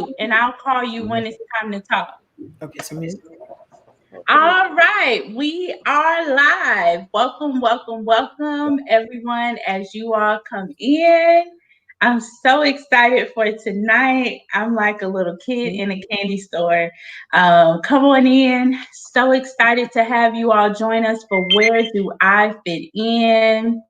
and I'll call you when it's time to talk. Okay, so music. All right, we are live. Welcome, welcome, welcome, everyone, as you all come in. I'm so excited for tonight. I'm like a little kid in a candy store. Come on in. So excited to have you all join us for Where Do I Fit In?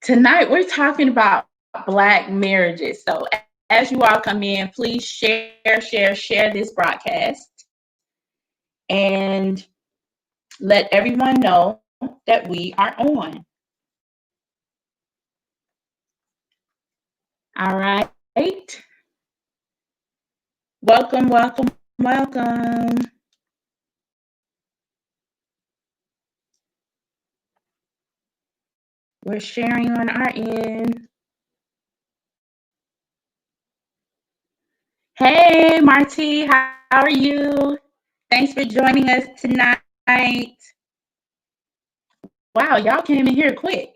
Tonight, we're talking about Black marriages. So, as you all come in, please share this broadcast and let everyone know that we are on. All right. Welcome, welcome, welcome. We're sharing on our end. Hey, Marty, how are you? Thanks for joining us tonight. Wow, y'all came in here quick.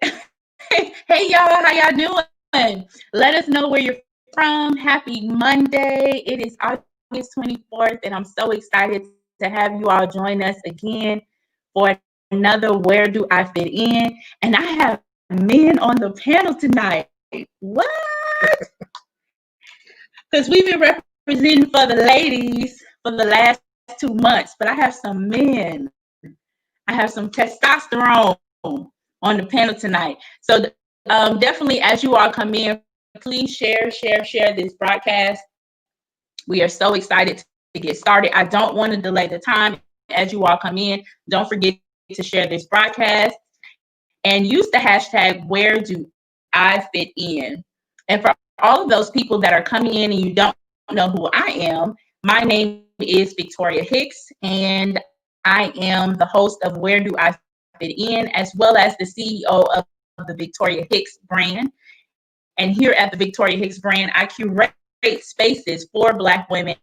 Hey, y'all, how y'all doing? Let us know where you're from. Happy Monday. It is August 24th, and I'm so excited to have you all join us again for another Where Do I Fit In? And I have men on the panel tonight. What? Because we've been representing for the ladies for the last 2 months, but I have some men. I have some testosterone on the panel tonight. So definitely, as you all come in, please share this broadcast. We are so excited to get started. I don't want to delay the time as you all come in. Don't forget to share this broadcast and use the hashtag Where Do I Fit In. And for all of those people that are coming in and you don't know who I am, my name is Victoria Hicks, and I am the host of Where Do I Fit In, as well as the CEO of the Victoria Hicks brand. And here at the Victoria Hicks brand, I curate spaces for Black women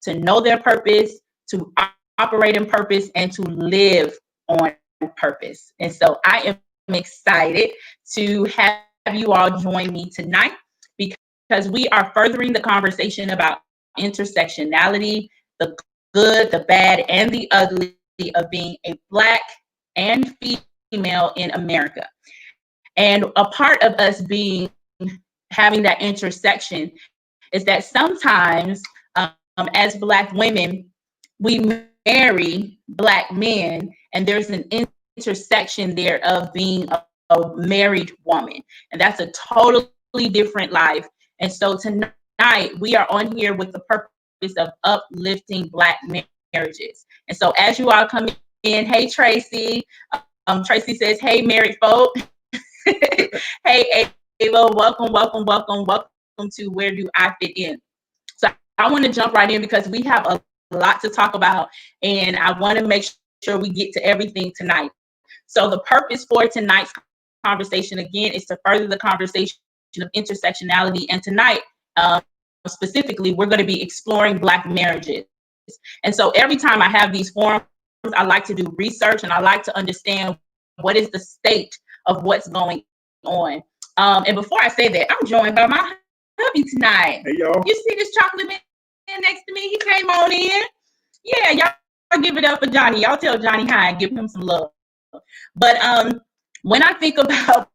to know their purpose, to operate in purpose, and to live on purpose. And so I am excited to have you all join me tonight because we are furthering the conversation about intersectionality, the good, the bad, and the ugly of being a Black and female in America. And a part of us having that intersection is that sometimes, as Black women, we marry Black men, and there's an intersection there of being a married woman. And that's a totally different life. And so tonight, we are on here with the purpose of uplifting Black marriages. And so as you all come in, hey, Tracy. Tracy says, hey, married folk. Hey, Ava, welcome to Where Do I Fit In? So I want to jump right in because we have a lot to talk about, and I want to make sure we get to everything tonight. So the purpose for tonight's conversation, again, is to further the conversation of intersectionality. And tonight, specifically, we're going to be exploring Black marriages. And so every time I have these forums, I like to do research and I like to understand what is the state of what's going on. And before I say that, I'm joined by my hubby tonight. You see this chocolate man next to me? He came on in. Yeah, y'all give it up for Johnny. Y'all tell Johnny hi and give him some love. But when I think about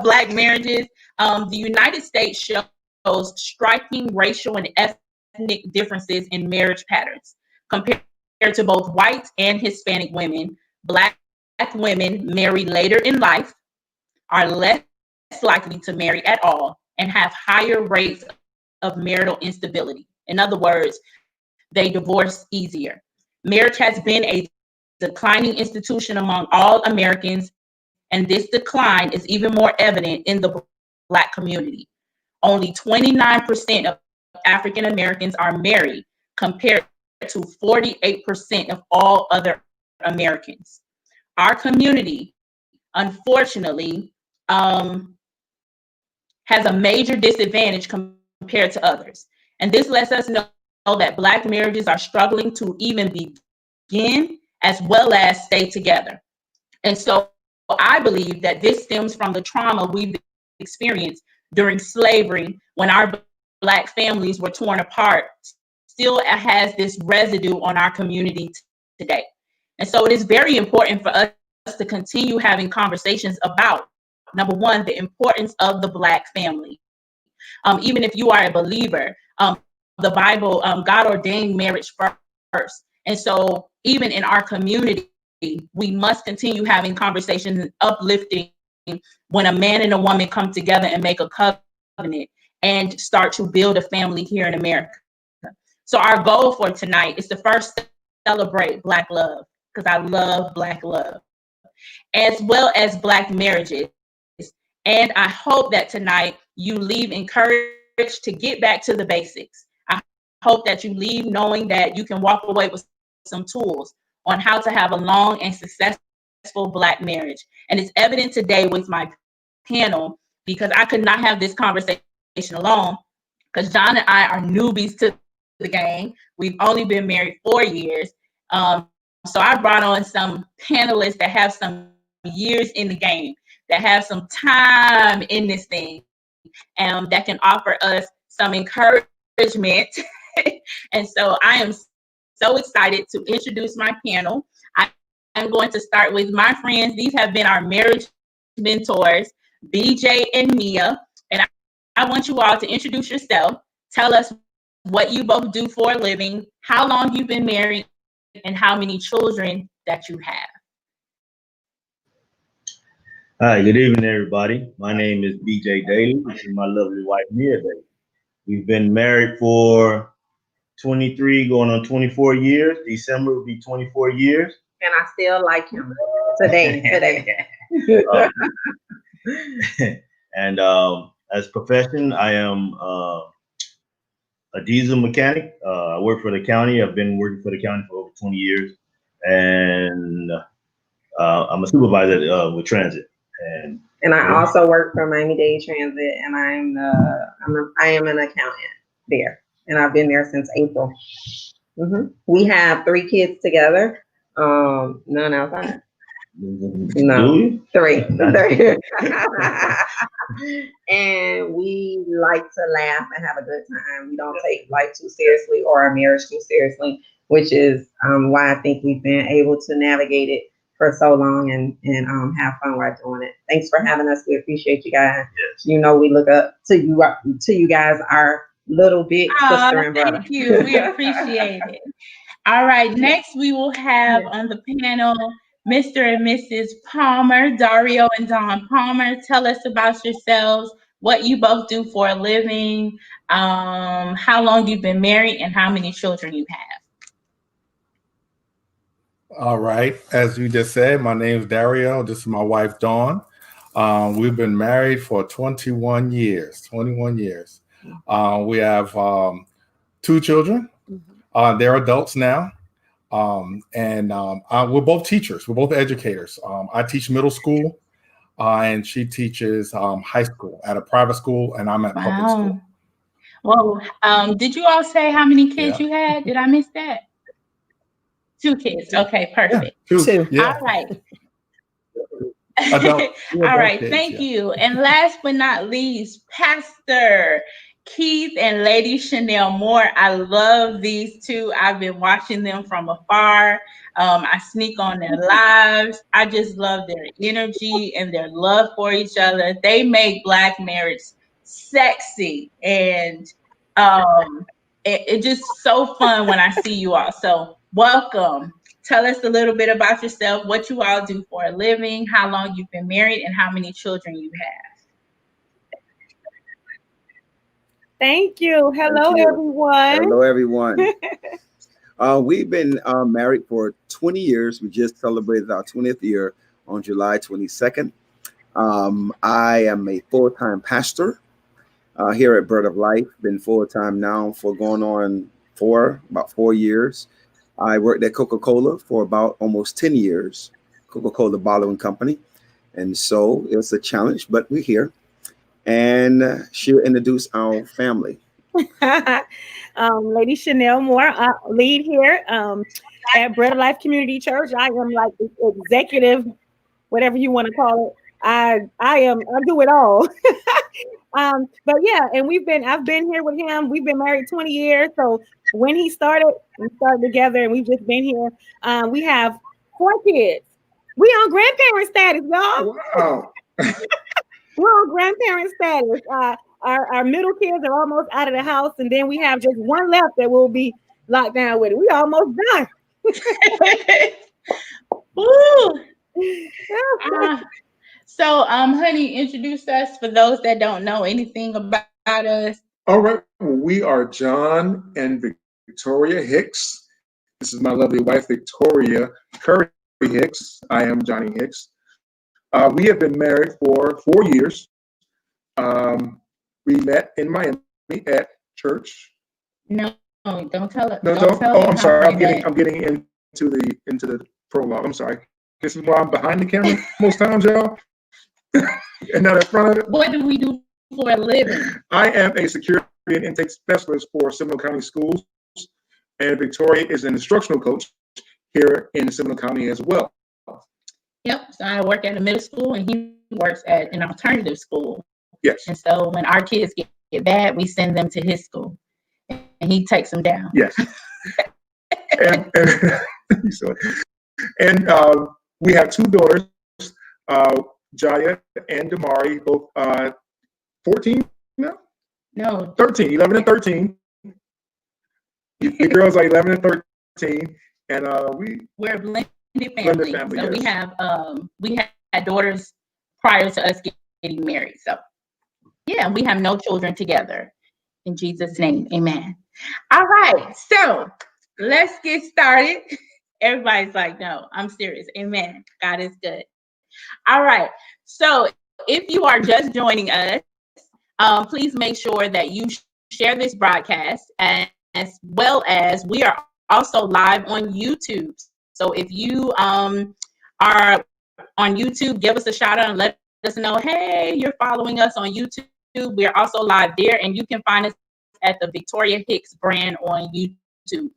Black marriages, the United States shows striking racial and ethnic differences in marriage patterns compared to both white and Hispanic women. Black women marry later in life, are less likely to marry at all, and have higher rates of marital instability. In other words, they divorce easier. Marriage has been a declining institution among all Americans, and this decline is even more evident in the Black community. Only 29% of African Americans are married, compared to 48% of all other Americans. Our community, unfortunately, has a major disadvantage compared to others. And this lets us know that Black marriages are struggling to even begin as well as stay together. And so I believe that this stems from the trauma we've experienced during slavery when our Black ancestors were enslaved. Black families were torn apart still has this residue on our community today. And so it is very important for us to continue having conversations about, number one, the importance of the Black family. Even if you are a believer, the Bible, God ordained marriage first. And so even in our community, we must continue having conversations and uplifting when a man and a woman come together and make a covenant and start to build a family here in America. So our goal for tonight is to first celebrate Black love, because I love Black love, as well as Black marriages. And I hope that tonight you leave encouraged to get back to the basics. I hope that you leave knowing that you can walk away with some tools on how to have a long and successful Black marriage. And it's evident today with my panel, because I could not have this conversation alone, because John and I are newbies to the game. We've only been married 4 years. So I brought on some panelists that have some years in the game, that have some time in this thing, that can offer us some encouragement. And so I am so excited to introduce my panel. I'm going to start with my friends. These have been our marriage mentors, BJ and Mia. And I want you all to introduce yourself. Tell us what you both do for a living, how long you've been married, and how many children that you have. Hi, good evening, everybody. My name is BJ Daly. This is my lovely wife, Mia Daly. We've been married for 23, going on 24 years. December will be 24 years. And I still like him today. And as profession, I am a diesel mechanic. I work for the county. I've been working for the county for over 20 years. And I'm a supervisor with transit. And I also work for Miami-Dade Transit, and I am an accountant there, and I've been there since April. We have 3 kids together, none outside. No, 3. And we like to laugh and have a good time. We don't take life too seriously or our marriage too seriously, which is why I think we've been able to navigate it for so long and have fun while doing it. Thanks for having us. We appreciate you guys. Yes. You know, we look up to you guys, our little big sister and brother. Thank you. We appreciate it. All right. Next, we will have on the panel Mr. and Mrs. Palmer, Dario and Dawn Palmer. Tell us about yourselves, what you both do for a living, how long you've been married, and how many children you have. All right. As you just said, my name is Dario. This is my wife, Dawn. We've been married for 21 years. 21 years. We have 2 children. They're adults now. And we're both teachers. We're both educators. I teach middle school, and she teaches high school at a private school, and I'm at public school. Well, did you all say how many kids you had? Did I miss that? 2 kids. Okay, perfect. Yeah, 2. Yeah. All right. All right. Thank you. And last but not least, Pastor Keith and Lady Chanel Moore. I love these 2. I've been watching them from afar. I sneak on their lives. I just love their energy and their love for each other. They make Black marriage sexy, and it's just so fun when I see you all. So welcome. Tell us a little bit about yourself, what you all do for a living, how long you've been married, and how many children you have. Thank you. Hello, everyone. Hello, everyone. We've been married for 20 years. We just celebrated our 20th year on July 22nd. I am a full-time pastor here at Bread of Life. Been full-time now for going on about 4 years. I worked at Coca-Cola for about almost 10 years, Coca-Cola Bottling Company. And so it was a challenge, but we're here. And she'll introduce our family. Lady Chanel Moore, lead here at Bread of Life Community Church. I am like the executive, whatever you want to call it. I do it all. But yeah, and I've been here with him. We've been married 20 years. So when we started together, and we've just been here. We have 4 kids. We on grandparent status, y'all. Wow. We're on grandparent status. Our middle kids are almost out of the house, and then we have just one left that will be locked down with it. We almost done. Woo. So, honey, introduce us for those that don't know anything about us. All right. Well, we are John and Victoria Hicks. This is my lovely wife, Victoria Curry Hicks. I am Johnny Hicks. We have been married for 4 years. We met in Miami at church. No, don't tell it. No, don't tell oh, them I'm how sorry. you I'm met. getting into the prologue. I'm sorry. This is why I'm behind the camera most times, y'all, and not in front of it. What do we do for a living? I am a security and intake specialist for Seminole County Schools, and Victoria is an instructional coach here in Seminole County as well. Yep. So I work at a middle school, and he works at an alternative school. Yes. And so when our kids get bad, we send them to his school, and he takes them down. Yes. and we have 2 daughters, Jaya and Damari, both 14 now? No. 13, 11 and 13. The girls are 11 and 13. And We're a blended family. Blended family, So yes. we had daughters prior to us getting married. So yeah, we have no children together. In Jesus' name, amen. All right, so let's get started. Everybody's like, no, I'm serious. Amen. God is good. All right. So if you are just joining us, please make sure that you share this broadcast, and as well as we are also live on YouTube. So if you are on YouTube, give us a shout out and let us know, hey, you're following us on YouTube. We're also live there, and you can find us at the Victoria Hicks brand on YouTube.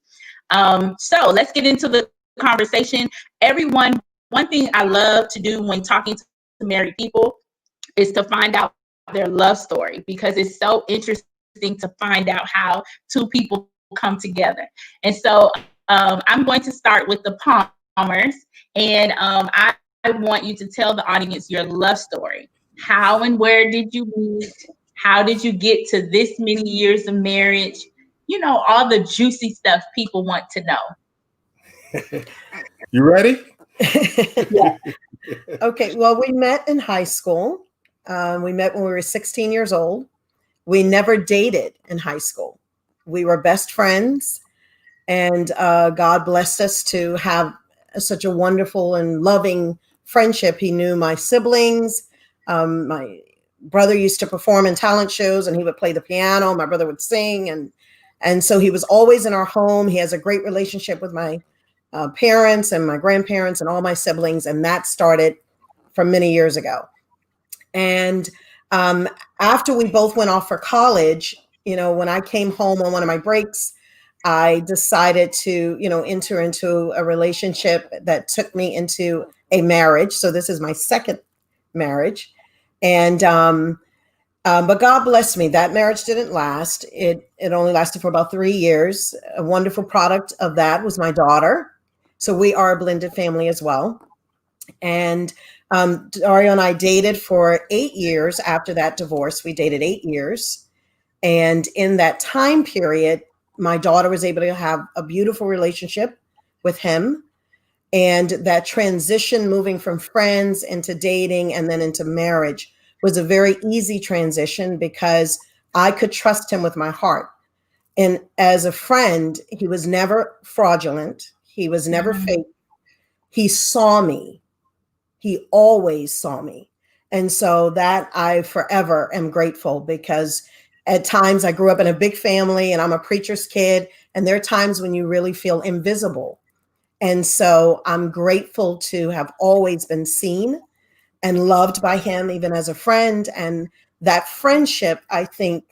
So let's get into the conversation. Everyone, one thing I love to do when talking to married people is to find out their love story, because it's so interesting to find out how 2 people come together. And so I'm going to start with the Palmers, and I want you to tell the audience your love story. How and where did you meet? How did you get to this many years of marriage? You know, all the juicy stuff people want to know. You ready? Yeah. Okay. Well, we met in high school. We met when we were 16 years old. We never dated in high school. We were best friends, and God blessed us to have such a wonderful and loving friendship. He knew my siblings. My brother used to perform in talent shows, and he would play the piano. My brother would sing, and so he was always in our home. He has a great relationship with my parents and my grandparents and all my siblings, and that started from many years ago. And after we both went off for college, you know, when I came home on one of my breaks, I decided to, you know, enter into a relationship that took me into a marriage. So this is my second marriage. And but God blessed me. That marriage didn't last. It only lasted for about 3 years. A wonderful product of that was my daughter. So we are a blended family as well. And Dario and I dated for 8 years after that divorce. We dated 8 years. And in that time period, my daughter was able to have a beautiful relationship with him. And that transition, moving from friends into dating and then into marriage, was a very easy transition because I could trust him with my heart. And as a friend, he was never fraudulent. He was never fake. He saw me. He always saw me. And so that I forever am grateful, because at times I grew up in a big family and I'm a preacher's kid. And there are times when you really feel invisible. And so I'm grateful to have always been seen and loved by him, even as a friend. And that friendship, I think,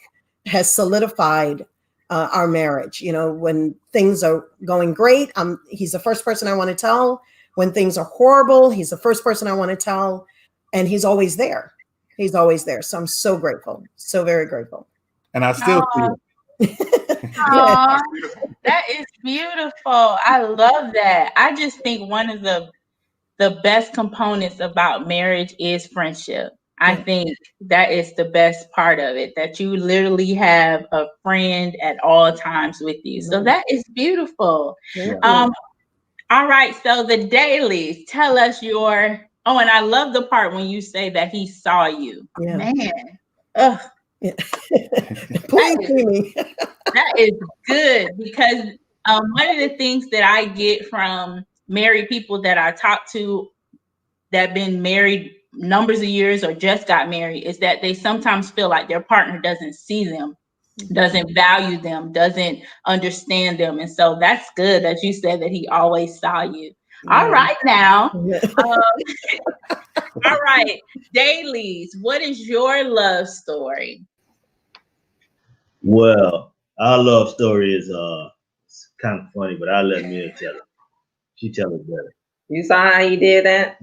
has solidified our marriage. You know, when things are going great, he's the first person I want to tell. When things are horrible, he's the first person I want to tell. And he's always there. He's always there. So I'm so grateful. So very grateful. And I still see Aw. it. Aw, that is beautiful. I love that. I just think one of the best components about marriage is friendship. I Yeah. think that is the best part of it, that you literally have a friend at all times with you. So that is beautiful. Thank you. All right. So the dailies, tell us your, oh, and I love the part when you say that he saw you. Yeah. Man. Ugh, Yeah. Please see me. that is good because one of the things that I get from married people that I talk to that been married numbers of years or just got married is that they sometimes feel like their partner doesn't see them, doesn't value them, doesn't understand them. And so that's good that you said that he always saw you. All right now. All right. Dailies, what is your love story? Well, our love story is it's kind of funny, but I'll let Mia tell it. She tell it better. You saw how he did that?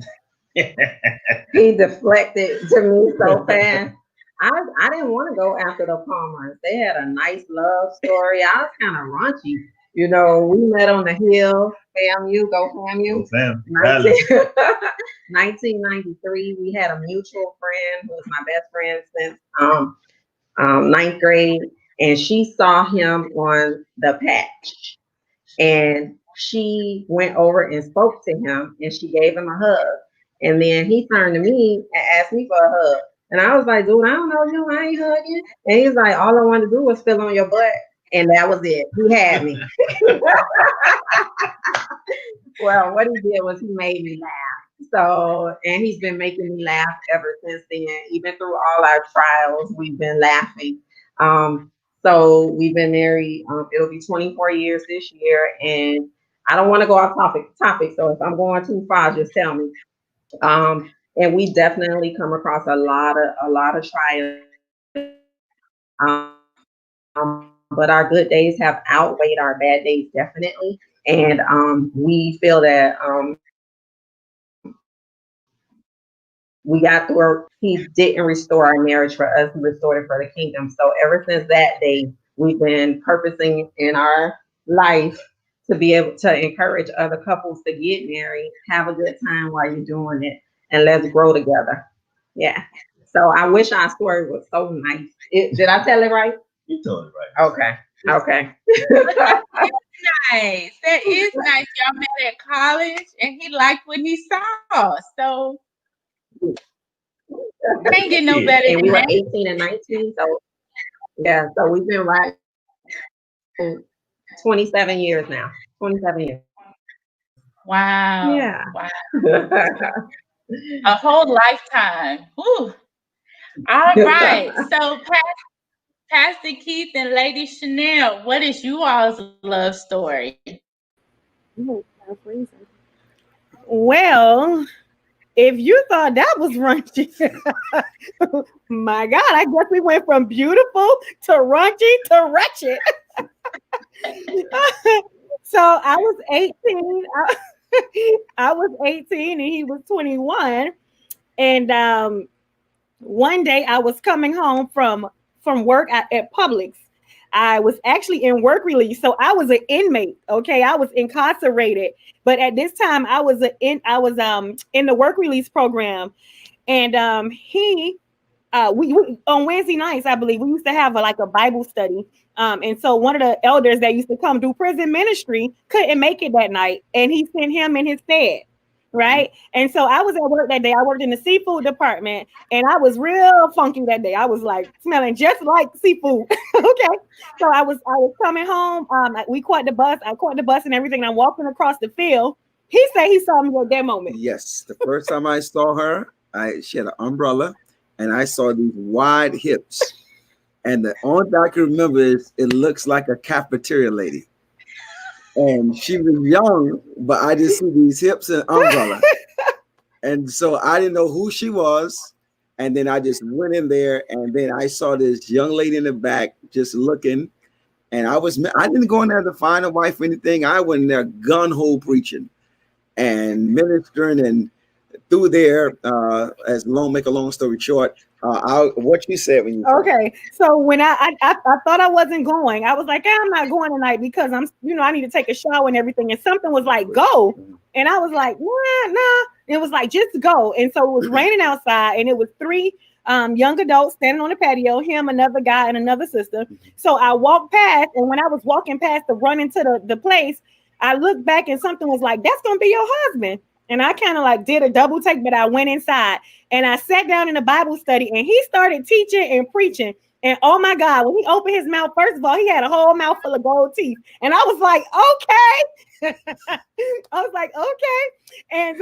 He deflected to me so fast. I didn't want to go after the Palmers. They had a nice love story. I was kind of raunchy. You know, we met on the hill, FAMU, go FAMU. Oh, fam. 1993, we had a mutual friend who was my best friend since ninth grade, and she saw him on the patch, and she went over and spoke to him, and she gave him a hug, and then he turned to me and asked me for a hug, and I was like, dude, I don't know you, I ain't hugging, and he's like, all I wanted to do was feel on your butt, and that was it. He had me. Well, what he did was he made me laugh. So, and he's been making me laugh ever since then. Even through all our trials, we've been laughing. So we've been married. It'll be 24 years this year, and I don't want to go off topic. So if I'm going too far, just tell me. And we definitely come across a lot of trials. But our good days have outweighed our bad days, definitely. And we feel that we got through. He didn't restore our marriage for us; he restored it for the kingdom. So ever since that day, we've been purposing in our life to be able to encourage other couples to get married, have a good time while you're doing it, and let's grow together. Yeah. So I wish our story was so nice. Did I tell it right? You told it right. Okay. Nice. That is nice. Y'all met at college and he liked what he saw. So can't get no better And than we were that. 18 and 19. So yeah, so we've been right 27 years now. 27 years. Wow. Yeah. Wow. A whole lifetime. Whew. All right. So Pastor Keith and Lady Chanel, what is you all's love story? Well, if you thought that was raunchy, my God, I guess we went from beautiful to raunchy to wretched. So I was 18. I was 18 and he was 21. And one day I was coming home from work at Publix. I was actually in work release, so I was an inmate. Okay, I was incarcerated, but at this time I was in the work release program, and we on Wednesday nights, I believe, we used to have a Bible study. And so one of the elders that used to come do prison ministry couldn't make it that night, and he sent him in his stead. Right. And so I was at work that day. I worked in the seafood department, and I was real funky that day. I was like smelling just like seafood. Okay. So I was coming home. We caught the bus. I caught the bus and everything. And I'm walking across the field. He said he saw me at that moment. Yes. The first time I saw her, she had an umbrella, and I saw these wide hips. And the only thing I can remember is it looks like a cafeteria lady. And she was young, but I just see these hips and umbrella. And so I didn't know who she was. And then I just went in there, and then I saw this young lady in the back just looking. And I didn't go in there to find a wife or anything. I went in there gun-ho preaching and ministering and through there, make a long story short, what you said when you okay. So when I thought I wasn't going, I was like, I'm not going tonight because I need to take a shower and everything. And something was like, go. And I was like, nah. It was like, just go. And so it was raining outside, and it was 3 young adults standing on the patio, him, another guy, and another sister. So I walked past, and when I was walking past to run into the place, I looked back and something was like, that's going to be your husband. And I kind of like did a double take, but I went inside and I sat down in a Bible study, and he started teaching and preaching. And oh my God, when he opened his mouth, first of all, he had a whole mouth full of gold teeth. And I was like, okay. I was like, okay. And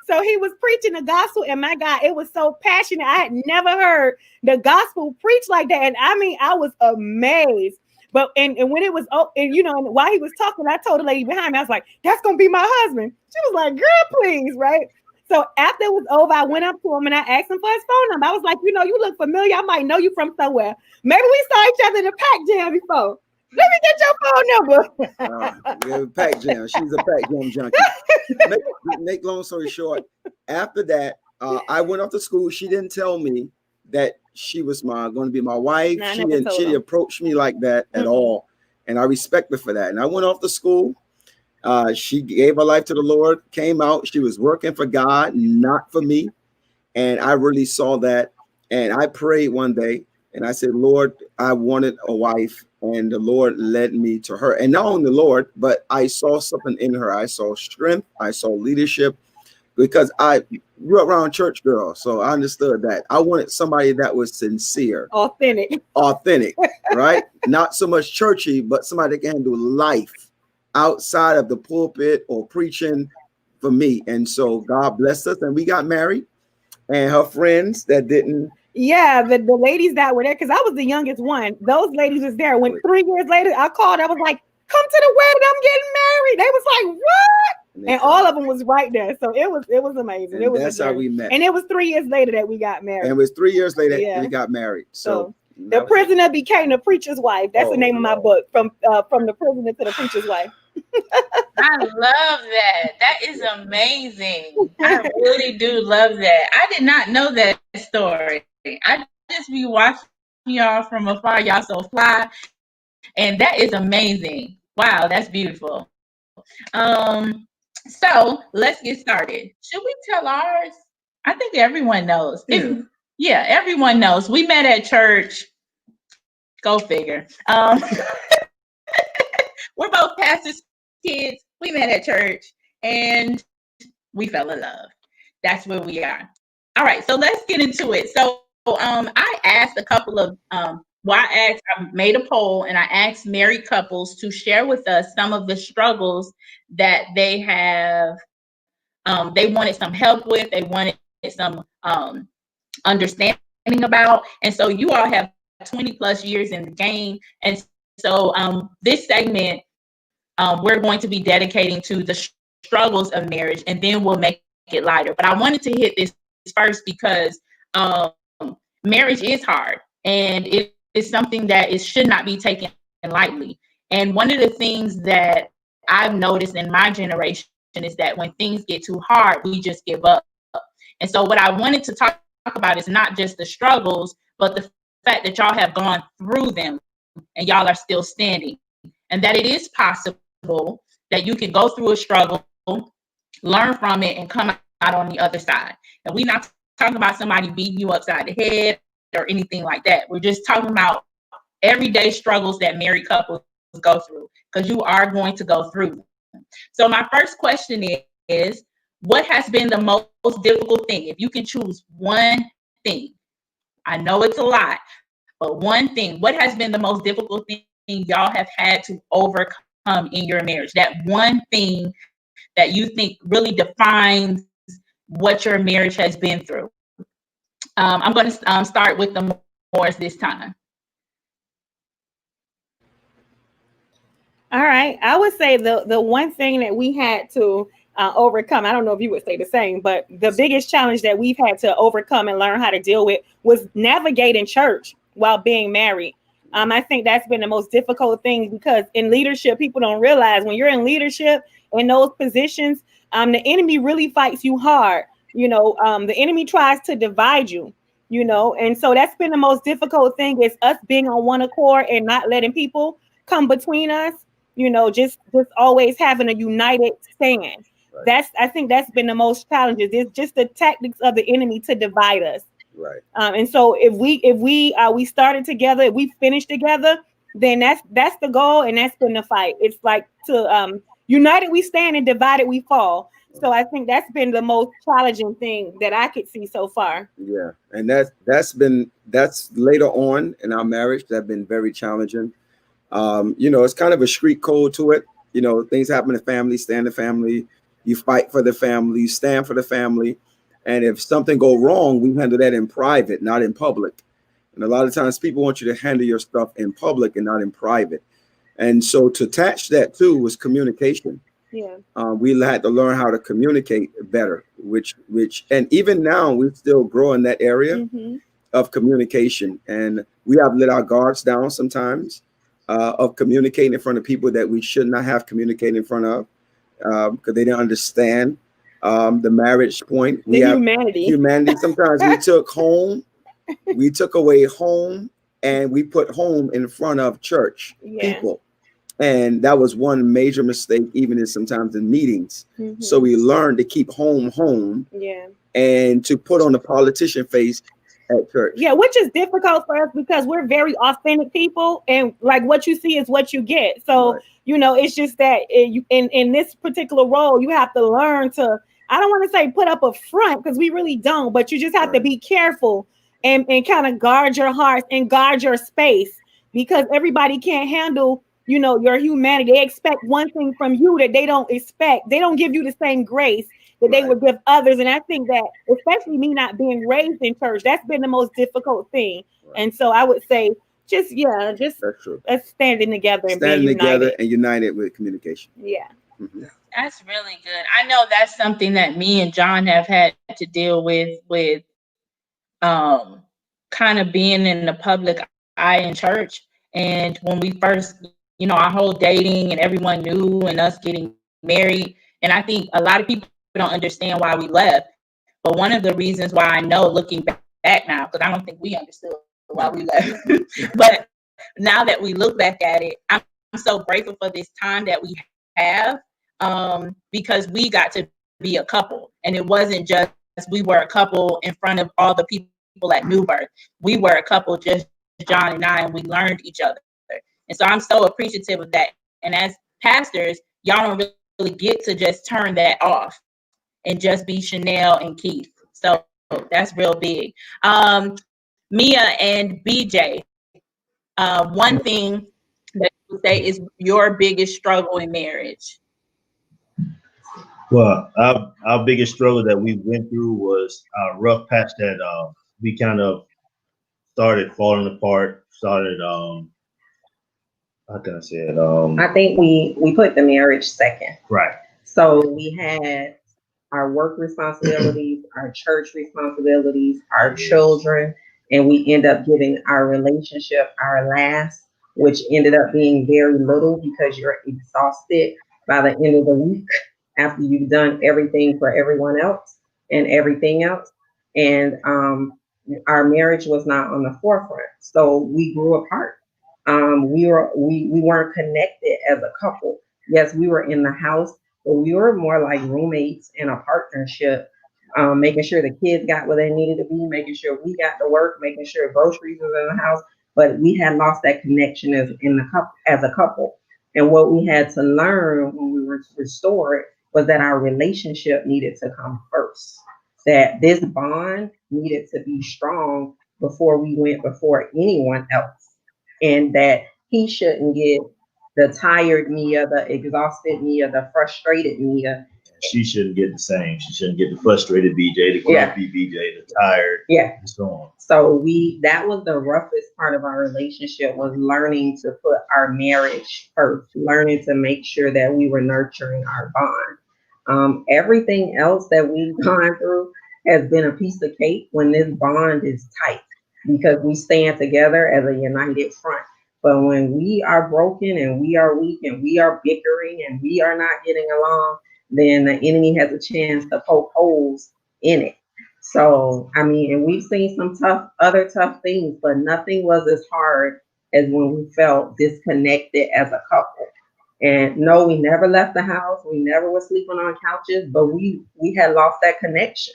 so he was preaching the gospel, and my God, it was so passionate. I had never heard the gospel preached like that. And I mean, I was amazed. But and when it was, and while he was talking, I told the lady behind me, I was like, that's gonna be my husband. She was like, girl, please, right? So after it was over, I went up to him and I asked him for his phone number. I was like, you look familiar. I might know you from somewhere. Maybe we saw each other in a pack jam before. Let me get your phone number. Yeah, pack jam. She's a pack jam junkie. Make long story short, after that, I went off to school. She didn't tell me that she was going to be my wife. Nah, she didn't approach me like that at all. And I respect her for that. And I went off to school. She gave her life to the Lord, came out. She was working for God, not for me. And I really saw that. And I prayed one day and I said, Lord, I wanted a wife. And the Lord led me to her. And not only the Lord, but I saw something in her. I saw strength. I saw leadership. Because I grew up around church girls, so I understood that. I wanted somebody that was sincere. Authentic, right? Not so much churchy, but somebody that can do life outside of the pulpit or preaching for me. And so God blessed us, and we got married. And her friends that didn't. Yeah, the ladies that were there, because I was the youngest one. Those ladies was there. When 3 years later, I called, I was like, come to the wedding, I'm getting married. They was like, what? And all of them was right there. So it was amazing. And it was that's how we met. And it was 3 years later that we got married. And it was 3 years later we got married. So the prisoner became the preacher's wife. That's the name of my book, from the prisoner to the preacher's wife. I love that. That is amazing. I really do love that. I did not know that story. I just be watching y'all from afar. Y'all so fly. And that is amazing. Wow, that's beautiful. So let's get started. Should we tell ours? I think everyone knows. Yeah, everyone knows. We met at church. Go figure. We're both pastors' kids. We met at church and we fell in love. That's where we are. All right, so let's get into it. So I asked a couple of I made a poll and I asked married couples to share with us some of the struggles that they have. They wanted some help with, they wanted some understanding about. And so you all have 20 plus years in the game. And so this segment, we're going to be dedicating to the struggles of marriage, and then we'll make it lighter. But I wanted to hit this first because marriage is hard, and it is something that should not be taken lightly. And one of the things that I've noticed in my generation is that when things get too hard, we just give up. And so what I wanted to talk about is not just the struggles, but the fact that y'all have gone through them and y'all are still standing, and that it is possible that you can go through a struggle, learn from it, and come out on the other side. And we're not talking about somebody beating you upside the head or anything like that. We're just talking about everyday struggles that married couples go through, because you are going to go through them. So my first question is, what has been the most difficult thing? If you can choose one thing, I know it's a lot, but one thing, what has been the most difficult thing y'all have had to overcome in your marriage? That one thing that you think really defines what your marriage has been through. I'm going to start with the Moores this time. All right. I would say the one thing that we had to overcome, I don't know if you would say the same, but the biggest challenge that we've had to overcome and learn how to deal with was navigating church while being married. I think that's been the most difficult thing, because in leadership, people don't realize when you're in leadership in those positions, the enemy really fights you hard. The enemy tries to divide you, and so that's been the most difficult thing, is us being on one accord and not letting people come between us, just always having a united stand. Right. I think that's been the most challenges. It's just the tactics of the enemy to divide us. Right. And so if we started together, if we finished together, then that's the goal, and that's been the fight. It's like to united we stand and divided we fall. So I think that's been the most challenging thing that I could see so far. Yeah, and that's later on in our marriage that been very challenging. It's kind of a street code to it. Things happen in family, stay in the family. You fight for the family, you stand for the family. And if something go wrong, we handle that in private, not in public. And a lot of times people want you to handle your stuff in public and not in private. And so to attach that too was communication. Yeah. We had to learn how to communicate better, which and even now we still grow in that area of communication. And we have let our guards down sometimes of communicating in front of people that we should not have communicated in front of because they didn't understand the marriage point. We have humanity. Sometimes we took away home and we put home in front of church people. And that was one major mistake, even sometimes in meetings. So we learned to keep home and to put on the politician face at church. Yeah, which is difficult for us because we're very authentic people, and like what you see is what you get. So, it's just that in this particular role, you have to learn to, I don't want to say put up a front because we really don't, but you just have to be careful and kind of guard your heart and guard your space, because everybody can't handle, your humanity. They expect one thing from you that they don't expect. They don't give you the same grace that they would give others. And I think that, especially me not being raised in church, that's been the most difficult thing. And so I would say just that's true. Us standing together and standing being together united. And united with communication. Yeah. That's really good. I know that's something that me and John have had to deal with kind of being in the public eye in church. And when we first, our whole dating and everyone knew and us getting married. And I think a lot of people don't understand why we left. But one of the reasons why I know, looking back now, because I don't think we understood why we left. But now that we look back at it, I'm so grateful for this time that we have, because we got to be a couple. And it wasn't just we were a couple in front of all the people at New Birth. We were a couple, just John and I, and we learned each other. And so I'm so appreciative of that. And as pastors, y'all don't really get to just turn that off and just be Chanel and Keith. So that's real big. Mia and BJ, one thing that you say is your biggest struggle in marriage. Well, our biggest struggle that we went through was our rough patch that we kind of started falling apart, how can I say it? I think we put the marriage second. Right. So we had our work responsibilities, our church responsibilities, our children, and we end up giving our relationship our last, which ended up being very little because you're exhausted by the end of the week after you've done everything for everyone else and everything else. And our marriage was not on the forefront. So we grew apart. We weren't connected as a couple. Yes, we were in the house, but we were more like roommates in a partnership, making sure the kids got where they needed to be, making sure we got to work, making sure groceries was in the house. But we had lost that connection as a couple. And what we had to learn when we were restored was that our relationship needed to come first. That this bond needed to be strong before we went before anyone else. And that he shouldn't get the tired Mia, the exhausted Mia, the frustrated Mia. She shouldn't get the same. She shouldn't get the frustrated BJ, the grumpy BJ, the tired, and so on. So that was the roughest part of our relationship, was learning to put our marriage first, learning to make sure that we were nurturing our bond. Everything else that we've gone through has been a piece of cake when this bond is tight, because we stand together as a united front. But when we are broken and we are weak and we are bickering and we are not getting along, then the enemy has a chance to poke holes in it. So, I mean, and we've seen some other tough things, but nothing was as hard as when we felt disconnected as a couple. And no, we never left the house. We never were sleeping on couches, but we had lost that connection.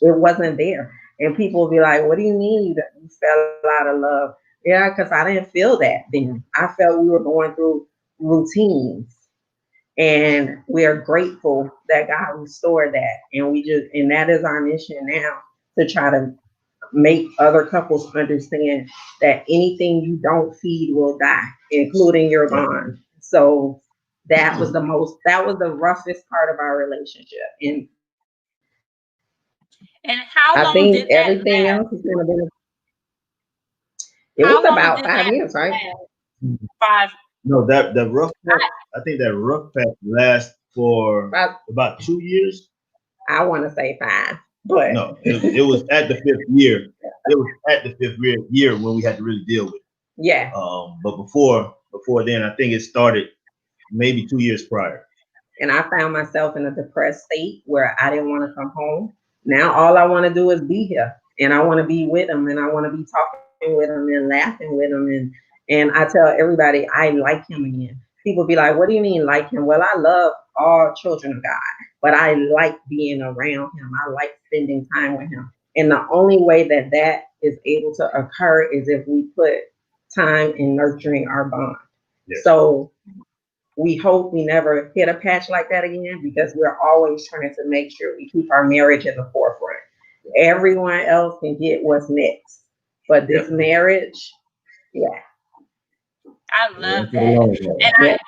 It wasn't there. And people will be like, what do you mean you fell out of love? Yeah, because I didn't feel that then. I felt we were going through routines. And we are grateful that God restored that. And that is our mission now, to try to make other couples understand that anything you don't feed will die, including your bond. So that was the roughest part of our relationship. And how I long think did that everything last? else is going to be. It How was long about did 5 that years, right? last? 5. No, that rough patch, I think that rough patch lasts for about 2 years. I want to say 5, but No, it was at the 5th year. It was at the 5th year when we had to really deal with it. Yeah. But before then, I think it started maybe 2 years prior. And I found myself in a depressed state where I didn't want to come home. Now all I want to do is be here, and I want to be with him, and I want to be talking with him and laughing with him. And I tell everybody I like him again. People be like, what do you mean like him? Well, I love all children of God, but I like being around him. I like spending time with him. And the only way that is able to occur is if we put time in nurturing our bond. Yes. So we hope we never hit a patch like that again, because we're always trying to make sure we keep our marriage at the forefront. Everyone else can get what's next, but this marriage, I love that. And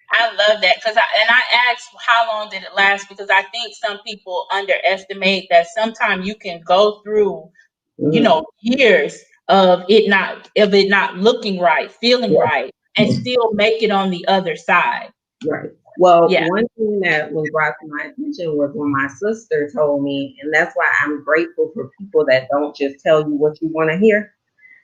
I love that, because I asked how long did it last, because I think some people underestimate that sometimes you can go through, years of it not looking right, feeling right, and still make it on the other side. Right. Well, one thing that was brought to my attention was when my sister told me, and that's why I'm grateful for people that don't just tell you what you want to hear.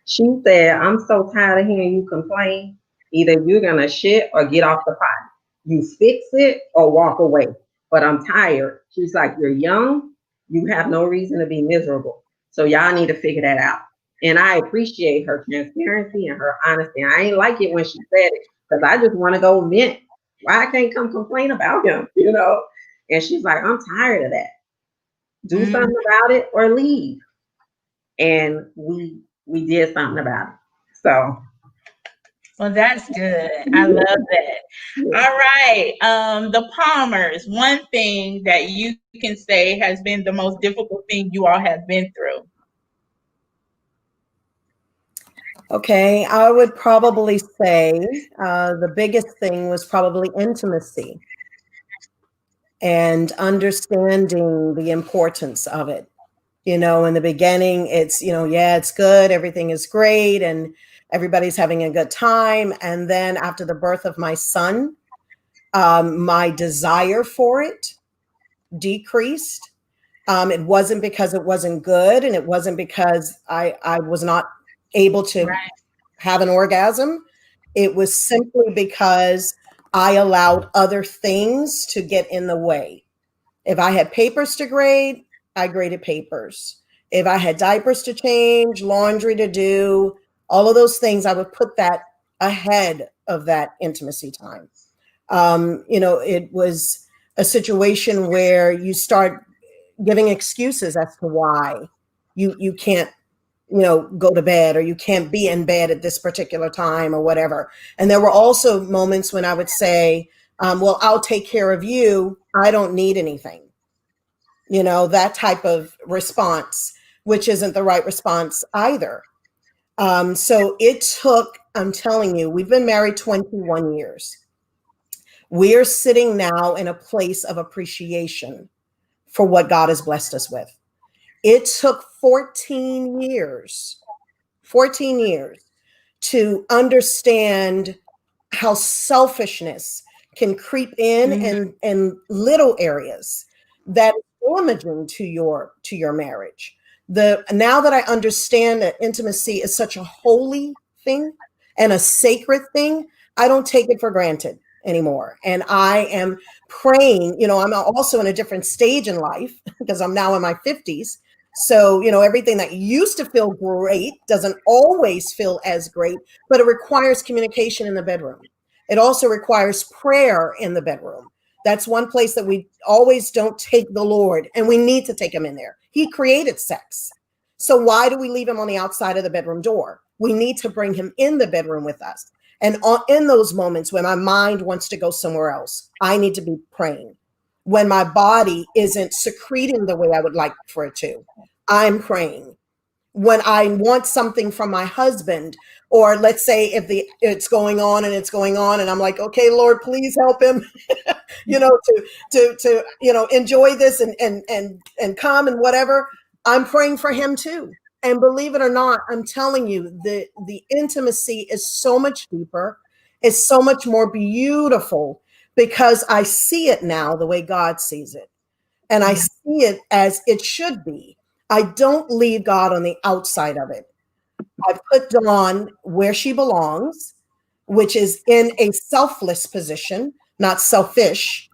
She said, I'm so tired of hearing you complain. Either you're going to shit or get off the pot. You fix it or walk away. But I'm tired. She's like, you're young. You have no reason to be miserable. So y'all need to figure that out. And I appreciate her transparency and her honesty. I ain't like it when she said it, because I just want to go vent. Why I can't come complain about him, And she's like, I'm tired of that. Do something about it or leave. And we did something about it. So. Well, that's good. I love that. All right. The Palmers, one thing that you can say has been the most difficult thing you all have been through. Okay, I would probably say the biggest thing was probably intimacy and understanding the importance of it. In the beginning, it's, it's good, everything is great, and everybody's having a good time. And then after the birth of my son, my desire for it decreased. It wasn't because it wasn't good, and it wasn't because I was not able to have an orgasm. It was simply because I allowed other things to get in the way. If I had papers to grade, I graded papers. If I had diapers to change, laundry to do, all of those things, I would put that ahead of that intimacy time. It was a situation where you start giving excuses as to why you can't, go to bed, or you can't be in bed at this particular time or whatever. And there were also moments when I would say, well, I'll take care of you. I don't need anything. That type of response, which isn't the right response either. So it took, I'm telling you, we've been married 21 years. We are sitting now in a place of appreciation for what God has blessed us with. It took 14 years to understand how selfishness can creep in little areas that are damaging to your marriage. Now that I understand that intimacy is such a holy thing, and a sacred thing, I don't take it for granted anymore. And I am praying, I'm also in a different stage in life because I'm now in my 50s. So, everything that used to feel great doesn't always feel as great, but it requires communication in the bedroom. It also requires prayer in the bedroom. That's one place that we always don't take the Lord, and we need to take him in there. He created sex. So why do we leave him on the outside of the bedroom door? We need to bring him in the bedroom with us. And in those moments when my mind wants to go somewhere else, I need to be praying. When my body isn't secreting the way I would like for it to, I'm praying. When I want something from my husband, or let's say if it's going on and I'm like, okay, Lord, please help him, to enjoy this and come and whatever, I'm praying for him too. And believe it or not, I'm telling you, the intimacy is so much deeper. It's so much more beautiful because I see it now the way God sees it. And I see it as it should be. I don't leave God on the outside of it. I put Dawn where she belongs, which is in a selfless position, not selfish.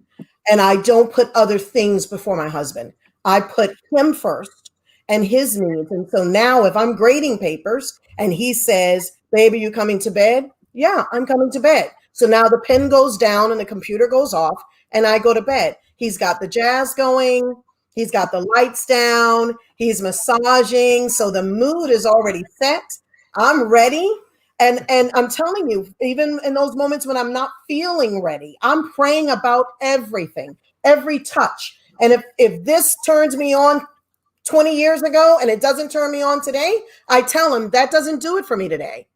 And I don't put other things before my husband. I put him first and his needs. And so now if I'm grading papers and he says, baby, you coming to bed? Yeah, I'm coming to bed. So now the pen goes down and the computer goes off and I go to bed. He's got the jazz going. He's got the lights down. He's massaging. So the mood is already set. I'm ready. And I'm telling you, even in those moments when I'm not feeling ready, I'm praying about everything, every touch. And if this turns me on 20 years ago and it doesn't turn me on today, I tell him that doesn't do it for me today.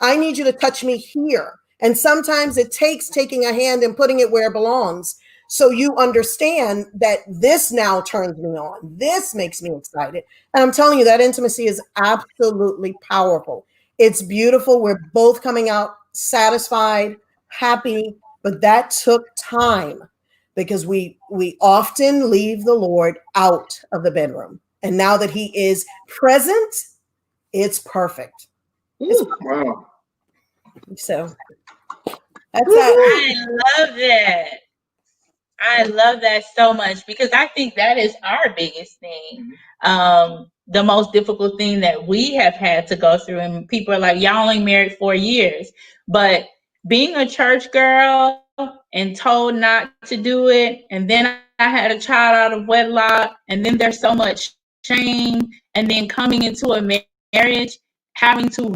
I need you to touch me here. And sometimes it takes taking a hand and putting it where it belongs. So you understand that this now turns me on. This makes me excited. And I'm telling you, that intimacy is absolutely powerful. It's beautiful. We're both coming out satisfied, happy, but that took time because we often leave the Lord out of the bedroom. And now that he is present, it's perfect. Wow. So that's that. I love that. I love that so much because I think that is our biggest thing. The most difficult thing that we have had to go through. And people are like, y'all only married 4 years. But being a church girl and told not to do it, and then I had a child out of wedlock, and then there's so much shame, and then coming into a marriage, having to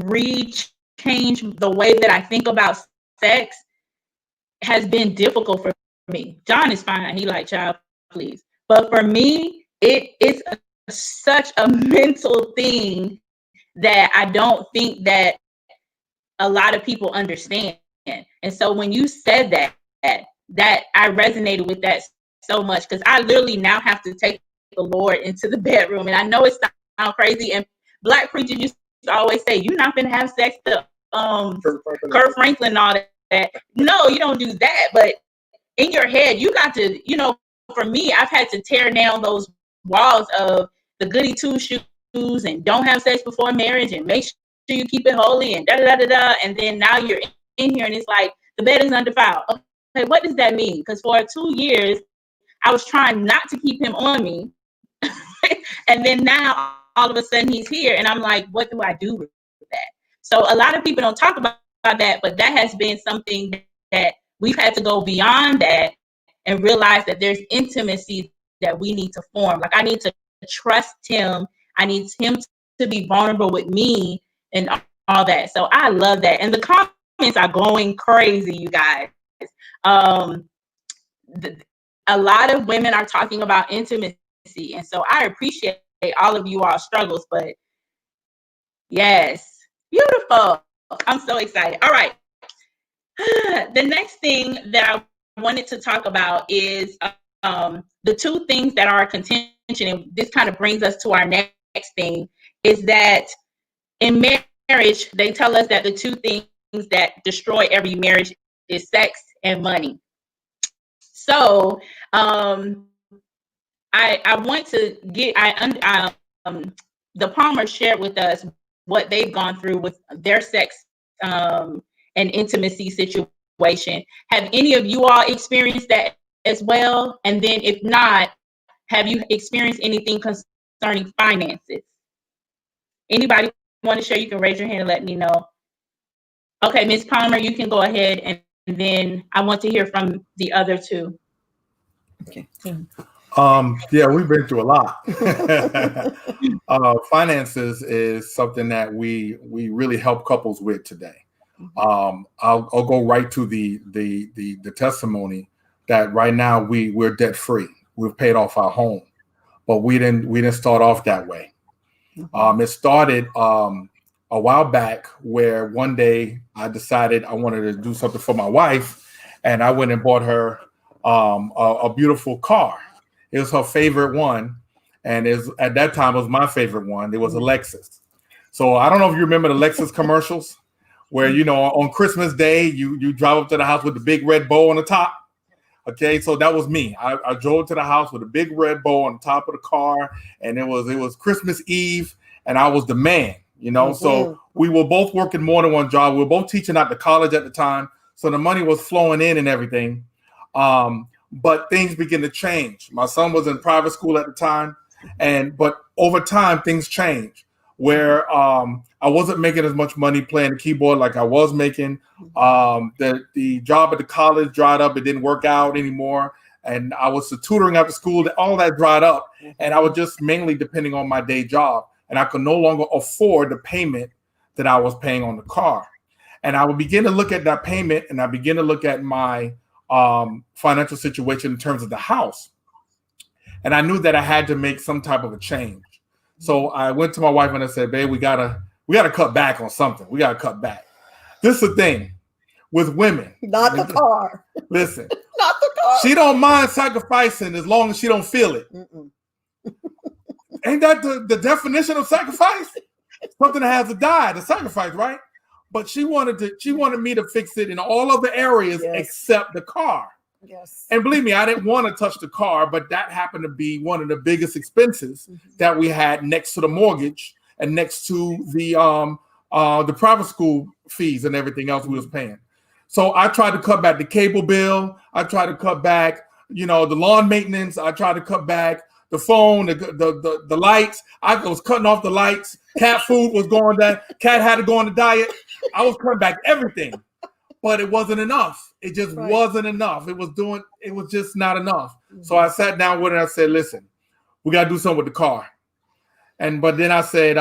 change the way that I think about sex has been difficult for me. John is fine. He like, child, please. But for me, it's such a mental thing that I don't think that a lot of people understand. And so when you said that I resonated with that so much because I literally now have to take the Lord into the bedroom. And I know it sounds crazy. And Black preachers used to always say, you're not going to have sex to Kirk Franklin and all that. No, you don't do that. But in your head, you got to, for me, I've had to tear down those walls of the goody two shoes and don't have sex before marriage and make sure you keep it holy and da-da-da-da-da. And then now you're in here and it's like, the bed is undefiled. Okay, what does that mean? Because for 2 years, I was trying not to keep him on me. And then now, all of a sudden, he's here. And I'm like, what do I do with that? So a lot of people don't talk about that, but that has been something that we've had to go beyond that and realize that there's intimacy that we need to form. Like I need to trust him. I need him to be vulnerable with me and all that. So I love that. And the comments are going crazy, you guys. A lot of women are talking about intimacy. And so I appreciate all of you all struggles, but yes, beautiful. I'm so excited. All right. The next thing that I wanted to talk about is the two things that are contention, and this kind of brings us to our next thing, is that in marriage, they tell us that the two things that destroy every marriage is sex and money. So I want to get, the Palmers shared with us what they've gone through with their sex an intimacy situation. Have any of you all experienced that as well? And then if not, have you experienced anything concerning finances? Anybody want to share? You can raise your hand and let me know. Okay, Ms. Palmer, you can go ahead, and then I want to hear from the other two. Okay. Yeah, we've been through a lot. Finances is something that we really help couples with today. I'll go right to the testimony that right now we're debt free. We've paid off our home, but we didn't start off that way. It started a while back where one day I decided I wanted to do something for my wife, and I went and bought her a beautiful car. It was her favorite one, and at that time it was my favorite one. It was a Lexus. So I don't know if you remember the Lexus commercials where, you know, on Christmas Day you drive up to the house with the big red bow on the top. Okay, so that was me. I drove to the house with a big red bow on the top of the car, and it was Christmas Eve, and I was the man, you know. So we were both working more than one job. We were both teaching at the college at the time, so the money was flowing in and everything. But things began to change. My son was in private school at the time, but over time things changed where I wasn't making as much money playing the keyboard like I was making. The job at the college dried up. It didn't work out anymore. And I was tutoring after school. All that dried up. And I was just mainly depending on my day job. And I could no longer afford the payment that I was paying on the car. And I would begin to look at that payment, and I begin to look at my financial situation in terms of the house. And I knew that I had to make some type of a change. So I went to my wife and I said, babe, we gotta cut back on something. We gotta cut back. This is the thing with women. Not the car. Listen. Not the car. She don't mind sacrificing as long as she don't feel it. Ain't that the definition of sacrifice? Something that has to die, the sacrifice, right? But she wanted me to fix it in all other areas except the car. Yes. And believe me, I didn't want to touch the car, but that happened to be one of the biggest expenses that we had next to the mortgage and next to the private school fees and everything else we was paying. So I tried to cut back the cable bill. I tried to cut back, the lawn maintenance. I tried to cut back the phone, the lights. I was cutting off the lights. Cat food was going down. Cat had to go on a diet. I was cutting back everything, but it wasn't enough. It just wasn't enough. It was just not enough. So I sat down with her and I said, listen, we got to do something with the car. But then I said,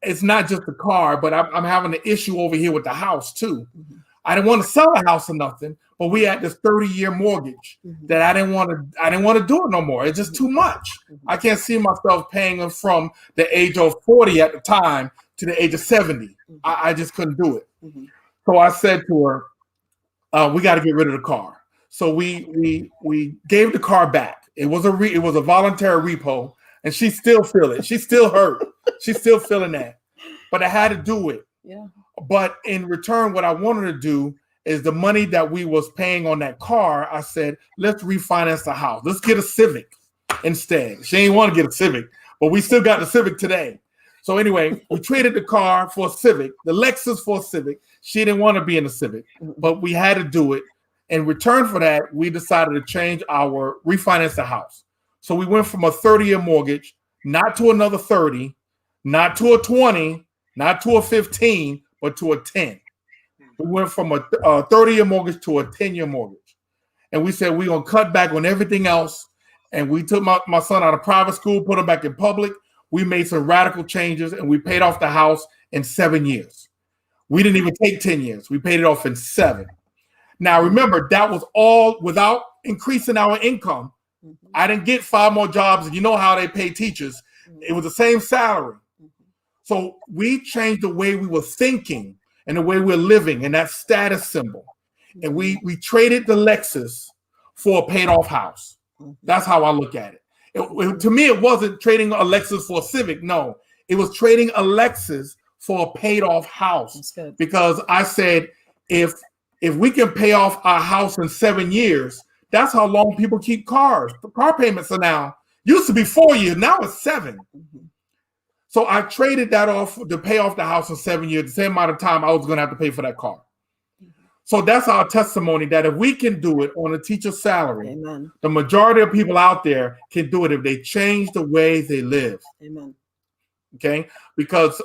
it's not just the car, but I'm having an issue over here with the house too. I didn't want to sell the house or nothing, but we had this 30-year mortgage that I didn't want to do it no more. It's just too much. I can't see myself paying them from the age of 40 at the time to the age of 70. I just couldn't do it. So I said to her, we got to get rid of the car. So we gave the car back. It was a voluntary repo, and she still feel it. She still hurt. She's still feeling that. But I had to do it. Yeah. But in return, what I wanted to do is the money that we was paying on that car, I said, let's refinance the house. Let's get a Civic instead. She didn't want to get a Civic, but we still got the Civic today. So anyway, we traded the car for a Civic, the Lexus for a Civic. She didn't want to be in the Civic, but we had to do it. In return for that, we decided to refinance the house. So we went from a 30-year mortgage, not to another 30, not to a 20, not to a 15, but to a 10. We went from a 30-year mortgage to a 10-year mortgage. And we said, we're going to cut back on everything else. And we took my son out of private school, put him back in public. We made some radical changes, and we paid off the house in 7 years. We didn't even take 10 years. We paid it off in 7. Now, remember, that was all without increasing our income. I didn't get 5 more jobs. And you know how they pay teachers. It was the same salary. So we changed the way we were thinking and the way we're living, and that status symbol. And we traded the Lexus for a paid off house. That's how I look at it. To me, it wasn't trading a Lexus for a Civic. No, it was trading a Lexus for a paid off house. Because I said, if we can pay off our house in 7 years, that's how long people keep cars. The car payments are now, used to be 4 years, now it's 7. So I traded that off to pay off the house in 7 years, the same amount of time I was going to have to pay for that car. So that's our testimony that if we can do it on a teacher's salary, Amen. the majority of people out there can do it if they change the way they live. Amen. Okay, because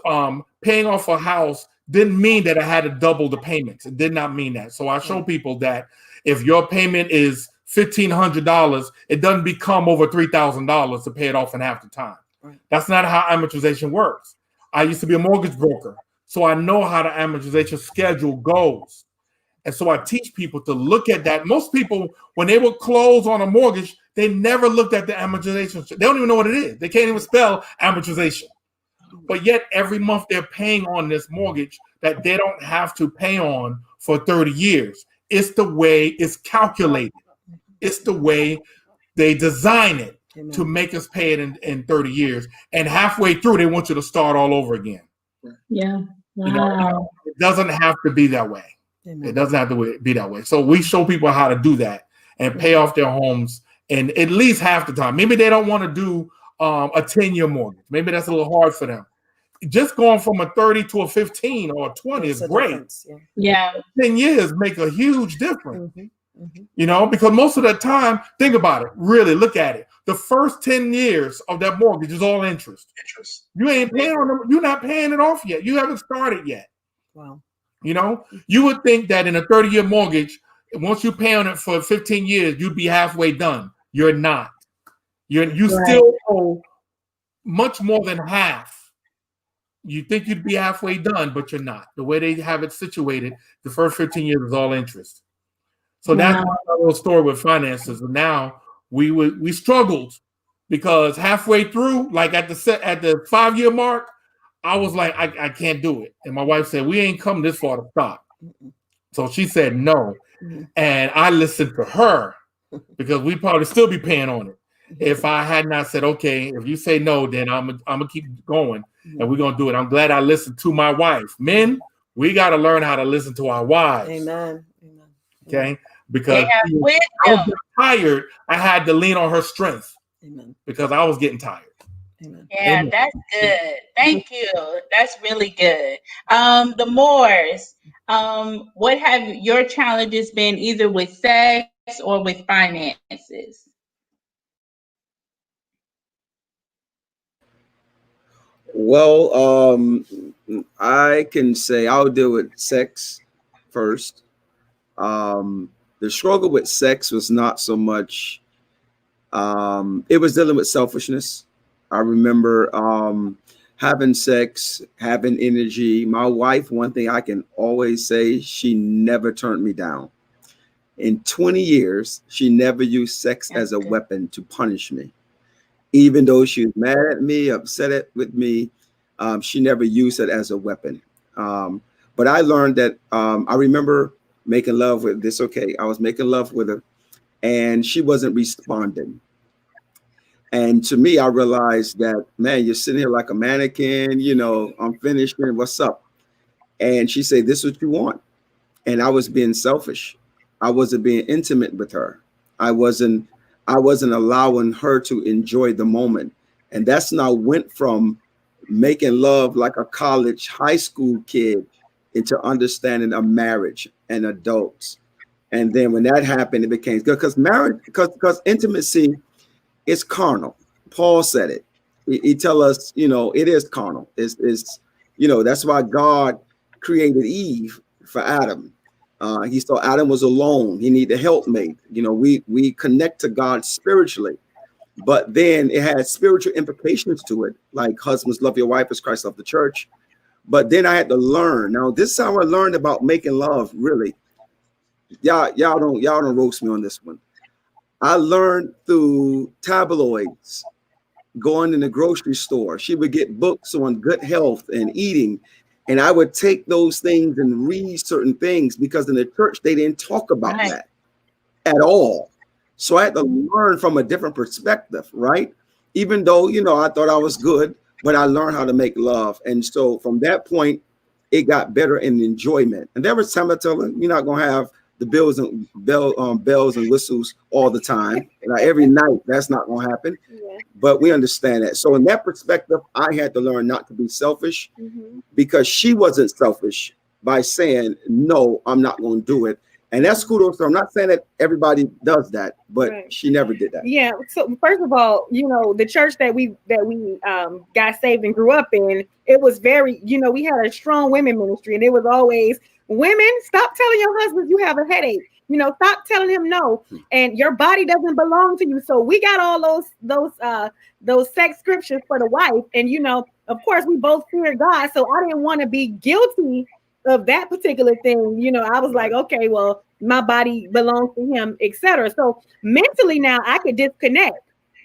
paying off a house didn't mean that I had to double the payments. It did not mean that. So I show people that if your payment is $1,500, it doesn't become over $3,000 to pay it off in half the time. Right. That's not how amortization works. I used to be a mortgage broker, so I know how the amortization schedule goes. And so I teach people to look at that. Most people, when they will close on a mortgage, they never looked at the amortization. They don't even know what it is. They can't even spell amortization. But yet every month they're paying on this mortgage that they don't have to pay on for 30 years. It's the way it's calculated. It's the way they design it to make us pay it in 30 years. And halfway through, they want you to start all over again. Yeah. Wow. You know, it doesn't have to be that way. Amen. It doesn't have to be that way. So we show people how to do that and pay off their homes in at least half the time. Maybe they don't want to do a 10-year mortgage. Maybe that's a little hard for them. Just going from a 30 to a 15 or a 20 is great. Yeah. 10 years make a huge difference. Mm-hmm. Mm-hmm. You know, because most of the time, think about it, really look at it. The first 10 years of that mortgage is all interest. You ain't paying on them, you're not paying it off yet. You haven't started yet. Wow. You know, you would think that in a 30-year mortgage, once you pay on it for 15 years, you'd be halfway done. You're not. You still owe much more than half. You think you'd be halfway done, but you're not. The way they have it situated, the first 15 years is all interest. So that's a little story with finances. And now we struggled because halfway through, like at the 5-year mark, I was like, I can't do it. And my wife said, we ain't come this far to stop. So she said no. And I listened to her because we'd probably still be paying on it. If I had not said, okay, if you say no, then I'm gonna keep going and we're gonna do it. I'm glad I listened to my wife. Men, we got to learn how to listen to our wives. Amen. Amen. Okay, because They have I was wisdom. tired. I had to lean on her strength Amen. because I was getting tired. Amen. Yeah, Amen. that's good. Thank you. That's really good. The Moors, what have your challenges been either with sex or with finances? Well, I can say I'll deal with sex first. The struggle with sex was not so much, it was dealing with selfishness. I remember having sex, having energy. My wife, one thing I can always say, she never turned me down. In 20 years, she never used sex as a weapon to punish me. Even though she was mad at me, upset with me, she never used it as a weapon. But I learned that I remember making love with this. Okay, I was making love with her and she wasn't responding. And to me, I realized that, man, you're sitting here like a mannequin, you know, I'm finished, man, what's up? And she said, this is what you want. And I was being selfish. I wasn't being intimate with her. I wasn't allowing her to enjoy the moment. And that's now went from making love like a college, high school kid into understanding a marriage and adults. And then when that happened, it became good because marriage, because intimacy is carnal. Paul said it. He tell us, you know, it is carnal. It's you know, that's why God created Eve for Adam. He saw Adam was alone. He needed a helpmate. You know, we connect to God spiritually, but then it has spiritual implications to it, like husbands love your wife as Christ loved the church. But then I had to learn. Now, this is how I learned about making love, really. Y'all don't roast me on this one. I learned through tabloids, going in the grocery store. She would get books on good health and eating. And I would take those things and read certain things because in the church, they didn't talk about that at all. So I had to learn from a different perspective, right? Even though, you know, I thought I was good, but I learned how to make love. And so from that point, it got better in enjoyment. And there was time I tell her, you're not going to have the bells and whistles all the time. Like every night, that's not going to happen. Yeah. But we understand that. So in that perspective, I had to learn not to be selfish because she wasn't selfish by saying, no, I'm not going to do it. And that's kudos. So I'm not saying that everybody does that, but she never did that. Yeah. So first of all, you know, the church that we got saved and grew up in, it was very, you know, we had a strong women ministry, and it was always, women, stop telling your husbands you have a headache. You know, stop telling him no, and your body doesn't belong to you. So we got all those sex scriptures for the wife, and you know, of course, we both fear God. So I didn't want to be guilty of that particular thing. You know, I was like, okay, well, my body belongs to him, etc. So mentally now I could disconnect.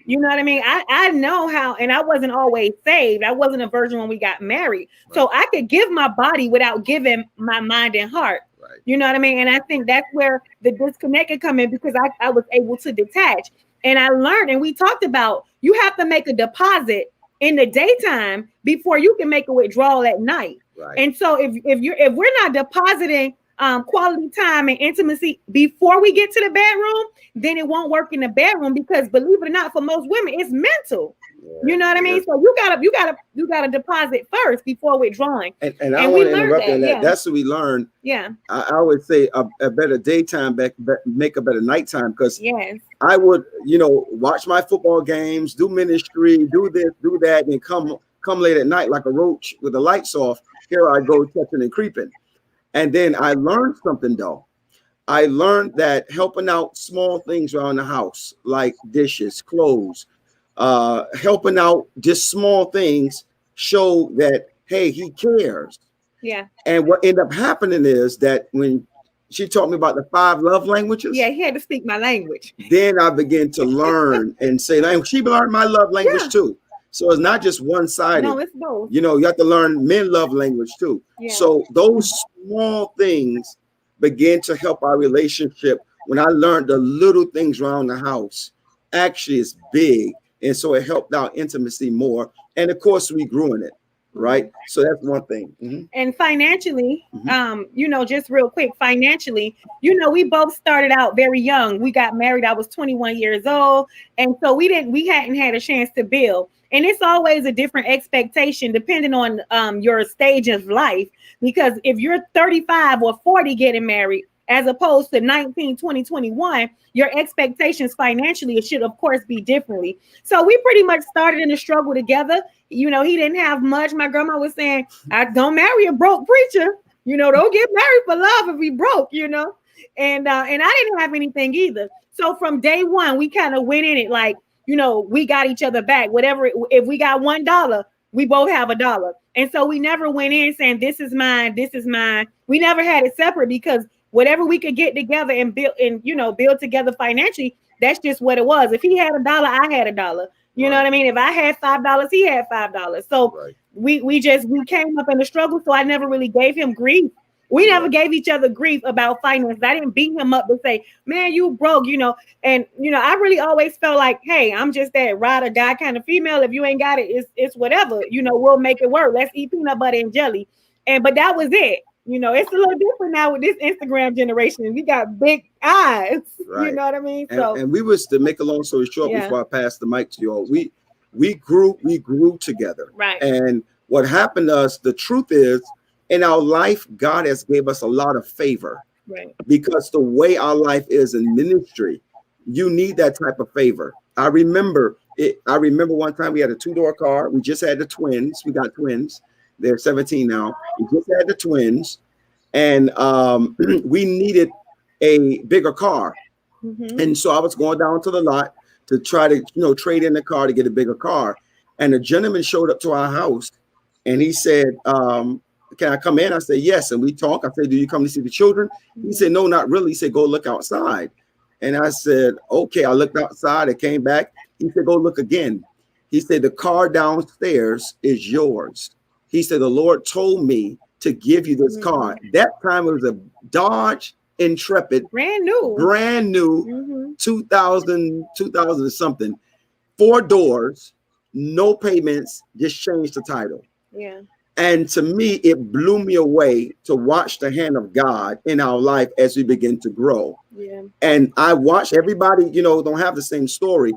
You know what I mean? I know how, and I wasn't always saved. I wasn't a virgin when we got married. So I could give my body without giving my mind and heart. Right. You know what I mean? And I think that's where the disconnect can come in, because I was able to detach. And I learned, and we talked about, you have to make a deposit in the daytime before you can make a withdrawal at night. Right. And so if we're not depositing quality time and intimacy before we get to the bedroom, then it won't work in the bedroom, because believe it or not, for most women, it's mental. You know what I mean? So you gotta deposit first before withdrawing. And I want to interrupt that. Yeah. That's what we learned. Yeah. I would say a better daytime make a better nighttime, because yes, I would, you know, watch my football games, do ministry, do this, do that, and come late at night like a roach with the lights off. Here I go touching and creeping. And then I learned something though. I learned that helping out small things around the house, like dishes, clothes, helping out just small things, show that, hey, he cares. Yeah. And what ended up happening is that when she taught me about the 5 love languages. Yeah, he had to speak my language. Then I began to learn and say, she learned my love language too. So it's not just one-sided. No, it's both. You know, you have to learn men love language too. Yeah. So those small things begin to help our relationship. When I learned the little things around the house, actually it's big. And so it helped our intimacy more. And of course we grew in it, right? So that's one thing. Mm-hmm. And financially, you know, just real quick, financially, you know, we both started out very young. We got married, I was 21 years old. And so we hadn't had a chance to build. And it's always a different expectation depending on your stage of life. Because if you're 35 or 40 getting married, as opposed to 19, 20, 21, your expectations financially should, of course, be differently. So we pretty much started in the struggle together. You know, he didn't have much. My grandma was saying, I don't marry a broke preacher. You know, don't get married for love if we broke, you know. And I didn't have anything either. So from day one, we kind of went in it like, you know, we got each other back. Whatever, if we got $1, we both have $1. And so we never went in saying, this is mine, this is mine. We never had it separate, because whatever we could get together and build together financially, that's just what it was. If he had $1, I had $1. You know what I mean? If I had $5, he had $5. So we came up in the struggle. So I never really gave him grief. We never gave each other grief about finance. I didn't beat him up to say, man, you broke, you know. And, you know, I really always felt like, hey, I'm just that ride or die kind of female. If you ain't got it, it's whatever. You know, we'll make it work. Let's eat peanut butter and jelly. But that was it. You know, it's a little different now with this Instagram generation. We got big eyes. Right. You know what I mean? And we was, to make a long story short, before I pass the mic to you all, we grew together. Right. And what happened to us, the truth is, in our life, God has gave us a lot of favor. Right. Because the way our life is in ministry, you need that type of favor. I remember one time we had a 2-door car. We just had the twins. We got twins. They're 17 now. We just had the twins, and we needed a bigger car. Mm-hmm. And so I was going down to the lot to try to, you know, trade in the car to get a bigger car. And a gentleman showed up to our house, and he said, can I come in? I said, yes. And we talked. I said, do you come to see the children? He said, no, not really. He said, go look outside. And I said, okay. I looked outside. I came back. He said, go look again. He said, the car downstairs is yours. He said, the Lord told me to give you this car. That time it was a Dodge Intrepid. Brand new. 2000 something. 4 doors, no payments, just changed the title. Yeah. And to me, it blew me away to watch the hand of God in our life as we begin to grow. Yeah. And I watch everybody, don't have the same story,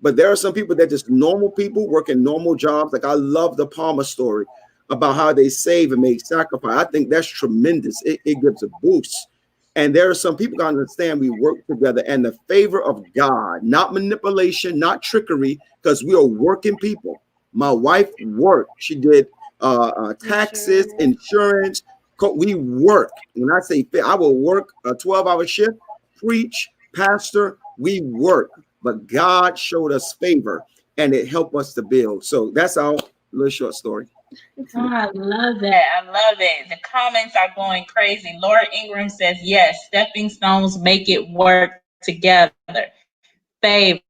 but there are some people that just normal people working normal jobs. Like I love the Palmer story about how they save and make sacrifice. I think that's tremendous. It gives a boost. And there are some people that understand we work together and the favor of God, not manipulation, not trickery, because we are working people. My wife worked. She did taxes, insurance. We work. When I say I will work a 12-hour shift, preach, pastor, we work. But God showed us favor and it helped us to build. So that's our little short story. Oh, I love that. I love it. The comments are going crazy. Laura Ingram says, yes, stepping stones make it work together. Favor.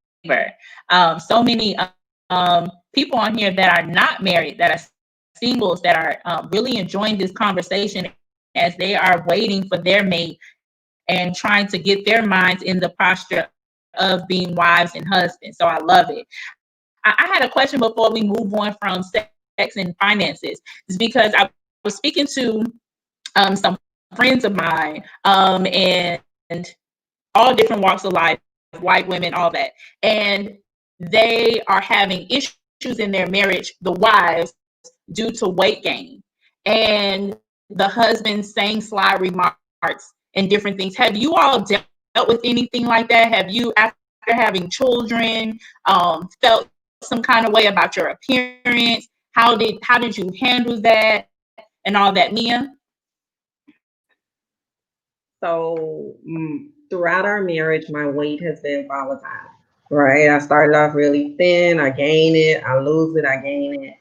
So many people on here that are not married, that are singles, that are really enjoying this conversation as they are waiting for their mate and trying to get their minds in the posture of being wives and husbands. So I love it. I had a question before we move on from sex and finances. It's because I was speaking to some friends of mine and all different walks of life, white women, all that. And they are having issues in their marriage, the wives, due to weight gain. And the husband saying sly remarks and different things. Have you all dealt with anything like that? Have you, after having children, felt some kind of way about your appearance? How did you handle that and all that, Mia? So throughout our marriage, my weight has been volatile, right? I started off really thin, I gain it, I lose it, I gain it.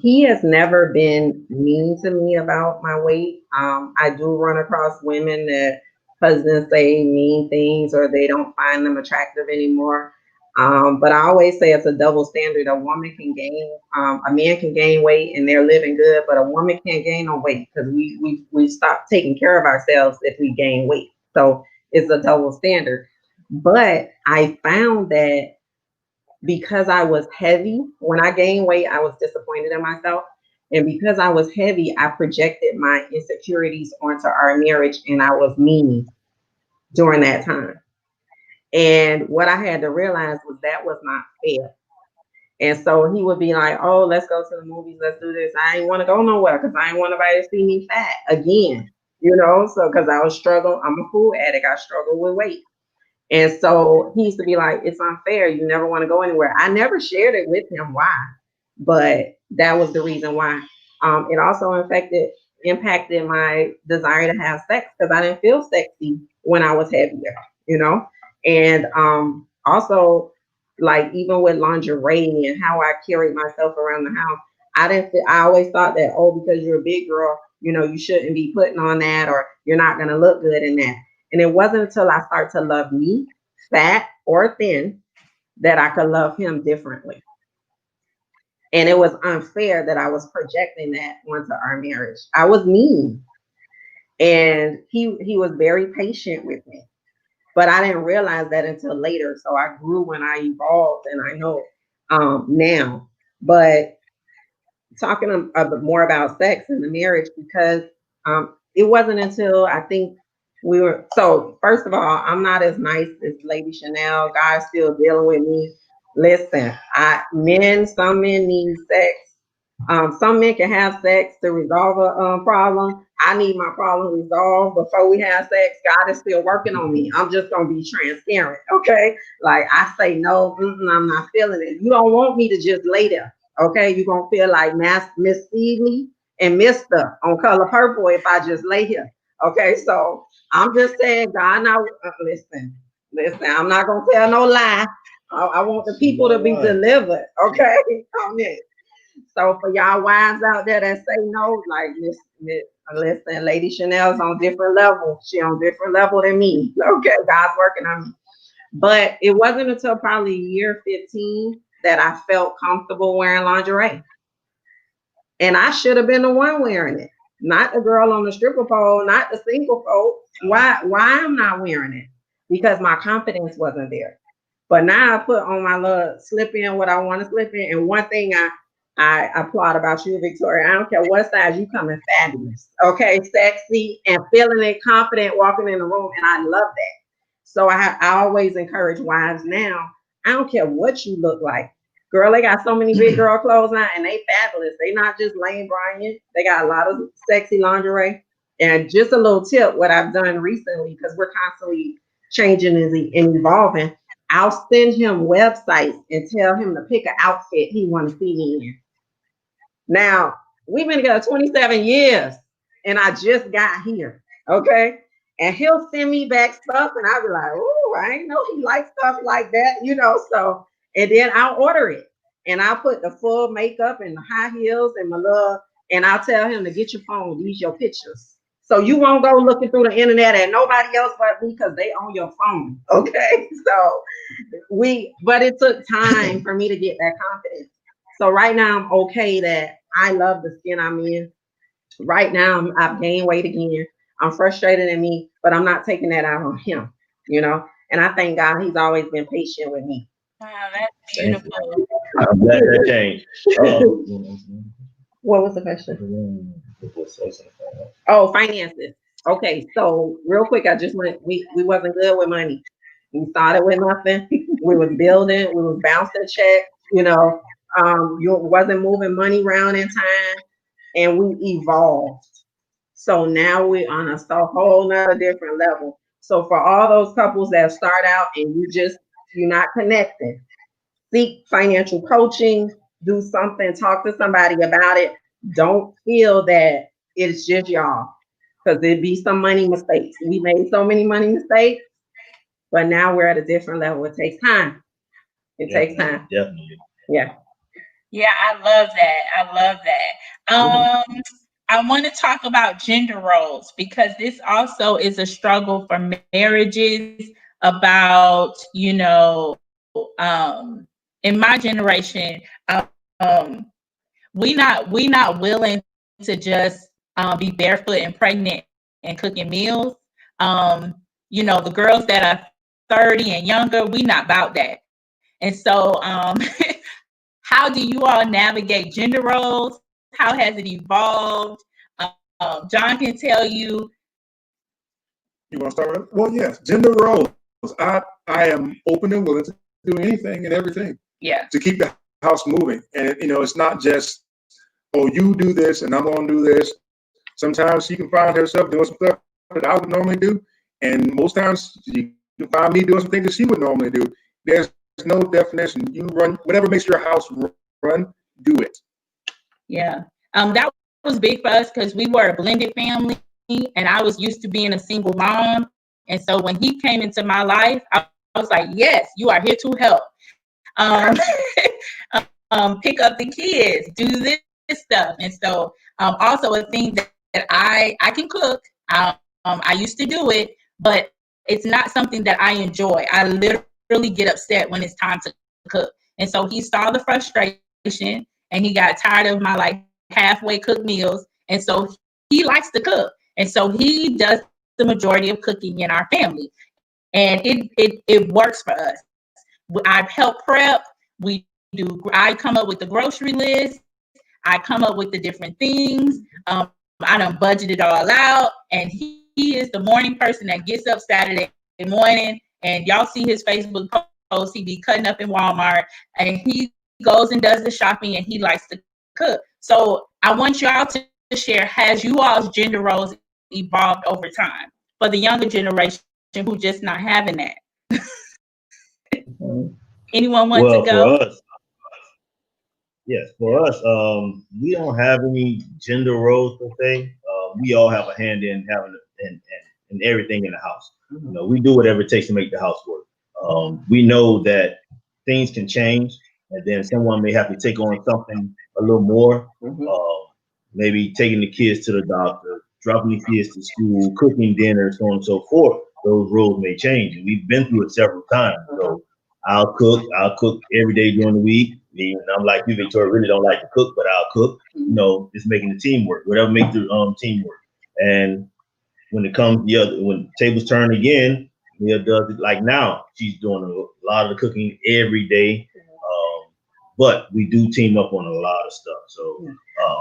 He has never been mean to me about my weight. I do run across women that husbands say mean things or they don't find them attractive anymore. But I always say it's a double standard. A woman can gain, a man can gain weight and they're living good, but a woman can't gain no weight because we stop taking care of ourselves if we gain weight. So it's a double standard. But I found that because I was heavy, when I gained weight, I was disappointed in myself. And because I was heavy, I projected my insecurities onto our marriage and I was mean during that time. And what I had to realize was that was not fair. And so he would be like, oh, let's go to the movies, let's do this. I ain't want to go nowhere because I ain't want nobody to see me fat again, so because I was struggling, I'm a food addict, I struggle with weight. And so he used to be like, it's unfair. You never want to go anywhere. I never shared it with him why, but that was the reason why. It also impacted my desire to have sex because I didn't feel sexy when I was heavier, And also, like even with lingerie and how I carried myself around the house, I always thought that, because you're a big girl, you shouldn't be putting on that or you're not going to look good in that. And it wasn't until I started to love me, fat or thin, that I could love him differently. And it was unfair that I was projecting that onto our marriage. I was mean. And he was very patient with me. But I didn't realize that until later. So I grew when I evolved, and I know now. But talking a bit more about sex in the marriage, because it wasn't until I think so first of all, I'm not as nice as Lady Chanel. God's still dealing with me. Listen, some men need sex. Some men can have sex to resolve a problem. I need my problem resolved before we have sex. God is still working on me. I'm just going to be transparent, okay? Like I say, no, I'm not feeling it. You don't want me to just lay there, okay? You're going to feel like Miss Seeley and Mr. on Color Purple if I just lay here, okay? So I'm just saying, God, now listen, I'm not going to tell no lie. I want the people to be delivered, okay? So for y'all wives out there that say no, like listen, Lady Chanel's on different level. She on different level than me. Okay, God's working on me. But it wasn't until probably year 15 that I felt comfortable wearing lingerie. And I should have been the one wearing it, not the girl on the stripper pole, not the single folk. Why I'm not wearing it? Because my confidence wasn't there. But now I put on my little slip in what I want to slip in. And one thing I applaud about you, Victoria. I don't care what size you come in, fabulous. Okay, sexy and feeling it, confident, walking in the room, and I love that. So I always encourage wives now. I don't care what you look like. Girl, they got so many big girl clothes now, and they fabulous. They not just Lane Bryant. They got a lot of sexy lingerie. And just a little tip, what I've done recently, because we're constantly changing and evolving, I'll send him websites and tell him to pick an outfit he want to see me in. Now, we've been together 27 years, and I just got here, okay? And he'll send me back stuff, and I'll be like, oh, I ain't know he likes stuff like that, you know? So, and then I'll order it, and I'll put the full makeup and the high heels and my love, and I'll tell him to get your phone, these your pictures. So you won't go looking through the internet and nobody else but me because they own your phone, okay? So but it took time for me to get that confidence. So right now I'm okay that I love the skin I'm in. Right now I've gained weight again. I'm frustrated in me, but I'm not taking that out on him, you know? And I thank God he's always been patient with me. Wow, that's beautiful. I'm glad that changed. What was the question? Oh, finances. Okay, so real quick, I just went, we wasn't good with money. We started with nothing. We was building, we was bouncing checks, you know, you wasn't moving money around in time, and we evolved. So now we're on a whole nother different level. So for all those couples that start out and you're not connected, seek financial coaching, do something, talk to somebody about it. Don't feel that it's just y'all, because there'd be some money mistakes. We made so many money mistakes, but now we're at a different level. It takes time. It takes time. Definitely. Yeah. Yeah, I love that. I love that. I want to talk about gender roles because this also is a struggle for marriages about, you know, in my generation, we not willing to just be barefoot and pregnant and cooking meals. You know, the girls that are 30 and younger, we not about that. And so how do you all navigate gender roles? How has it evolved? John can tell you. You want to start with? Well, yes, gender roles. I am open and willing to do anything and everything. Yeah. To keep the house moving, and you know, it's not just, oh, you do this and I'm going to do this. Sometimes she can find herself doing some stuff that I would normally do, and most times you can find me doing some things that she would normally do. There's no definition. You run whatever makes your house run, do it. Yeah. That was big for us because we were a blended family, and I was used to being a single mom. And so when he came into my life, I was like, yes, you are here to help. Pick up the kids, do this stuff. And so also a thing that I can cook. I used to do it, but it's not something that I enjoy. I literally get upset when it's time to cook. And so he saw the frustration and he got tired of my like halfway cooked meals. And so he likes to cook. And so he does the majority of cooking in our family. And it works for us. I help prep. I come up with the grocery list. I come up with the different things. I done budget it all out. And he is the morning person that gets up Saturday morning, and y'all see his Facebook post. He be cutting up in Walmart, and he goes and does the shopping, and he likes to cook. So I want y'all to share, has you all's gender roles evolved over time for the younger generation who just not having that? Anyone want to go? For us, yes, for us, we don't have any gender roles per se. We all have a hand in having and everything in the house. You know, we do whatever it takes to make the house work. We know that things can change, and then someone may have to take on something a little more. Maybe taking the kids to the doctor, dropping the kids to school, cooking dinner, so on and so forth. Those roles may change, and we've been through it several times. So I'll cook every day during the week. And I'm like you, Victoria, really don't like to cook, but I'll cook. You know, just making the team work, whatever makes the team work. And when it comes when tables turn again, Mia does it like now. She's doing a lot of the cooking every day. but we do team up on a lot of stuff. So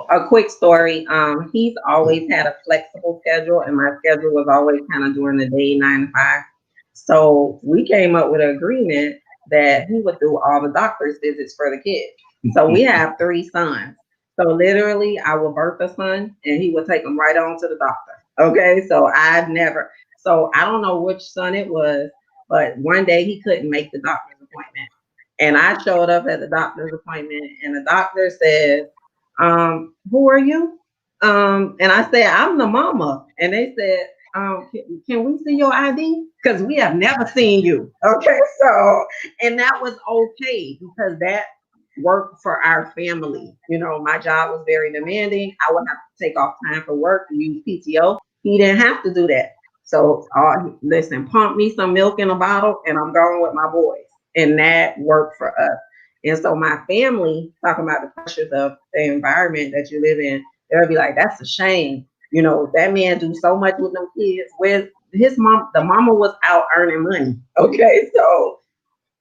a quick story. He's always had a flexible schedule, and my schedule was always kind of during the day, 9 to 5. So we came up with an agreement that he would do all the doctor's visits for the kids. So we have 3 sons. So literally, I would birth a son, and he would take them right on to the doctor. Okay, so I don't know which son it was, but one day he couldn't make the doctor's appointment. And I showed up at the doctor's appointment, and the doctor said, who are you? And I said, I'm the mama. And they said, can we see your ID? Because we have never seen you. Okay, so, and that was okay because that worked for our family. You know, my job was very demanding. I would have to take off time for work and use PTO. He didn't have to do that. So listen, pump me some milk in a bottle and I'm going with my boys. And that worked for us. And so my family, talking about the pressures of the environment that you live in, they'll be like, that's a shame. You know, that man do so much with them kids. With his mom, the mama was out earning money. Okay, so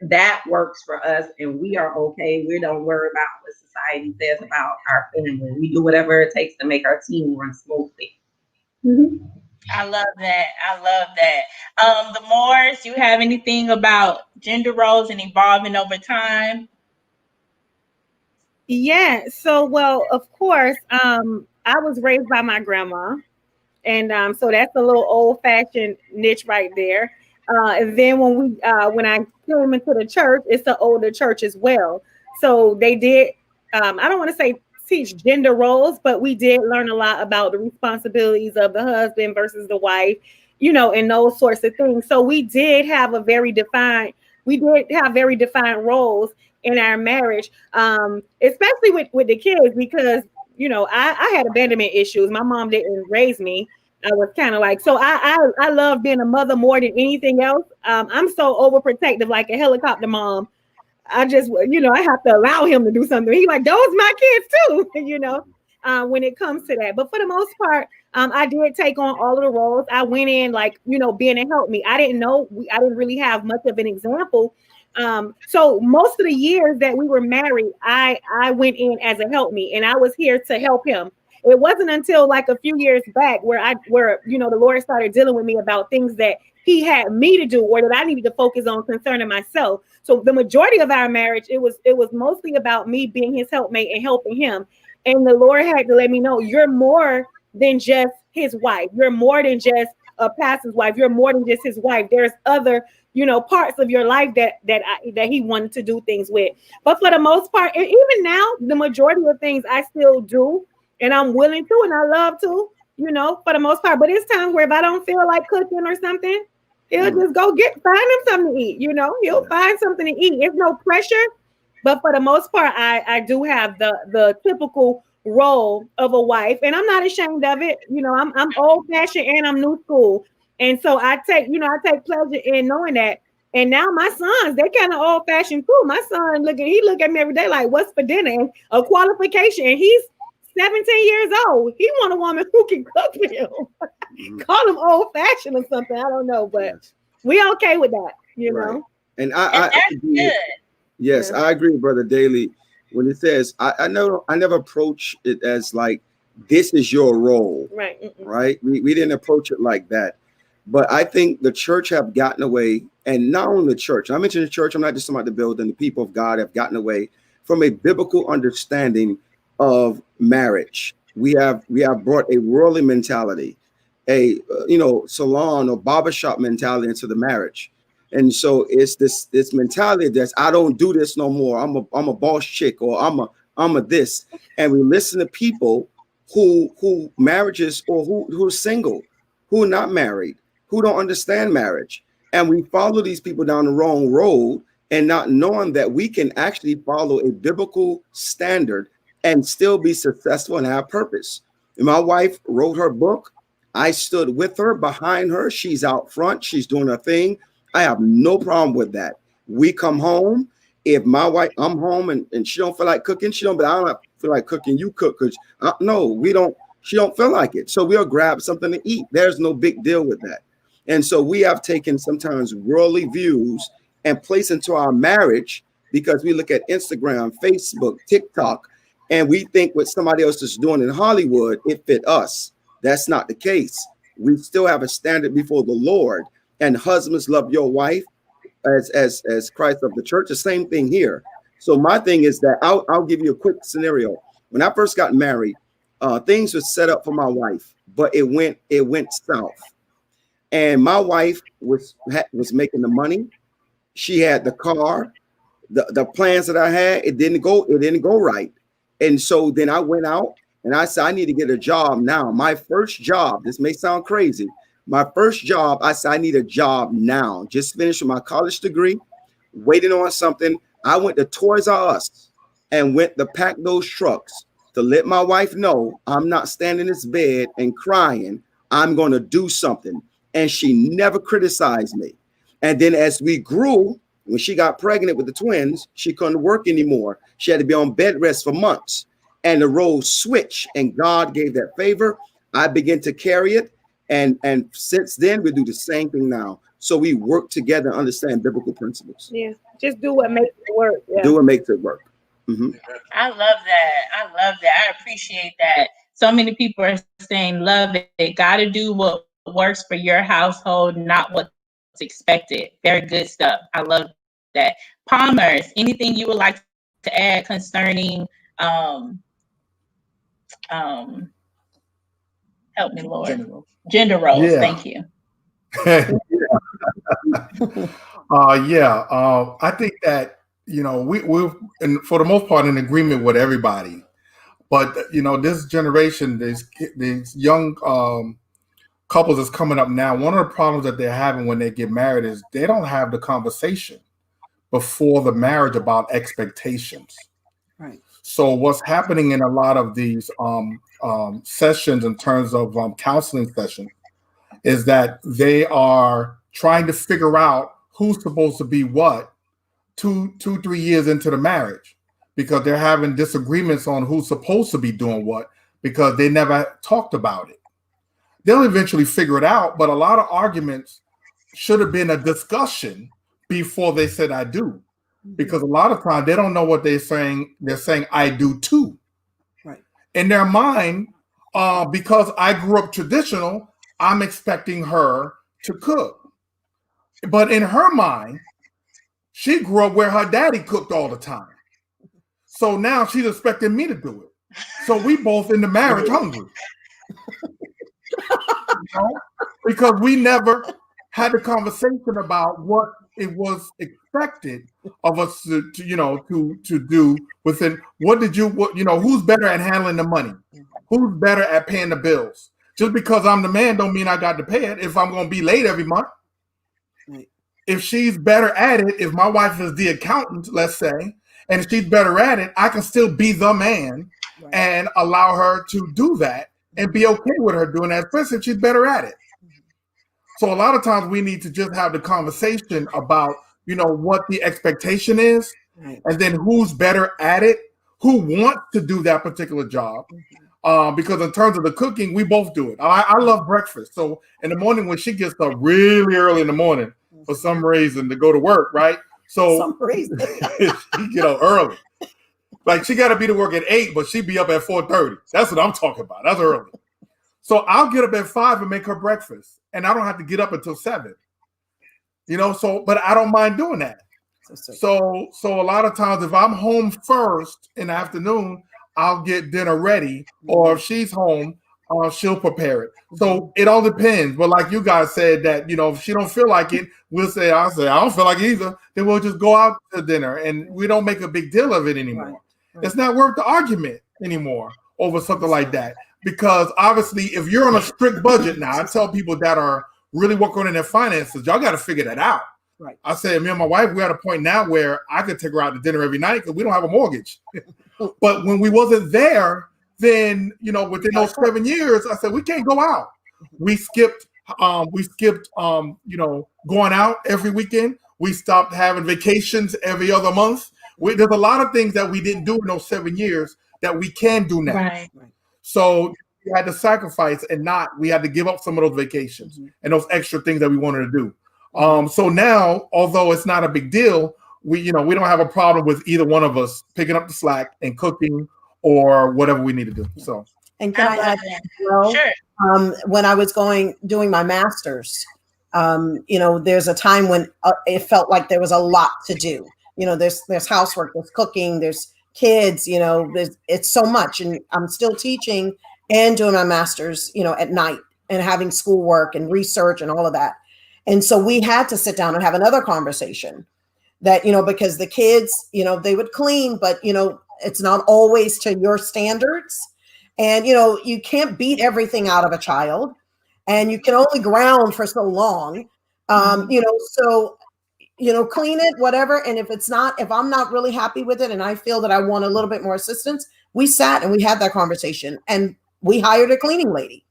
that works for us and we are okay. We don't worry about what society says about our family. We do whatever it takes to make our team run smoothly. Mm-hmm. I love that. I love that. The Moores, you have anything about gender roles and evolving over time? Yeah. So, well, of course, I was raised by my grandma. And so that's a little old-fashioned niche right there. And then when I came into the church, it's an older church as well. So they did, I don't want to say teach gender roles, but we did learn a lot about the responsibilities of the husband versus the wife, you know, and those sorts of things. So we did have very defined roles in our marriage, especially with the kids, because, you know, I had abandonment issues. My mom didn't raise me. I was kind of like, so I love being a mother more than anything else. I'm so overprotective, like a helicopter mom. I just, you know, I have to allow him to do something. He's like, those my kids too, you know, when it comes to that. But for the most part, I did take on all of the roles. I went in like, you know, being a help me. I didn't really have much of an example. So most of the years that we were married, I went in as a help me and I was here to help him. It wasn't until like a few years back where you know, the Lord started dealing with me about things that he had me to do or that I needed to focus on concerning myself. So the majority of our marriage, it was mostly about me being his helpmate and helping him. And the Lord had to let me know, you're more than just his wife. You're more than just a pastor's wife. You're more than just his wife. There's other, you know, parts of your life that he wanted to do things with. But for the most part, and even now, the majority of things I still do, and I'm willing to, and I love to, you know, for the most part. But it's times where if I don't feel like cooking or something, he'll just go find him something to eat, you know, he'll find something to eat. It's no pressure. But for the most part, I do have the typical role of a wife, and I'm not ashamed of it. You know, I'm old fashioned and I'm new school. And so I take pleasure in knowing that. And now my sons, they kind of old fashioned too. My son look at me every day like, what's for dinner? And a qualification. And he's 17 years old. He want a woman who can cook for him. Call him old fashioned or something. I don't know, but we okay with that, you know. And I good. Yes, I agree with Brother Daly when it says I never approach it as like this is your role. Right. Right. We didn't approach it like that. But I think the church have gotten away, and not only the church. I mentioned the church, I'm not just talking about the building, the people of God have gotten away from a biblical understanding of marriage. We have brought a worldly mentality, a salon or barbershop mentality into the marriage. And so it's this mentality that's I don't do this no more. I'm a boss chick, or I'm a this. And we listen to people who marriages or who are single, who are not married, who don't understand marriage. And we follow these people down the wrong road and not knowing that we can actually follow a biblical standard and still be successful and have purpose. And my wife wrote her book. I stood with her, behind her. She's out front. She's doing her thing. I have no problem with that. We come home. If my wife, I'm home and she don't feel like cooking, I don't feel like cooking, you cook. No, we don't. She don't feel like it. So we'll grab something to eat. There's no big deal with that. And so we have taken sometimes worldly views and placed into our marriage because we look at Instagram, Facebook, TikTok, and we think what somebody else is doing in Hollywood, it fit us. That's not the case. We still have a standard before the Lord, and husbands, love your wife as Christ of the church. The same thing here. So my thing is that I'll give you a quick scenario. When I first got married, things were set up for my wife, but it went south. And my wife was making the money. She had the car, the plans that I had. It didn't go right. And so then I went out and I said, I need to get a job now. My first job, this may sound crazy. My first job, I said, I need a job now. Just finished with my college degree, waiting on something. I went to Toys R Us and went to pack those trucks to let my wife know I'm not standing in this bed and crying. I'm going to do something. And she never criticized me. And then as we grew, when she got pregnant with the twins, she couldn't work anymore. She had to be on bed rest for months. And the roles switched, and God gave that favor. I began to carry it. And since then, we do the same thing now. So we work together and understand biblical principles. Yeah, just do what makes it work. Yeah. Do what makes it work. Mm-hmm. I love that. I appreciate that. So many people are saying, love it. Got to do what works for your household, not what's expected. Very good stuff. I love that. Palmers, anything you would like to add concerning help me, Lord. Gender roles. Yeah. Thank you. I think that, we're and for the most part in agreement with everybody, but this generation, these young couples that's coming up now, one of the problems that they're having when they get married is they don't have the conversation before the marriage about expectations. Right. So what's happening in a lot of these sessions in terms of counseling sessions is that they are trying to figure out who's supposed to be what 2-3 years into the marriage, because they're having disagreements on who's supposed to be doing what because they never talked about it. They'll eventually figure it out, but a lot of arguments should have been a discussion before they said I do, because a lot of times they don't know what they're saying. They're saying I do too. Right. In their mind, because I grew up traditional, I'm expecting her to cook. But in her mind, she grew up where her daddy cooked all the time. So now she's expecting me to do it. So we both in the marriage hungry. Because we never had the conversation about what it was expected of us to do within who's better at handling the money? Who's better at paying the bills? Just because I'm the man don't mean I got to pay it if I'm going to be late every month. Right. If she's better at it, if my wife is the accountant, let's say, and she's better at it, I can still be the man and allow her to do that and be okay with her doing that, especially if she's better at it. So a lot of times we need to just have the conversation about, what the expectation is, and then who's better at it, who wants to do that particular job. Because in terms of the cooking, we both do it. I love breakfast. So in the morning when she gets up really early in the morning for some reason to go to work, right? So Some reason. she get up early. Like she got to be to work at 8, but she be up at 4:30. That's what I'm talking about. That's early. So I'll get up at 5 and make her breakfast, and I don't have to get up until 7. But I don't mind doing that. So a lot of times if I'm home first in the afternoon, I'll get dinner ready, or if she's home, she'll prepare it. So it all depends. But like you guys said that, if she don't feel like it, I'll say, I don't feel like it either. Then we'll just go out to dinner and we don't make a big deal of it anymore. Right. It's not worth the argument anymore over something like that. Because obviously if you're on a strict budget now, I tell people that are really working on their finances, y'all got to figure that out. Right. I said, me and my wife, we're at a point now where I could take her out to dinner every night because we don't have a mortgage. But when we wasn't there, then, within those 7 years, I said, we can't go out. We skipped, going out every weekend. We stopped having vacations every other month. There's a lot of things that we didn't do in those 7 years that we can do now. Right. So we had to sacrifice we had to give up some of those vacations and those extra things that we wanted to do. So now, although it's not a big deal, we don't have a problem with either one of us picking up the slack and cooking or whatever we need to do. So, And can I add, that. well, Sure. when I was doing my master's, there's a time when it felt like there was a lot to do. There's housework, there's cooking, there's kids, it's so much. And I'm still teaching and doing my master's, at night and having schoolwork and research and all of that. And so we had to sit down and have another conversation that, because the kids, they would clean, but, it's not always to your standards. And, you can't beat everything out of a child, and you can only ground for so long. So, clean it, whatever. And if I'm not really happy with it and I feel that I want a little bit more assistance, we sat and we had that conversation, and we hired a cleaning lady.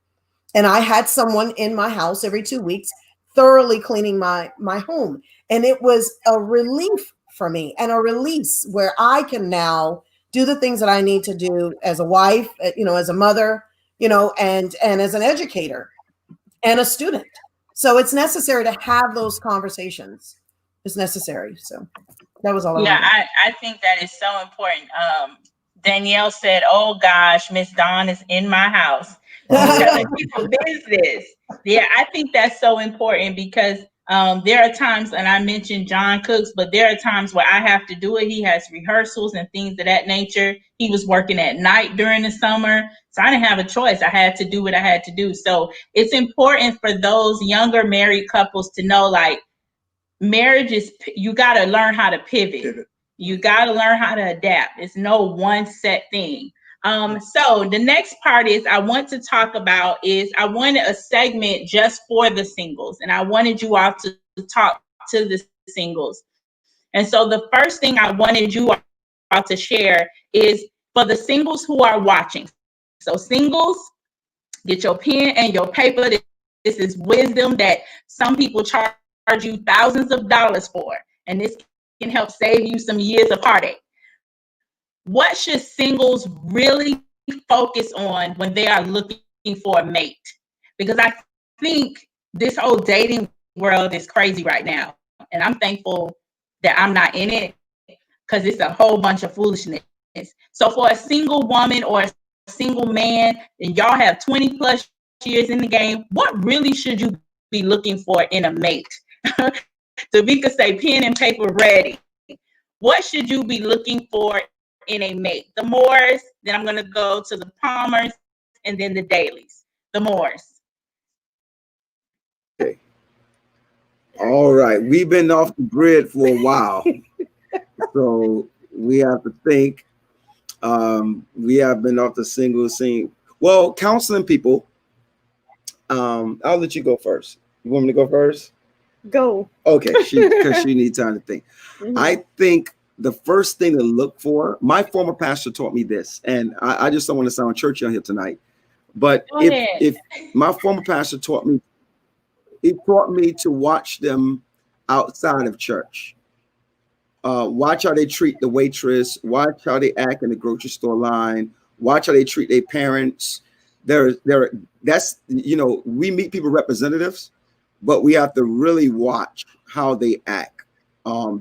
And I had someone in my house every 2 weeks thoroughly cleaning my home. And it was a relief for me and a release where I can now do the things that I need to do as a wife, as a mother, and as an educator and a student. So it's necessary to have those conversations. It's necessary. So that was all. Yeah, I think that is so important. Danielle said, "Oh gosh, Miss Dawn is in my house." People business. Yeah, I think that's so important because there are times, and I mentioned John cooks, but there are times where I have to do it. He has rehearsals and things of that nature. He was working at night during the summer, so I didn't have a choice. I had to do what I had to do. So it's important for those younger married couples to know, like, marriage is, you got to learn how to pivot. You got to learn how to adapt. It's no one set thing. So the next part is I wanted a segment just for the singles, and I wanted you all to talk to the singles. And so the first thing I wanted you all to share is for the singles who are watching. So singles, get your pen and your paper. This is wisdom that some people charge you thousands of dollars for, and this can help save you some years of heartache. What should singles really focus on when they are looking for a mate? Because I think this whole dating world is crazy right now. And I'm thankful that I'm not in it because it's a whole bunch of foolishness. So for a single woman or a single man, and y'all have 20 plus years in the game, what really should you be looking for in a mate? So we could say pen and paper ready. What should you be looking for in a mate? The Moores, then I'm going to go to the Palmers, and then the Dailies. The Moores. Okay. All right. We've been off the grid for a while. So we have to think. We have been off the single scene. Well, counseling people. I'll let you go first. You want me to go first? Go. Okay, because she needs time to think. Mm-hmm. I think the first thing to look for, my former pastor taught me this, and I just don't want to sound churchy on here tonight, but if my former pastor taught me, he taught me to watch them outside of church. Watch how they treat the waitress, watch how they act in the grocery store line, watch how they treat their parents. That's, we meet people representatives, but we have to really watch how they act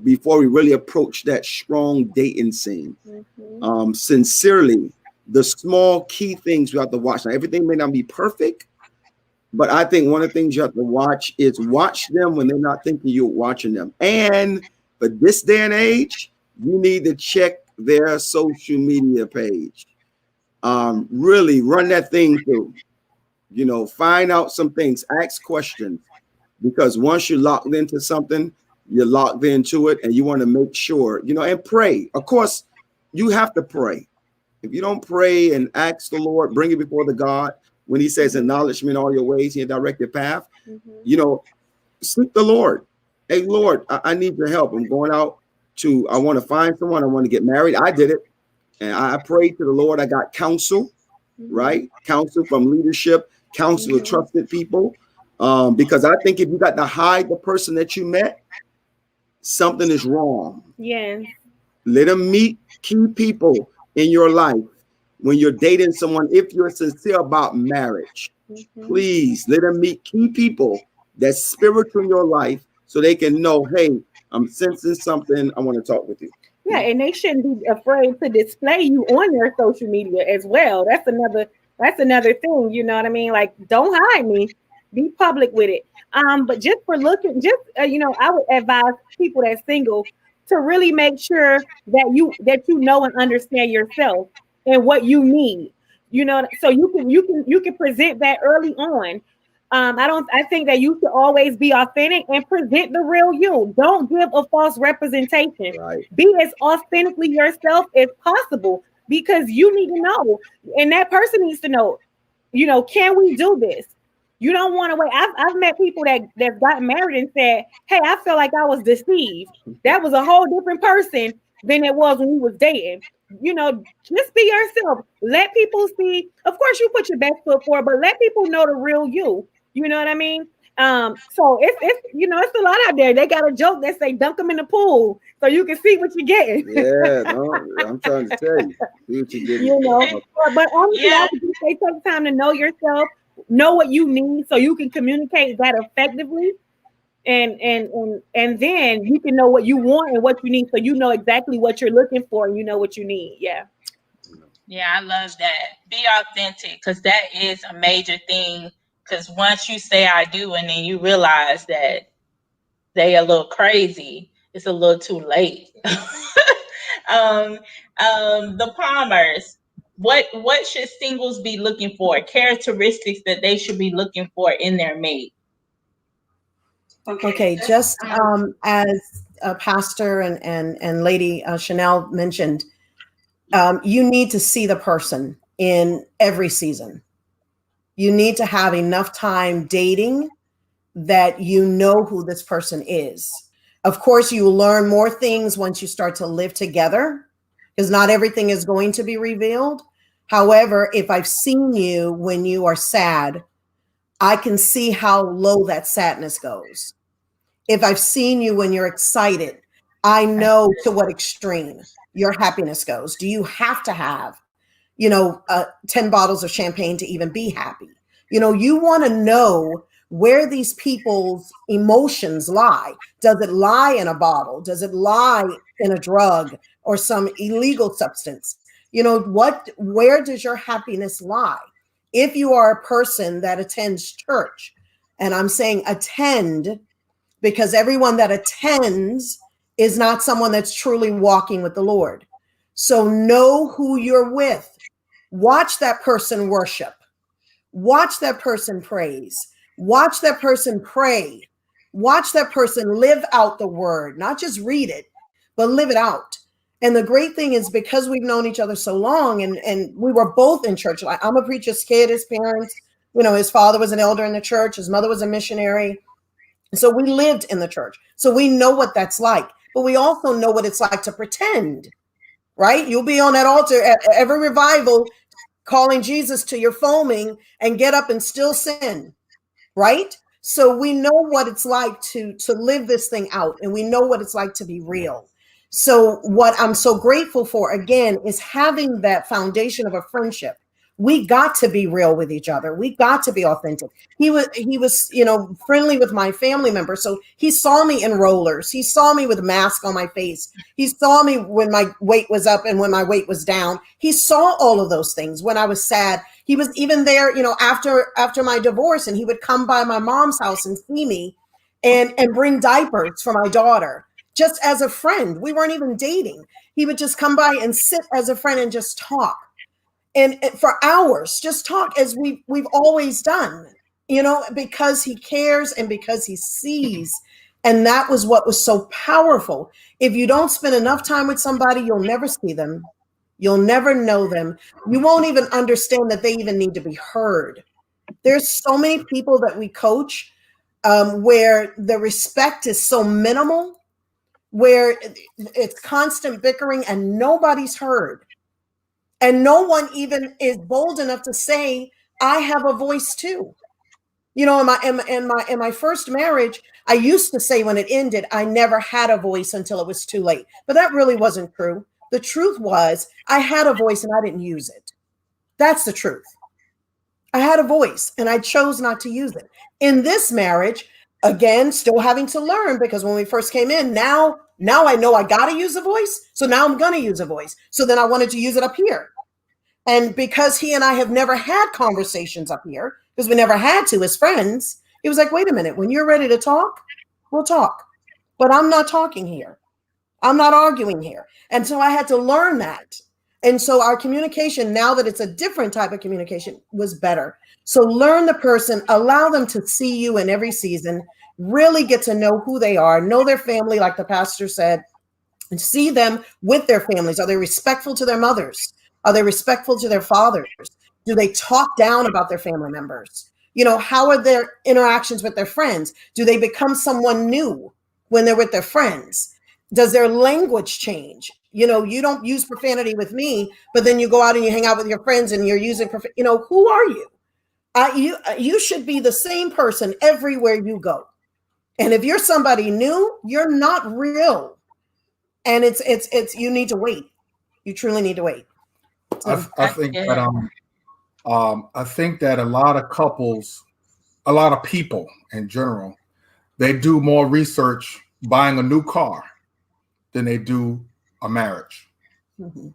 before we really approach that strong dating scene. Mm-hmm. Sincerely, the small key things we have to watch. Now, everything may not be perfect, but I think one of the things you have to watch is watch them when they're not thinking you're watching them. And for this day and age, you need to check their social media page. Really run that thing through. Find out some things, ask questions. Because once you're locked into something, you're locked into it, and you want to make sure, and pray. Of course, you have to pray. If you don't pray and ask the Lord, bring it before the God, when he says, acknowledge me in all your ways, he'll direct your path. Mm-hmm. Seek the Lord. Hey, Lord, I need your help. I'm going out I want to find someone. I want to get married. I did it. And I prayed to the Lord. I got counsel, right? Counsel from leadership, counsel of trusted people. Because I think if you got to hide the person that you met, something is wrong. Yeah. Let them meet key people in your life when you're dating someone. If you're sincere about marriage, please let them meet key people that's spiritual in your life so they can know, hey, I'm sensing something. I want to talk with you. Yeah, and they shouldn't be afraid to display you on their social media as well. That's another thing, you know what I mean? Like, don't hide me. Be public with it. But just for looking, I would advise people that's single to really make sure that you know and understand yourself and what you need. You know, so you can present that early on. I think that you should always be authentic and present the real you. Don't give a false representation. Right. Be as authentically yourself as possible, because you need to know, and that person needs to know, can we do this? You don't want to wait. I've met people that got married and said, hey, I feel like I was deceived. That was a whole different person than it was when we was dating. Just be yourself. Let people see. Of course, you put your best foot forward, but let people know the real you. You know what I mean? So it's a lot out there. They got a joke that say dunk them in the pool so you can see what you're getting. Yeah, no, I'm trying to tell you. See what you're getting. But honestly, I would just say take time to know yourself, know what you need so you can communicate that effectively. And then you can know what you want and what you need, so you know exactly what you're looking for and you know what you need. Yeah, I love that. Be authentic, because that is a major thing. Because once you say I do and then you realize that they a little crazy, it's a little too late. The Palmers, what should singles be looking for? Characteristics that they should be looking for in their mate. Okay, just as Pastor and Lady Chanel mentioned, you need to see the person in every season. You need to have enough time dating that you know who this person is. Of course, you learn more things once you start to live together, because not everything is going to be revealed. However, if I've seen you when you are sad, I can see how low that sadness goes. If I've seen you when you're excited, I know to what extreme your happiness goes. Do you have to have 10 bottles of champagne to even be happy? You want to know where these people's emotions lie. Does it lie in a bottle? Does it lie in a drug or some illegal substance? Where does your happiness lie? If you are a person that attends church, and I'm saying attend, because everyone that attends is not someone that's truly walking with the Lord. So know who you're with. Watch that person worship. Watch that person praise. Watch that person pray. Watch that person live out the word, not just read it, but live it out. And the great thing is, because we've known each other so long, and we were both in church. I'm a preacher's kid. His parents, his father was an elder in the church. His mother was a missionary. So we lived in the church. So we know what that's like. But we also know what it's like to pretend, right? You'll be on that altar at every revival, calling Jesus to your foaming, and get up and still sin, right? So we know what it's like to live this thing out, and we know what it's like to be real. So what I'm so grateful for, again, is having that foundation of a friendship. We got to be real with each other. We got to be authentic. He was, friendly with my family members. So he saw me in rollers. He saw me with a mask on my face. He saw me when my weight was up and when my weight was down. He saw all of those things when I was sad. He was even there, after my divorce, and he would come by my mom's house and see me and bring diapers for my daughter, just as a friend. We weren't even dating. He would just come by and sit as a friend and just talk. And for hours, just talk, as we've always done, because he cares and because he sees. And that was what was so powerful. If you don't spend enough time with somebody, you'll never see them. You'll never know them. You won't even understand that they even need to be heard. There's so many people that we coach where the respect is so minimal, where it's constant bickering and nobody's heard. And no one even is bold enough to say, I have a voice too. In my first marriage, I used to say when it ended, I never had a voice until it was too late. But that really wasn't true. The truth was, I had a voice and I didn't use it. That's the truth. I had a voice and I chose not to use it. In this marriage, Again, still having to learn, because when we first came in, now I know I got to use a voice. So now I'm going to use a voice. So then I wanted to use it up here. And because he and I have never had conversations up here, because we never had to as friends, he was like, wait a minute, when you're ready to talk, we'll talk. But I'm not talking here. I'm not arguing here. And so I had to learn that. And so our communication, now that it's a different type of communication, was better. So learn the person, allow them to see you in every season, really get to know who they are, know their family, like the pastor said, and see them with their families. Are they respectful to their mothers? Are they respectful to their fathers? Do they talk down about their family members? You know, how are their interactions with their friends? Do they become someone new when they're with their friends? Does their language change? You know, you don't use profanity with me, but then you go out and you hang out with your friends and you're using, you know, who are you? You should be the same person everywhere you go. And if you're somebody new, you're not real. And it's you need to wait. You truly need to wait. I think that I think that a lot of couples, a lot of people in general, they do more research buying a new car than they do a marriage. Mm-hmm.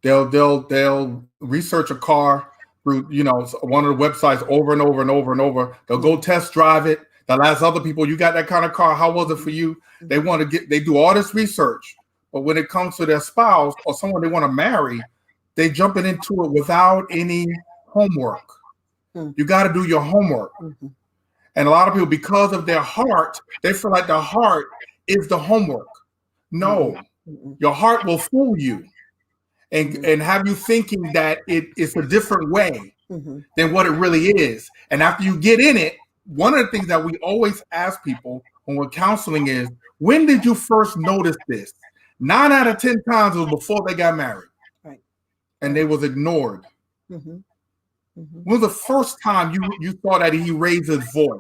They'll research a car through, you know, one of the websites over and over and over and over. They'll go test drive it. They'll ask other people, you got that kind of car? How was it for you? They do all this research. But when it comes to their spouse or someone they want to marry, they jumping into it without any homework. Mm-hmm. You got to do your homework. Mm-hmm. And a lot of people, because of their heart, they feel like the heart is the homework. No, Mm-hmm. your heart will fool you and have you thinking that it's a different way than what it really is. And after you get in it, one of the things that we always ask people when we're counseling is, when did you first notice this? 9 out of 10 times it was before they got married. Right. And they was ignored. Mm-hmm. Mm-hmm. When was the first time you saw that he raised his voice?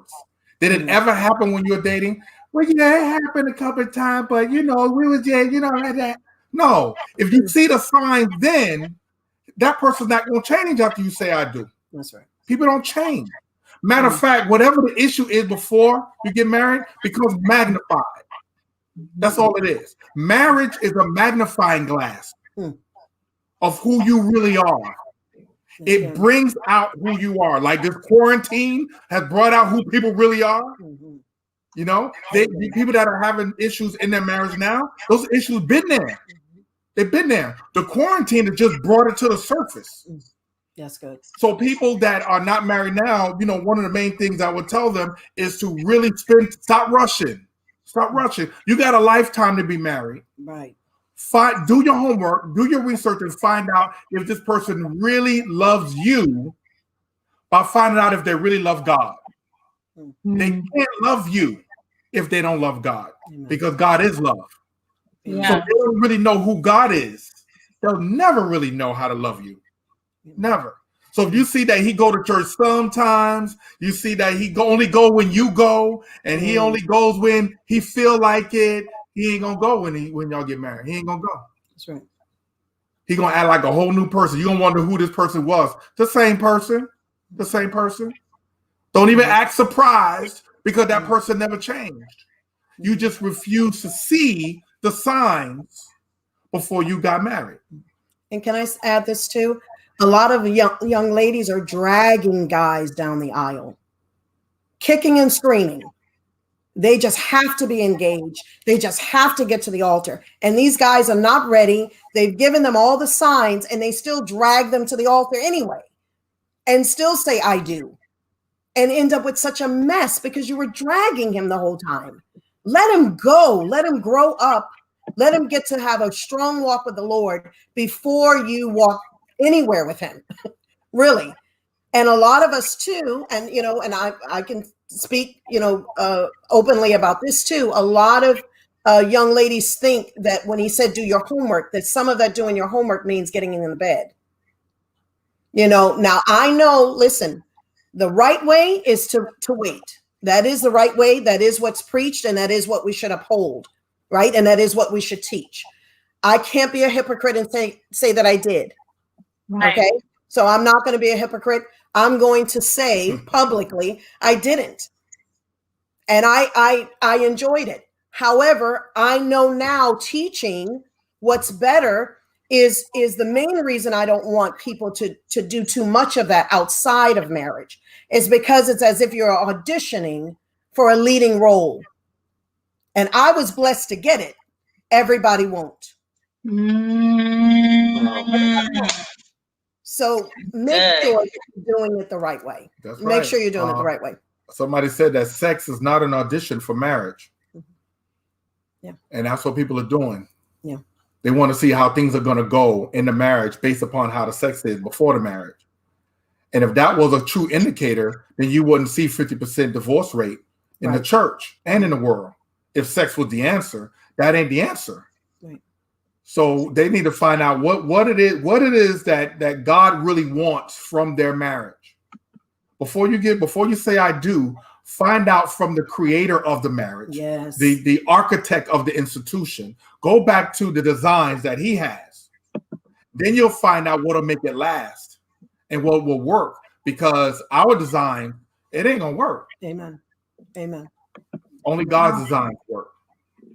Did it ever happen when you were dating? Well, yeah, it happened a couple of times, but you know, we was just, you know, like that. No, if you see the signs, then that person's not going to change after you say I do. That's right. People don't change. Matter of fact, whatever the issue is before you get married becomes magnified. That's all it is. Marriage is a magnifying glass of who you really are. It brings out who you are. Like this quarantine has brought out who people really are. You know, the people that are having issues in their marriage now, those issues been there. They've been there. The quarantine has just brought it to the surface. That's good. So people that are not married now, you know, one of the main things I would tell them is to really stop rushing. Stop rushing. You got a lifetime to be married. Right. Do your homework, do your research, and find out if this person really loves you by finding out if they really love God. They can't love you if they don't love God, because God is love. Yeah. So they don't really know who God is. They'll never really know how to love you. Never. So if you see that he go to church sometimes, you see that he only go when you go, and he only goes when he feel like it, he ain't gonna go when y'all get married. He ain't gonna go. That's right. He gonna act like a whole new person. You gonna wonder who this person was. The same person. The same person. Don't even act surprised because that person never changed. You just refuse to see the signs before you got married. And can I add this too? A lot of young ladies are dragging guys down the aisle, kicking and screaming. They just have to be engaged. They just have to get to the altar. And these guys are not ready. They've given them all the signs and they still drag them to the altar anyway and still say, I do. And end up with such a mess because you were dragging him the whole time. Let him go. Let him grow up. Let him get to have a strong walk with the Lord before you walk anywhere with him. Really. And a lot of us too, and you know, and I can speak, you know, openly about this too. A lot of young ladies think that when he said do your homework, that some of that doing your homework means getting in the bed. You know, now I know, listen, the right way is to wait. That is the right way. That is what's preached, and that is what we should uphold, right? And that is what we should teach. I can't be a hypocrite and say that I did. Right. Okay, so I'm not going to be a hypocrite. I'm going to say publicly I didn't. And I enjoyed it. However, I know now teaching what's better is the main reason I don't want people to do too much of that outside of marriage is because it's as if you're auditioning for a leading role. And I was blessed to get it. Everybody won't. So make sure you're doing it the right way. That's Make right. sure you're doing it the right way. Somebody said that sex is not an audition for marriage. Yeah. And that's what people are doing. Yeah. They want to see how things are going to go in the marriage based upon how the sex is before the marriage. And if that was a true indicator, then you wouldn't see 50% divorce rate in the church and in the world. If sex was the answer, that ain't the answer. Right. So they need to find out what it is that God really wants from their marriage. Before you say I do, find out from the creator of the marriage, yes, the architect of the institution. Go back to the designs that he has. Then you'll find out what'll make it last and what will work. Because our design, it ain't gonna work. Amen. Amen. Only God's designs work.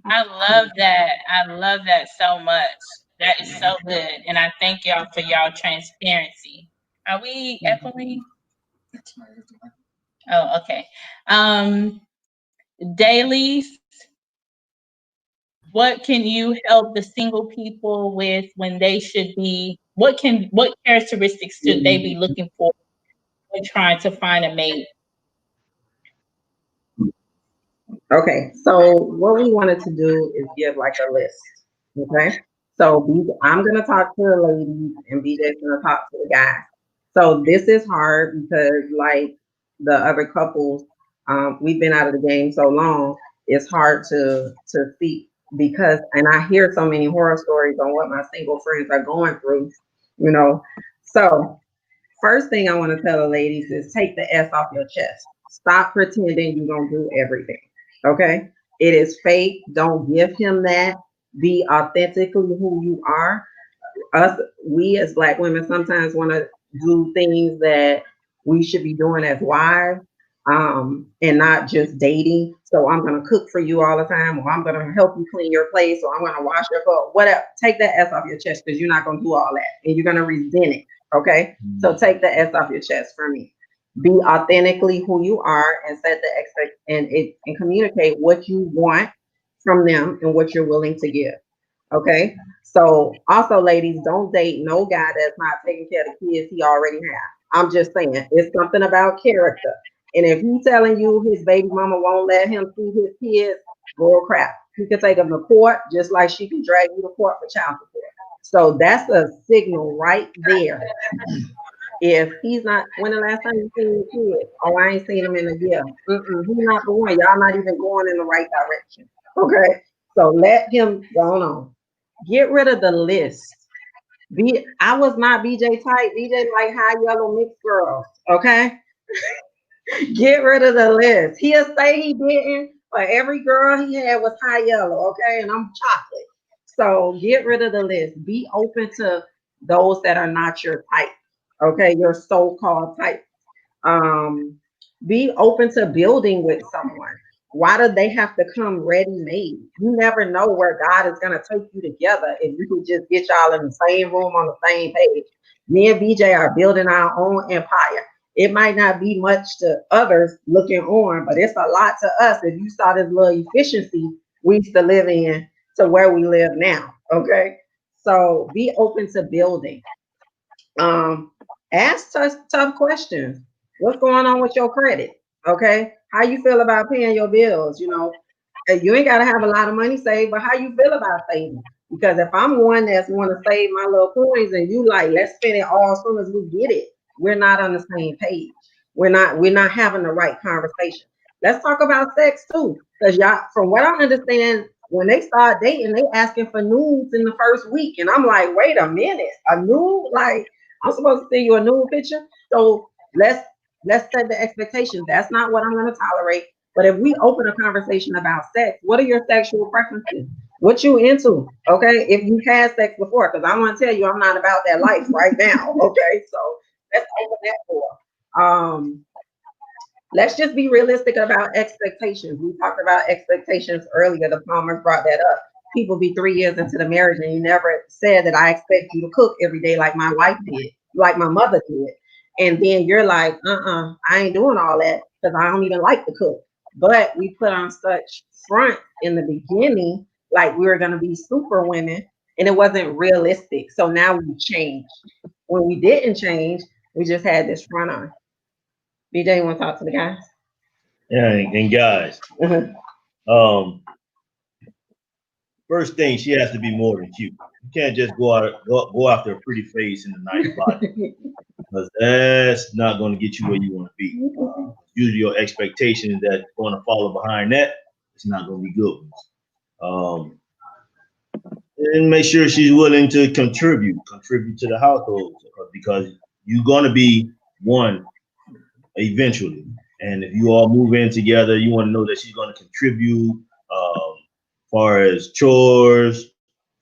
I love that. I love that so much. That is so good. And I thank y'all for y'all transparency. Are we echoing? Oh, okay. Dailies, what can you help the single people with when they should be, what characteristics should they be looking for when trying to find a mate? Okay, so what we wanted to do is give like a list. Okay, so I'm gonna talk to the ladies and BJ's gonna talk to the guys. So this is hard because like the other couples, we've been out of the game so long, it's hard to see because, and I hear so many horror stories on what my single friends are going through, you know. So first thing I want to tell the ladies is take the S off your chest. Stop pretending you're gonna do everything. Okay, it is fake. Don't give him that. Be authentically who you are. We as Black women sometimes want to do things that we should be doing as wives, and not just dating. So I'm gonna cook for you all the time, or I'm gonna help you clean your place, or I'm gonna wash your clothes. Whatever. Take that S off your chest because you're not gonna do all that, and you're gonna resent it. Okay, so take the S off your chest for me. Be authentically who you are and set the and communicate what you want from them and what you're willing to give. Okay. So also, ladies, don't date no guy that's not taking care of the kids he already has. I'm just saying, it's something about character. And if he's telling you his baby mama won't let him see his kids, bull crap. He can take them to court just like she can drag you to court for child support. So that's a signal right there. If he's not, when the last time you seen your kid? Oh, I ain't seen him in a year. He's not the one. Y'all not even going in the right direction. Okay, so let him go on. Get rid of the list. I was not BJ type. BJ like high yellow mixed girls. Okay, get rid of the list. He'll say he didn't, but every girl he had was high yellow. Okay, and I'm chocolate. So get rid of the list. Be open to those that are not your type. Okay, your so-called type. Be open to building with someone. Why do they have to come ready-made? You never know where God is gonna take you together if you can just get y'all in the same room on the same page. Me and BJ are building our own empire. It might not be much to others looking on, but it's a lot to us. If you saw this little efficiency we used to live in to where we live now. Okay, so be open to building. Ask tough questions. What's going on with your credit? Okay, how you feel about paying your bills? You know, you ain't got to have a lot of money saved, but how you feel about saving? Because if I'm one that's want to save my little coins and you like, let's spend it all as soon as we get it, we're not on the same page. We're not having the right conversation. Let's talk about sex too, because y'all, from what I understand, when they start dating, they asking for nudes in the first week, and I'm like, wait a minute, a nude? Like, I'm supposed to send you a nude picture? So let's set the expectations. That's not what I'm going to tolerate. But if we open a conversation about sex, what are your sexual preferences? What you into? Okay, if you had sex before, because I want to tell you, I'm not about that life right now. Okay, so let's open that door. let's just be realistic about expectations. We talked about expectations earlier. The Palmers brought that up. People be 3 years into the marriage and you never said that I expect you to cook every day like my wife did, like my mother did. And then you're like, I ain't doing all that because I don't even like to cook. But we put on such front in the beginning, like we were going to be super women, and it wasn't realistic. So now we changed. When we didn't change, we just had this front on. BJ, you want to talk to the guys? Yeah, and guys, first thing, she has to be more than cute. You can't just go after a pretty face and a nice body, because that's not going to get you where you want to be. Usually, your expectations that's going to follow behind that, it's not going to be good ones. And make sure she's willing to contribute to the household, because you're going to be one eventually. And if you all move in together, you want to know that she's going to contribute far as chores,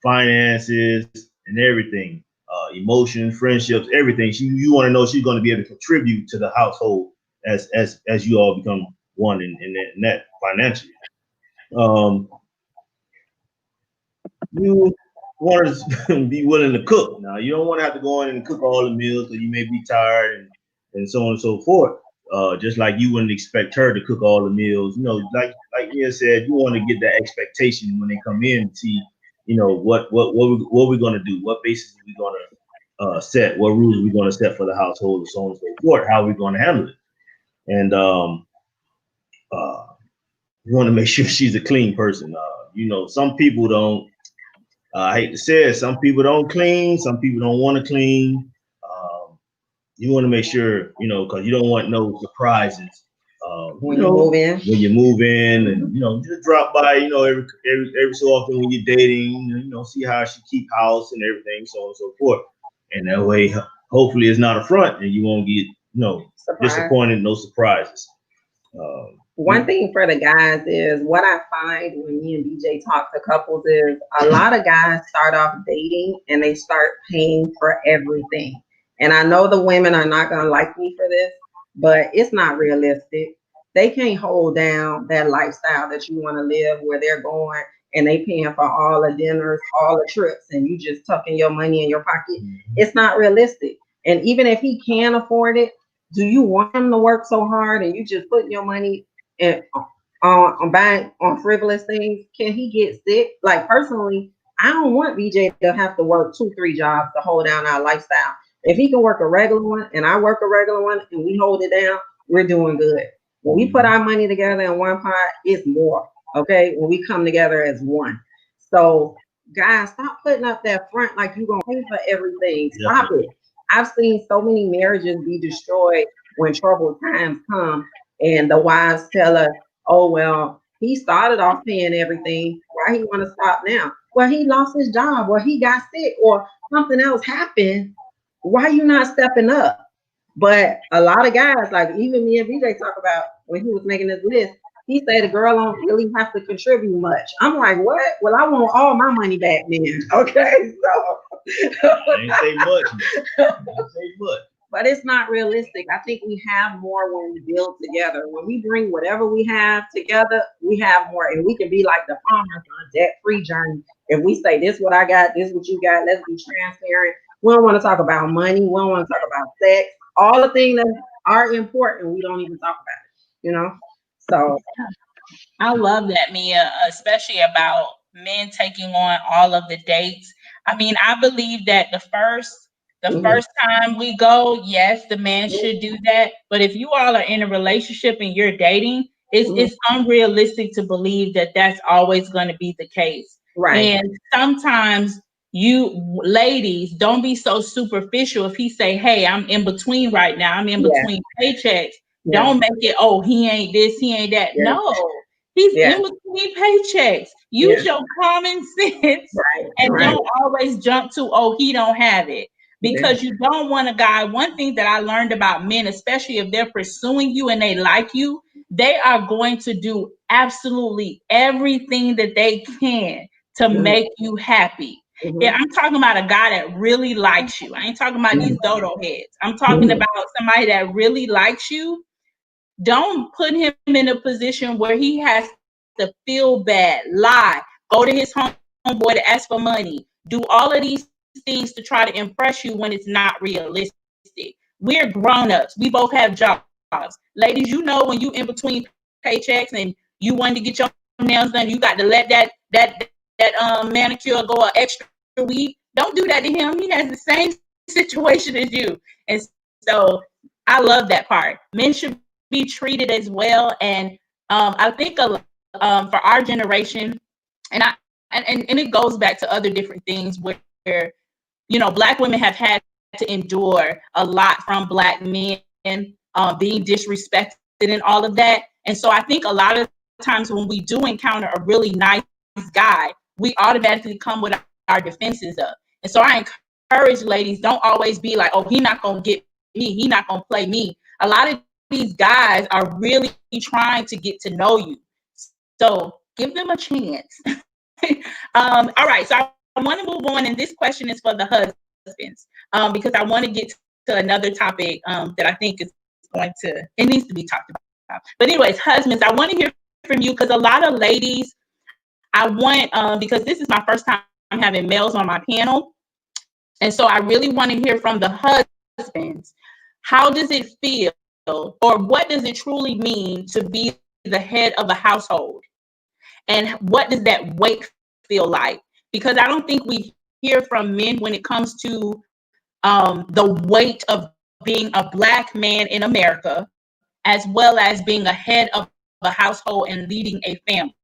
finances, and everything, emotions, friendships, everything. You want to know she's going to be able to contribute to the household as you all become one in that financially. You want to be willing to cook. Now, you don't want to have to go in and cook all the meals because you may be tired and so on and so forth. Just like you wouldn't expect her to cook all the meals. You know, like Mia said, you want to get that expectation when they come in and see, you know, what we're going to do, what basis are we going to set, what rules are we going to set for the household, and so on and so forth, how we're going to handle it. And you want to make sure she's a clean person. You know, some people don't, I hate to say it, some people don't clean, some people don't want to clean. You want to make sure, you know, because you don't want no surprises. When you move in. When you move in, and, you know, just drop by, you know, every so often when you're dating, you know, see how she keep house and everything, so on and so forth. And that way, hopefully it's not a front and you won't get, you know, disappointed, no surprises. One thing for the guys is what I find when me and BJ talk to couples is a lot of guys start off dating and they start paying for everything. And I know the women are not going to like me for this, but it's not realistic. They can't hold down that lifestyle that you want to live where they're going and they paying for all the dinners, all the trips, and you just tucking your money in your pocket. It's not realistic. And even if he can afford it, do you want him to work so hard and you just putting your money on buying on frivolous things? Can he get sick? Like personally, I don't want BJ to have to work 2-3 jobs to hold down our lifestyle. If he can work a regular one and I work a regular one and we hold it down, we're doing good. When we put our money together in one pot, it's more. Okay, when we come together as one. So guys, stop putting up that front like you're gonna pay for everything. Stop it. I've seen so many marriages be destroyed when troubled times come and the wives tell us, oh, well, he started off paying everything. Why he want to stop now? Well, he lost his job or he got sick or something else happened. Why you not stepping up? But a lot of guys, like even me and BJ talk about when he was making this list, he said the girl don't really have to contribute much. I'm like, what? Well, I want all my money back then. Okay, so ain't say much. Ain't say much. But it's not realistic. I think we have more when we build together. When we bring whatever we have together, we have more, and we can be like the Palmers on a debt-free journey. If we say this, what I got, this, what you got, let's be transparent. We don't want to talk about money. We don't want to talk about sex. All the things that are important, we don't even talk about it. You know. So I love that, Mia, especially about men taking on all of the dates. I mean, I believe that the first time we go, yes, the man should do that. But if you all are in a relationship and you're dating, it's unrealistic to believe that that's always going to be the case. Right. And sometimes you ladies don't be so superficial. If he say, hey, I'm in between right now, I'm in between paychecks. Don't make it, oh, he ain't this, he ain't that. No, he's in between paychecks. Use your common sense and don't always jump to, oh, he don't have it. Because you don't want a guy. One thing that I learned about men, especially if they're pursuing you and they like you, they are going to do absolutely everything that they can to make you happy. Yeah, I'm talking about a guy that really likes you. I ain't talking about these dodo heads. I'm talking about somebody that really likes you. Don't put him in a position where he has to feel bad, lie, go to his homeboy to ask for money, do all of these things to try to impress you when it's not realistic. We're grown-ups. We both have jobs. Ladies, you know, when you in between paychecks and you want to get your nails done, you got to let that manicure go an extra week. Don't do that to him. He has the same situation as you. And so I love that part. Men should be treated as well. And I think for our generation, and it goes back to other different things where you know, Black women have had to endure a lot from Black men being disrespected and all of that. And so I think a lot of times when we do encounter a really nice guy, we automatically come with our defenses up. And so I encourage ladies, don't always be like, oh, he not gonna get me, he not gonna play me. A lot of these guys are really trying to get to know you. So give them a chance. All right, so I want to move on, and this question is for the husbands, because I want to get to another topic that I think is it needs to be talked about. But anyways, husbands, I want to hear from you, because a lot of ladies, I want, because this is my first time having males on my panel, and so I really want to hear from the husbands. How does it feel, or what does it truly mean to be the head of a household? And what does that weight feel like? Because I don't think we hear from men when it comes to the weight of being a Black man in America, as well as being a head of a household and leading a family.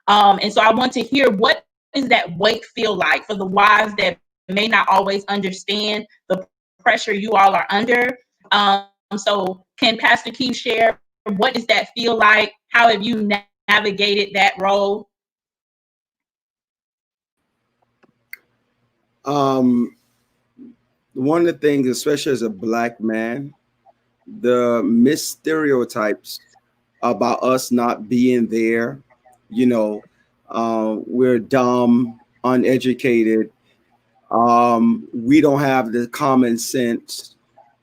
And so I want to hear, what does that weight feel like for the wives that may not always understand the pressure you all are under? So can Pastor Keith share, what does that feel like? How have you navigated that role? One of the things, especially as a Black man, the misstereotypes about us not being there, you know, we're dumb, uneducated, we don't have the common sense.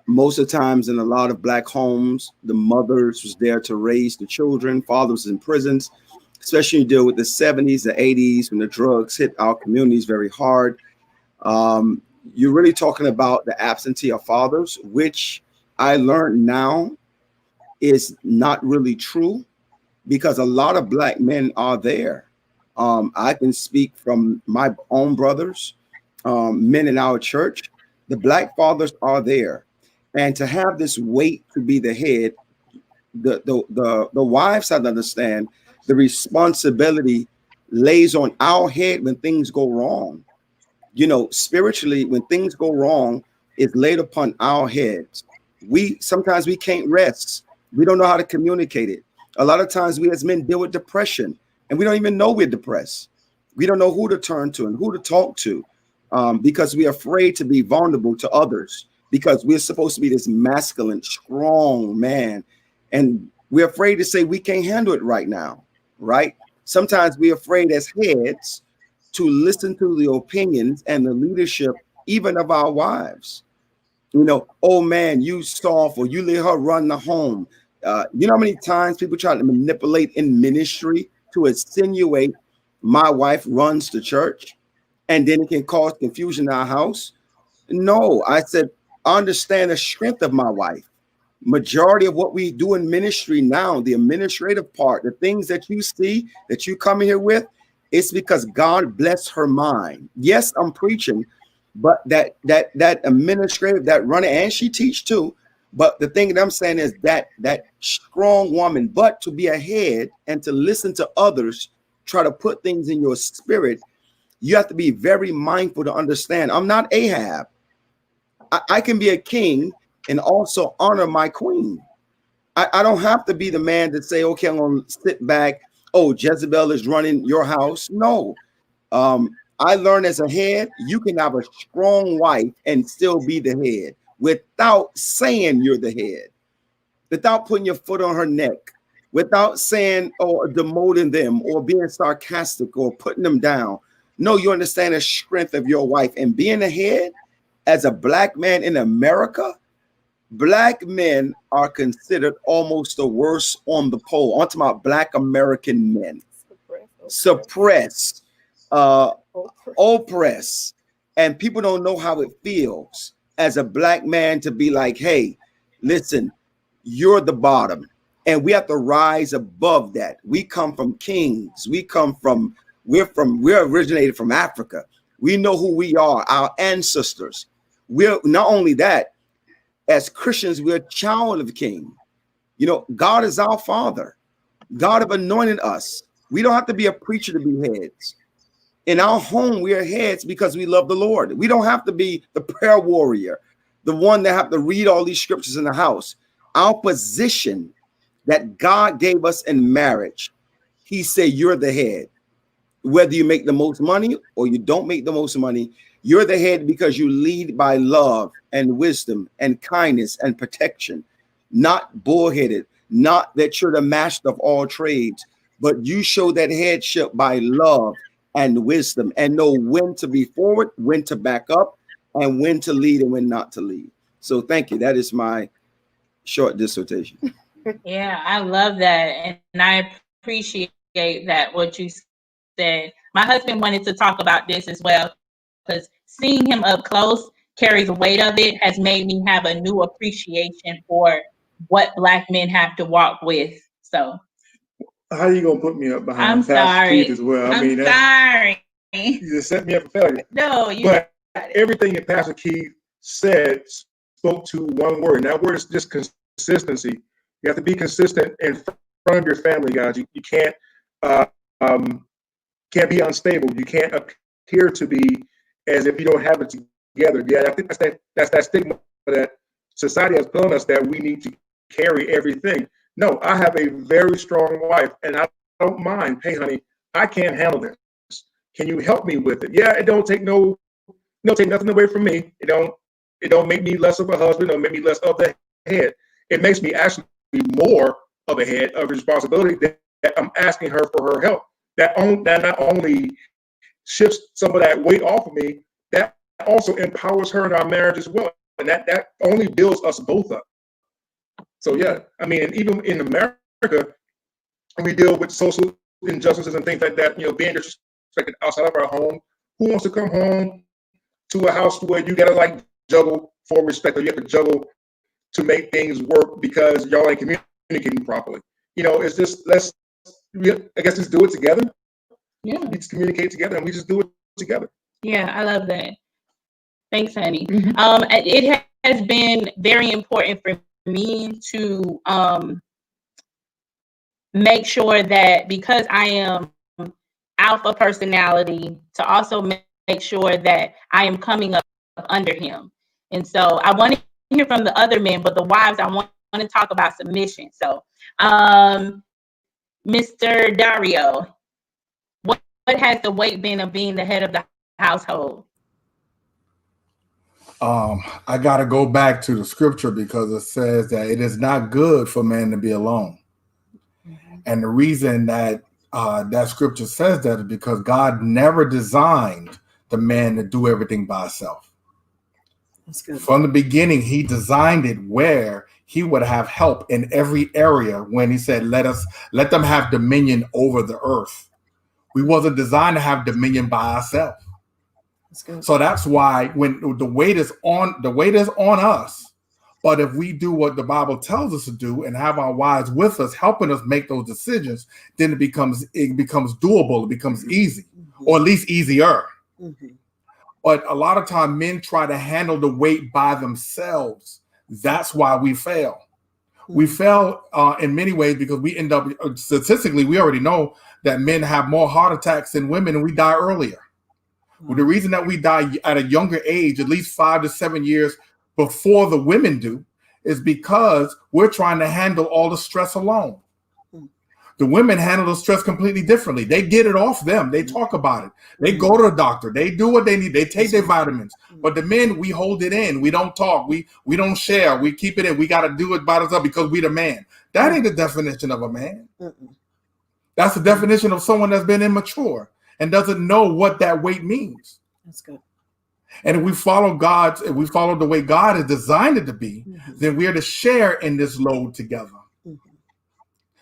Most of the times in a lot of Black homes, the mothers was there to raise the children, fathers in prisons, especially when you deal with the 70s, the 80s, when the drugs hit our communities very hard. You're really talking about the absentee of fathers, which I learned now is not really true, because a lot of Black men are there. I can speak from my own brothers, men in our church. The Black fathers are there. And to have this weight to be the head, the wives have to understand the responsibility lays on our head when things go wrong. You know, spiritually, when things go wrong, it's laid upon our heads. Sometimes we can't rest. We don't know how to communicate it. A lot of times we as men deal with depression, and we don't even know we're depressed. We don't know who to turn to and who to talk to, because we're afraid to be vulnerable to others, because we're supposed to be this masculine, strong man. And we're afraid to say we can't handle it right now, right? Sometimes we're afraid as heads to listen to the opinions and the leadership, even of our wives. You know, oh man, you soft, or you let her run the home. You know how many times people try to manipulate in ministry to insinuate my wife runs the church, and then it can cause confusion in our house? No, I said, understand the strength of my wife. Majority of what we do in ministry now, the administrative part, the things that you see, that you come here with, it's because God bless her mind. Yes, I'm preaching, but that administrative, that runner, and she teach too. But the thing that I'm saying is that strong woman, but to be ahead and to listen to others, try to put things in your spirit, you have to be very mindful to understand. I'm not Ahab. I can be a king and also honor my queen. I don't have to be the man to say, okay, I'm going to sit back. Oh, Jezebel is running your house. No. I learned as a head, you can have a strong wife and still be the head without saying you're the head, without putting your foot on her neck, without saying or demoting them or being sarcastic or putting them down. No, you understand the strength of your wife, and being a head as a Black man in America, Black men are considered almost the worst on the poll. I'm talking about Black American men. Suppressed, oppressed, and people don't know how it feels as a Black man to be like, hey, listen, you're the bottom, and we have to rise above that. We come from kings. We're originated from Africa. We know who we are, our ancestors. We're not only that, as Christians, we're a child of the King. You know, God is our Father. God have anointed us. We don't have to be a preacher to be heads. In our home, we are heads because we love the Lord. We don't have to be the prayer warrior, the one that have to read all these scriptures in the house. Our position that God gave us in marriage, he said, you're the head. Whether you make the most money or you don't make the most money, you're the head because you lead by love and wisdom and kindness and protection, not bullheaded, not that you're the master of all trades, but you show that headship by love and wisdom and know when to be forward, when to back up, and when to lead and when not to lead. So thank you. That is my short dissertation. Yeah, I love that. And I appreciate that, what you said. My husband wanted to talk about this as well, because seeing him up close carries the weight of it, has made me have a new appreciation for what Black men have to walk with. So How you gonna put me up behind I'm Pastor sorry. Keith as well? I'm sorry. You just set me up for failure. No, you But got it. everything that Pastor Keith said spoke to one word, and that word is just consistency. You have to be consistent in front of your family, guys. You can't be unstable. You can't appear to be as if you don't have it together. Yeah, I think that's that stigma that society has put on us, that we need to carry everything. No, I have a very strong wife, and I don't mind. Hey, honey, I can't handle this. Can you help me with it? Yeah, it don't take nothing away from me. It don't make me less of a husband. It don't make me less of the head. It makes me actually more of a head of responsibility that I'm asking her for her help. That not only shifts some of that weight off of me, that also empowers her in our marriage as well. And that only builds us both up. So yeah, I mean, and even in America, when we deal with social injustices and things like that, you know, being disrespected outside of our home, who wants to come home to a house where you gotta like juggle for respect, or you have to juggle to make things work because y'all ain't communicating properly? You know, it's just just do it together. Yeah. We just communicate together, and we just do it together. Yeah, I love that. Thanks, honey. Mm-hmm. It has been very important for me to make sure that, because I am alpha personality, to also make sure that I am coming up under him. And so I want to hear from the other men, but the wives, I want to talk about submission. So Mr. Dario, what has the weight been of being the head of the household? I got to go back to the scripture, because it says that it is not good for man to be alone. Mm-hmm. And the reason that that scripture says that is because God never designed the man to do everything by himself. That's good. From the beginning, he designed it where he would have help in every area. When he said, let them have dominion over the earth. We wasn't designed to have dominion by ourselves. So that's why when the weight is on us, but if we do what the Bible tells us to do and have our wives with us, helping us make those decisions, then it becomes doable. It becomes easy, or at least easier. Mm-hmm. But a lot of time men try to handle the weight by themselves. That's why we fail. Mm-hmm. We fail in many ways because we end up, statistically, we already know that men have more heart attacks than women, and we die earlier. Well, the reason that we die at a younger age, at least 5 to 7 years before the women do, is because we're trying to handle all the stress alone. The women handle the stress completely differently. They get it off them. They talk about it. They go to the doctor. They do what they need. They take their vitamins. But the men, we hold it in. We don't talk. We don't share. We keep it in. We got to do it by ourselves because we the man. That ain't the definition of a man. That's the definition of someone that's been immature and doesn't know what that weight means. That's good. And if we follow if we follow the way God has designed it to be, then we are to share in this load together.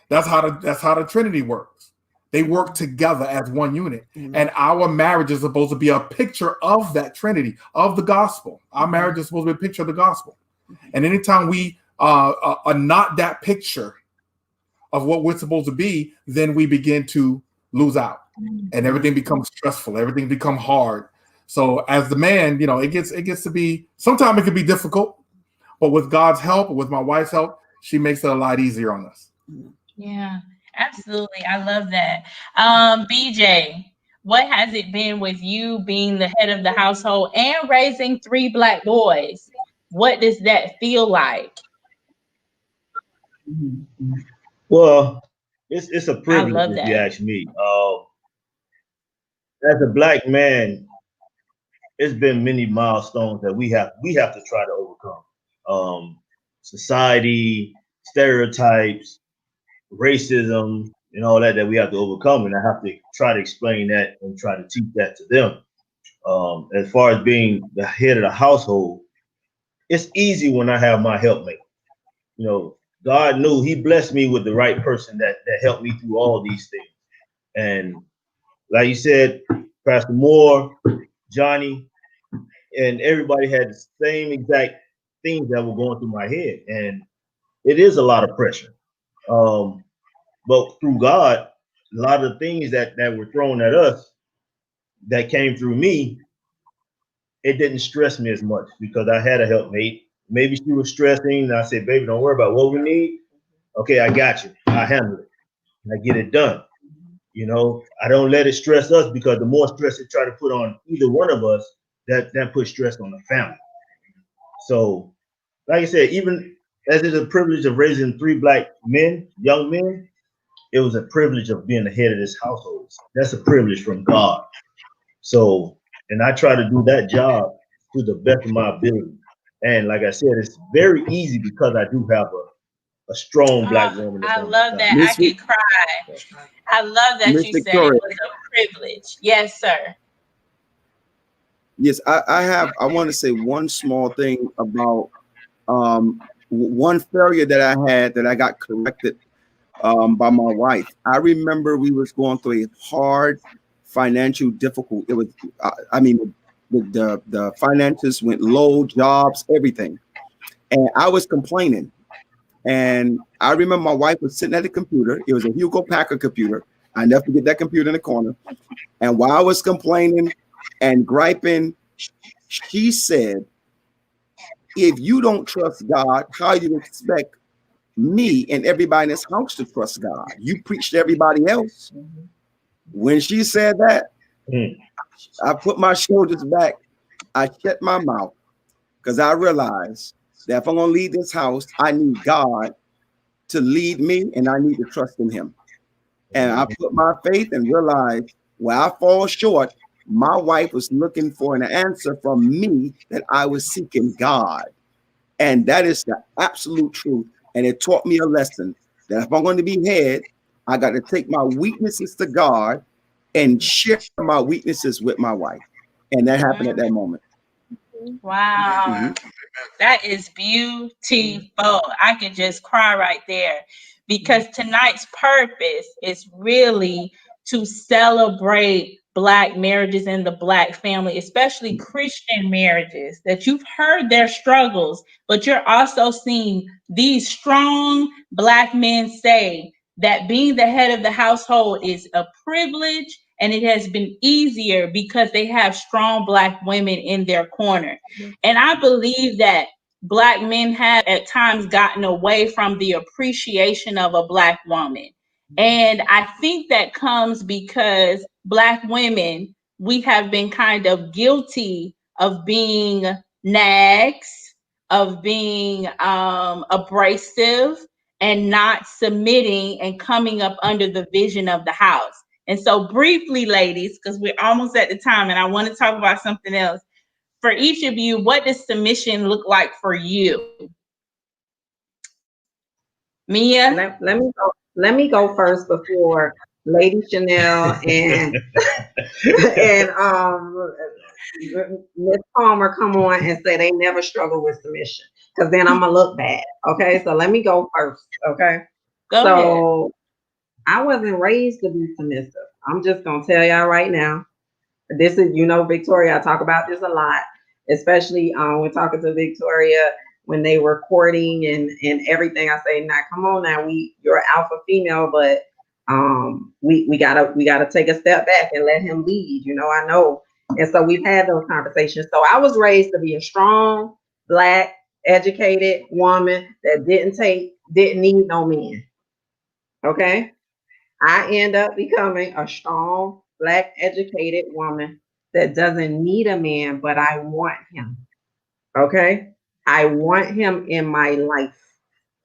That's how the Trinity works. They work together as one unit. And our marriage is supposed to be a picture of that Trinity, of the gospel. Our marriage is supposed to be a picture of the gospel. And anytime we are not that picture of what we're supposed to be, then we begin to lose out. And everything becomes stressful. Everything becomes hard. So as the man, it gets to be, sometimes it can be difficult, but with God's help, with my wife's help, she makes it a lot easier on us. Yeah, absolutely. I love that. BJ, what has it been with you being the head of the household and raising 3 Black boys? What does that feel like? Well, it's a privilege love if that. you ask me. As a Black man, it's been many milestones that we have to try to overcome. Society, stereotypes, racism, and all that we have to overcome, and I have to try to explain that and try to teach that to them. As far as being the head of the household, it's easy when I have my helpmate. God knew He blessed me with the right person that helped me through all these things. And like you said, Pastor Moore, Johnny, and everybody had the same exact things that were going through my head. And it is a lot of pressure. But through God, a lot of the things that were thrown at us that came through me, it didn't stress me as much because I had a helpmate. Maybe she was stressing, and I said, baby, don't worry about what we need. Okay, I got you. I handle it. I get it done. I don't let it stress us, because the more stress it try to put on either one of us, that puts stress on the family. So, like I said, even as it's a privilege of raising 3 Black men, young men, it was a privilege of being the head of this household. That's a privilege from God. So, and I try to do that job to the best of my ability. And like I said, it's very easy because I do have a strong Black woman. I love that. I could cry. I love that you said it was a privilege. Yes, sir. Yes, I want to say one small thing about one failure that I had that I got corrected by my wife. I remember we was going through a hard financial difficult. It was, the finances went low, jobs, everything. And I was complaining. And I remember my wife was sitting at the computer. It was a Hugo Packard computer. I never forget that computer in the corner. And while I was complaining and griping, she said, if you don't trust God, how you expect me and everybody in this house to trust God? You preach to everybody else. When she said that, I put my shoulders back. I shut my mouth, because I realized that if I'm going to lead this house, I need God to lead me, and I need to trust in Him. And I put my faith and realized where I fall short, my wife was looking for an answer from me that I was seeking God. And that is the absolute truth. And it taught me a lesson that if I'm going to be head, I got to take my weaknesses to God and share my weaknesses with my wife. And that happened at that moment. Wow. That is beautiful. I can just cry right there, because tonight's purpose is really to celebrate Black marriages and the Black family, especially Christian marriages, that you've heard their struggles, but you're also seeing these strong Black men say that being the head of the household is a privilege, and it has been easier because they have strong Black women in their corner. And I believe that Black men have at times gotten away from the appreciation of a Black woman. And I think that comes because Black women, we have been kind of guilty of being nags, of being abrasive, and not submitting and coming up under the vision of the house. And so briefly, ladies, because we're almost at the time and I want to talk about something else. For each of you, what does submission look like for you? Mia? Let me go first before Lady Chanel and Miss Palmer come on and say they never struggle with submission, because then I'm gonna look bad. Okay, so let me go first. Okay, Go ahead. so I wasn't raised to be submissive. I'm just gonna tell y'all right now. This is, Victoria, I talk about this a lot, especially when talking to Victoria when they were courting and everything. I say, now come on now, you're alpha female, but we gotta take a step back and let him lead. I know. And so we've had those conversations. So I was raised to be a strong, Black, educated woman that didn't need no men. Okay. I end up becoming a strong, Black, educated woman that doesn't need a man, but I want him. Okay. I want him in my life.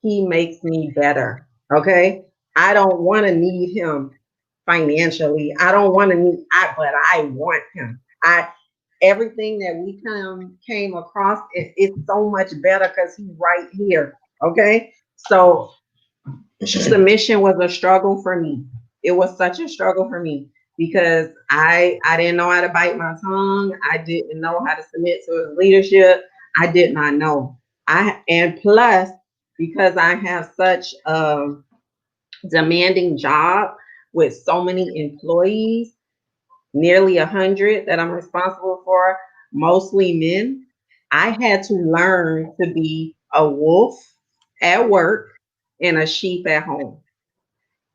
He makes me better. Okay. I don't want to need him financially. I don't want to but I want him. Everything that we came across, it's so much better because he's right here. Okay. So submission was a struggle for me. It was such a struggle for me because I didn't know how to bite my tongue. I didn't know how to submit to his leadership. I did not know. And plus, because I have such a demanding job with so many employees, nearly 100 that I'm responsible for, mostly men, I had to learn to be a wolf at work and a sheep at home.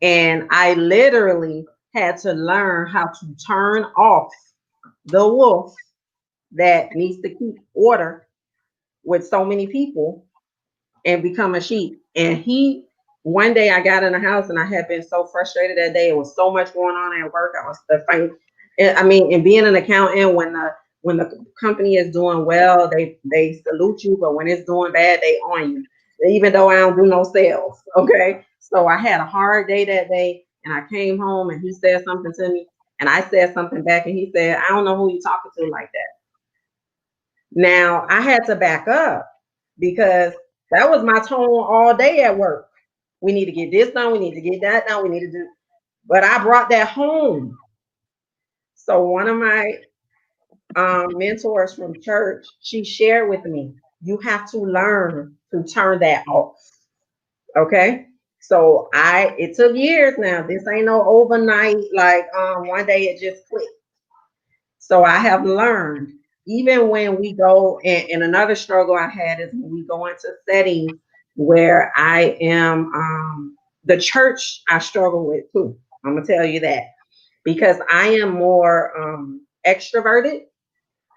And I literally had to learn how to turn off the wolf that needs to keep order with so many people and become a sheep. And one day I got in the house and I had been so frustrated that day. It was so much going on at work. I was and being an accountant, when the company is doing well, they salute you, but when it's doing bad, they on you. Even though I don't do no sales. Okay. So I had a hard day that day and I came home and he said something to me and I said something back and he said, I don't know who you talking to like that. Now I had to back up because that was my tone all day at work. We need to get this done. We need to get that done. We need to do, but I brought that home. So one of my mentors from church, she shared with me, you have to learn to turn that off. Okay. So it took years now. This ain't no overnight, like one day it just clicked. So I have learned, even when we go, and another struggle I had is when we go into settings where I am, the church I struggle with too. I'm gonna tell you that because I am more extroverted.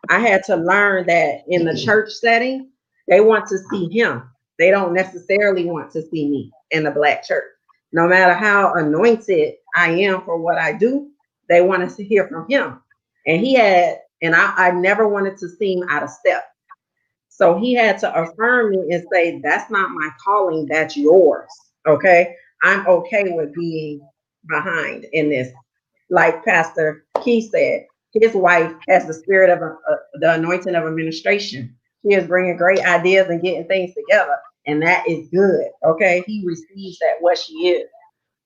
I had to learn that in the church setting, they want to see him. They don't necessarily want to see me in the Black church. No matter how anointed I am for what I do, they want to hear from him. And I never wanted to seem out of step. So he had to affirm me and say, that's not my calling, that's yours. Okay. I'm okay with being behind in this. Like Pastor Keith said, his wife has the spirit of the anointing of administration. She is bringing great ideas and getting things together. And that is good. Okay. He receives that what she is.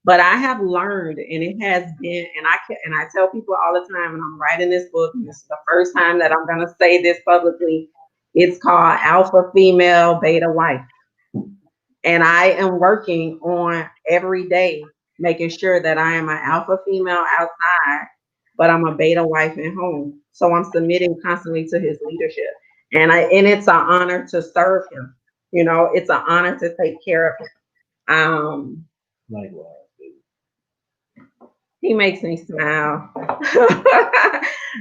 But I have learned, and it has been, and I tell people all the time, and I'm writing this book, and this is the first time that I'm going to say this publicly. It's called Alpha Female Beta Wife. And I am working on every day, making sure that I am an alpha female outside, but I'm a beta wife at home. So I'm submitting constantly to his leadership. And it's an honor to serve him. It's an honor to take care of him. Likewise. He makes me smile.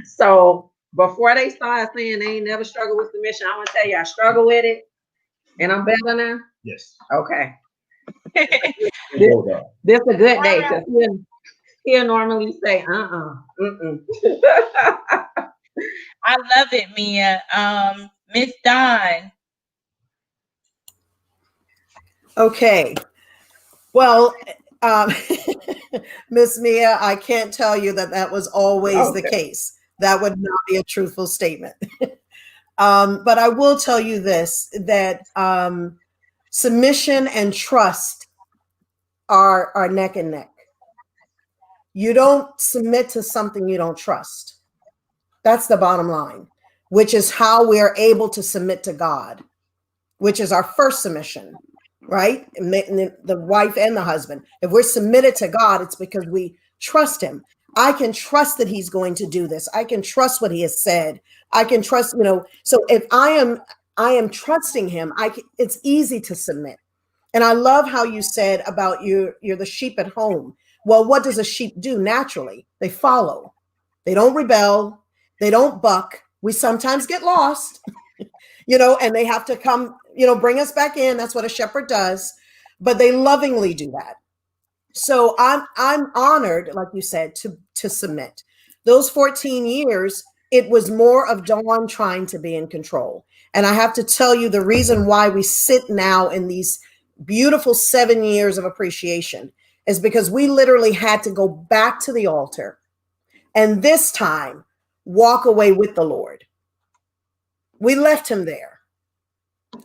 So before they start saying they ain't never struggled with submission, I'm gonna tell you I struggle with it, and I'm better now. Yes. Okay. This a good day because he'll normally say mm-mm. I love it, Mia. Miss Dawn. Okay. Well, Miss Mia, I can't tell you that was always the case. That would not be a truthful statement. But I will tell you this, that submission and trust are neck and neck. You don't submit to something you don't trust. That's the bottom line. which is how we are able to submit to God, which is our first submission, right? And the wife and the husband. If we're submitted to God, it's because we trust him. I can trust that he's going to do this. I can trust what he has said. I can trust, so if I am trusting him, it's easy to submit. And I love how you said about you're the sheep at home. Well, what does a sheep do naturally? They follow. They don't rebel. They don't buck. We sometimes get lost, and they have to come, bring us back in. That's what a shepherd does. But they lovingly do that. So I'm honored, like you said, to submit. Those 14 years, it was more of Dawn trying to be in control. And I have to tell you, the reason why we sit now in these beautiful 7 years of appreciation is because we literally had to go back to the altar and this time walk away with the Lord. We left him there.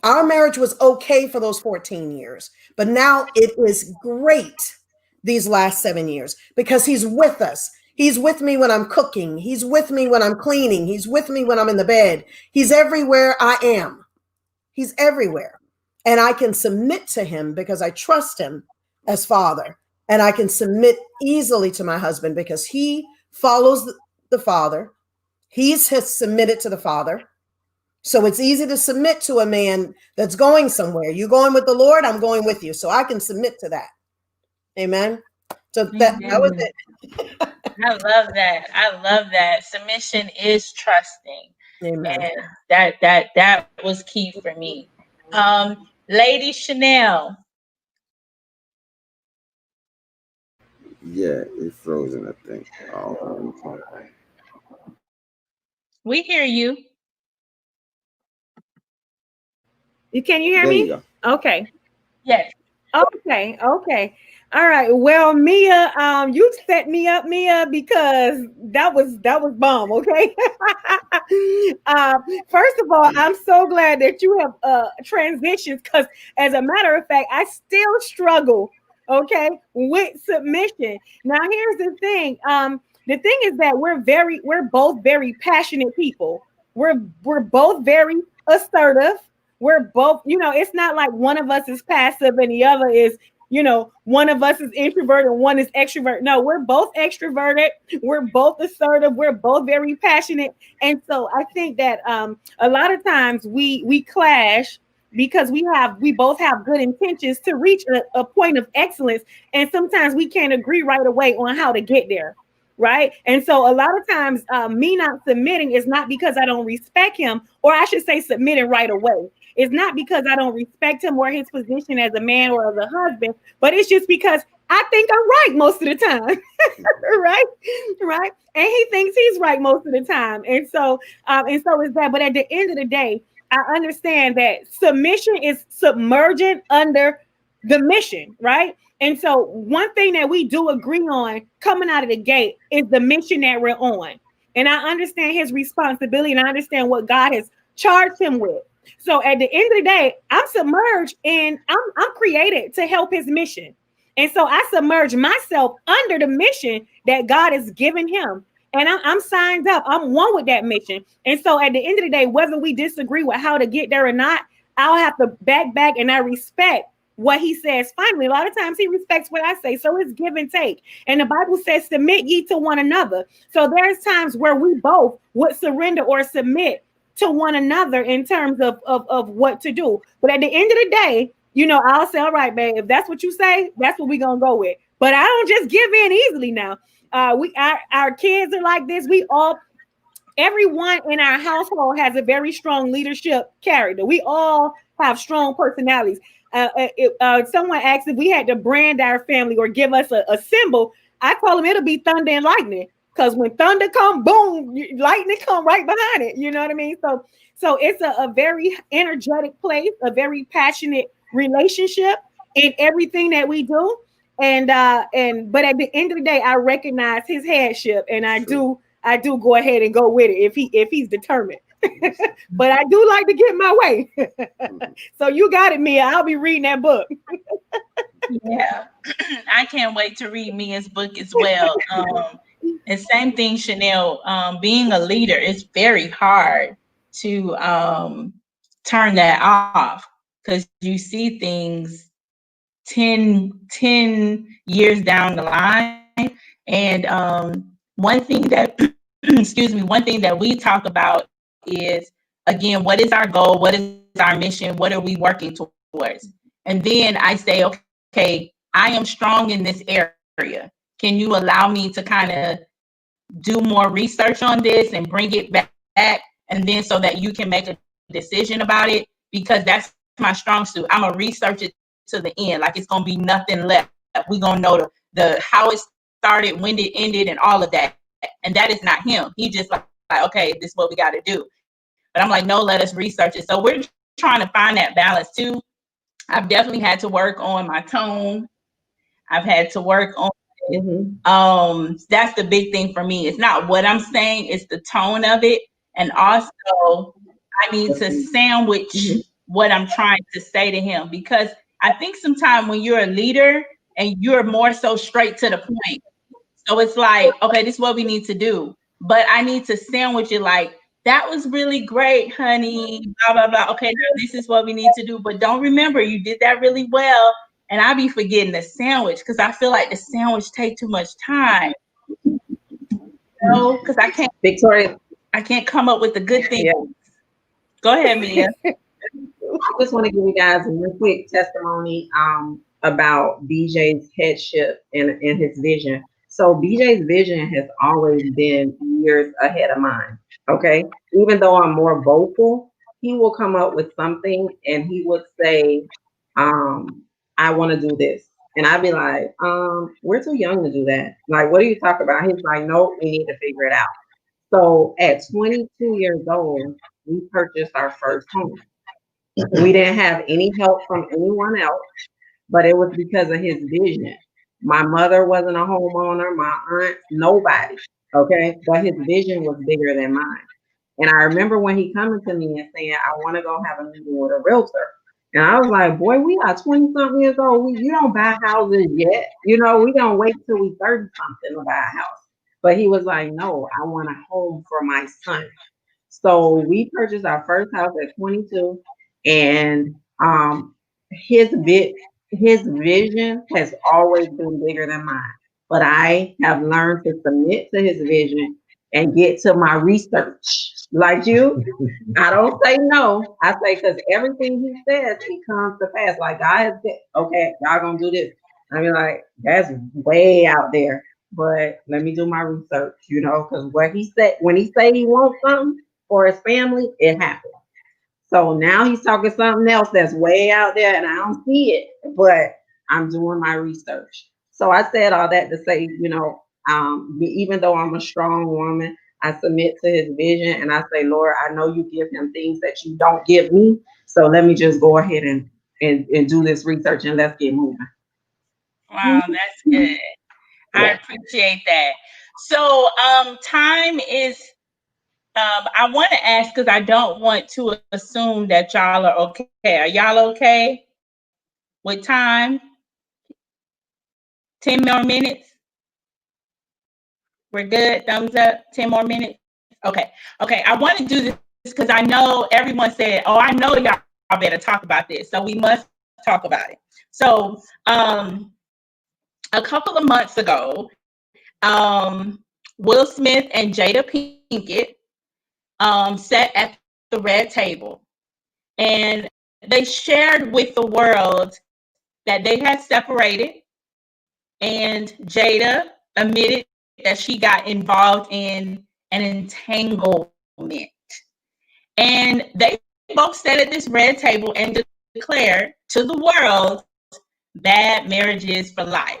Our marriage was okay for those 14 years, but now it is great these last 7 years because he's with us. He's with me when I'm cooking. He's with me when I'm cleaning. He's with me when I'm in the bed. He's everywhere I am. He's everywhere. And I can submit to him because I trust him as father. And I can submit easily to my husband because he follows the father. He's submitted to the father. So it's easy to submit to a man that's going somewhere. You going with the Lord? I'm going with you. So I can submit to that. Amen. So that was it. I love that. I love that. Submission is trusting. Amen. And that was key for me. Lady Chanel. Yeah, it's frozen, I think. We hear you. Can you hear There me? you go. Okay. Yes. Okay. All right. Well, Mia, you set me up, Mia, because that was bomb. Okay. First of all, I'm so glad that you have transitions because, as a matter of fact, I still struggle. Okay, with submission. Now, here's the thing. The thing is that we're both very passionate people. We're both very assertive. We're both, it's not like one of us is passive and the other is, one of us is introverted and one is extrovert. No, we're both extroverted. We're both assertive. We're both very passionate. And so I think that a lot of times we clash because we both have good intentions to reach a point of excellence. And sometimes we can't agree right away on how to get there. Right. And so a lot of times me not submitting is not because I don't respect him, or I should say submitting right away. It's not because I don't respect him or his position as a man or as a husband, but it's just because I think I'm right most of the time. Right. And he thinks he's right most of the time. And so is that. But at the end of the day, I understand that submission is submergent under the mission. Right. And so one thing that we do agree on coming out of the gate is the mission that we're on. And I understand his responsibility and I understand what God has charged him with. So at the end of the day, I'm submerged and I'm created to help his mission. And so I submerge myself under the mission that God has given him. And I'm signed up. I'm one with that mission. And so at the end of the day, whether we disagree with how to get there or not, I'll have to back and I respect what he says. Finally, a lot of times he respects what I say. So it's give and take. And the Bible says, submit ye to one another. So there's times where we both would surrender or submit to one another in terms of what to do. But at the end of the day, I'll say, all right, babe, if that's what you say, that's what we're going to go with. But I don't just give in easily now. Our kids are like this. Everyone in our household has a very strong leadership character. We all have strong personalities. Someone asked if we had to brand our family or give us a symbol. I told them it'll be thunder and lightning. Because when thunder come, boom, lightning come right behind it. You know what I mean? So it's a very energetic place, a very passionate relationship in everything that we do. But at the end of the day, I recognize his headship, and I do go ahead and go with it if he's determined. But I do like to get my way. So you got it, Mia. I'll be reading that book. Yeah, I can't wait to read Mia's book as well. And same thing, Chanel, being a leader is very hard. to turn that off, because you see things 10 years down the line. And one thing that excuse me, one thing that we talk about is, again, what is our goal? What is our mission? What are we working towards? And then I say, okay, I am strong in this area. Can you allow me to kind of do more research on this and bring it back? And then so that you can make a decision about it, because that's my strong suit. I'm going to research it to the end. Like, it's going to be nothing left. We're going to know the how it started, when it ended, and all of that. And that is not him. He just like, okay, this is what we got to do. But I'm like, no, let us research it. So we're trying to find that balance too. I've definitely had to work on my tone. I've had to work on that's the big thing for me. It's not what I'm saying, it's the tone of it. And also I need to sandwich what I'm trying to say to him, because I think sometimes when you're a leader and you're more so straight to the point, so it's like, okay, this is what we need to do, but I need to sandwich it like, that was really great, honey, blah, blah, blah. Okay, now this is what we need to do, but don't remember, you did that really well. And I be forgetting the sandwich, because I feel like the sandwich take too much time. No, because I can't, Victoria, I can't come up with the good thing. Yeah. Go ahead, Mia. I just want to give you guys a real quick testimony about BJ's headship and his vision. So BJ's vision has always been years ahead of mine. Okay, even though I'm more vocal, he will come up with something and he would say, I want to do this. And I'd be like, we're too young to do that. Like, what are you talking about? He's like, no, we need to figure it out. So at 22 years old, we purchased our first home. We didn't have any help from anyone else, but it was because of his vision. My mother wasn't a homeowner, my aunt, nobody. Okay, but his vision was bigger than mine. And I remember when he coming to me and saying, I want to go have a meeting with a realtor. And I was like, boy, we are 20-something years old. You don't buy houses yet. You know, we don't wait till we 30-something to buy a house. But he was like, no, I want a home for my son. So we purchased our first house at 22. And his vision has always been bigger than mine. But I have learned to submit to his vision and get to my research. Like you, I don't say no. I say, because everything he says, he comes to pass. Like, God has said, okay, y'all gonna do this. I mean, like, that's way out there. But let me do my research, you know, because what he said, when he say he wants something for his family, it happens. So now he's talking something else that's way out there, and I don't see it, but I'm doing my research. So I said all that to say, you know, even though I'm a strong woman, I submit to his vision, and I say, Lord, I know you give him things that you don't give me. So let me just go ahead and do this research, and let's get moving. Wow, that's good. I appreciate that. So time is, I want to ask, because I don't want to assume that y'all are okay. Are y'all okay with time? 10 more minutes? We're good? Thumbs up? 10 more minutes? Okay. Okay, I want to do this because I know everyone said, oh, I know y'all better talk about this. So we must talk about it. So a couple of months ago, Will Smith and Jada Pinkett sat at the red table, and they shared with the world that they had separated, and Jada admitted that she got involved in an entanglement. And they both sat at this red table and declared to the world, bad marriages for life.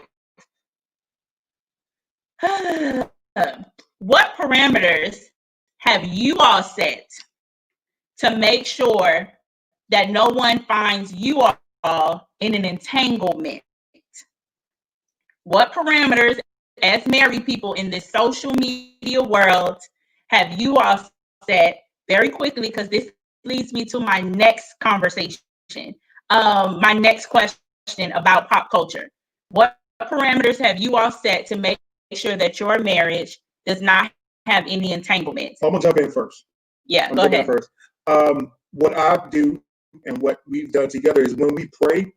What parameters have you all set to make sure that no one finds you all in an entanglement? What parameters, as married people in this social media world, have you all set very quickly? Because this leads me to my next conversation, my next question about pop culture. What parameters have you all set to make sure that your marriage does not have any entanglements? I'm gonna jump in first. Yeah, go ahead. First. what I do and what we've done together is when we pray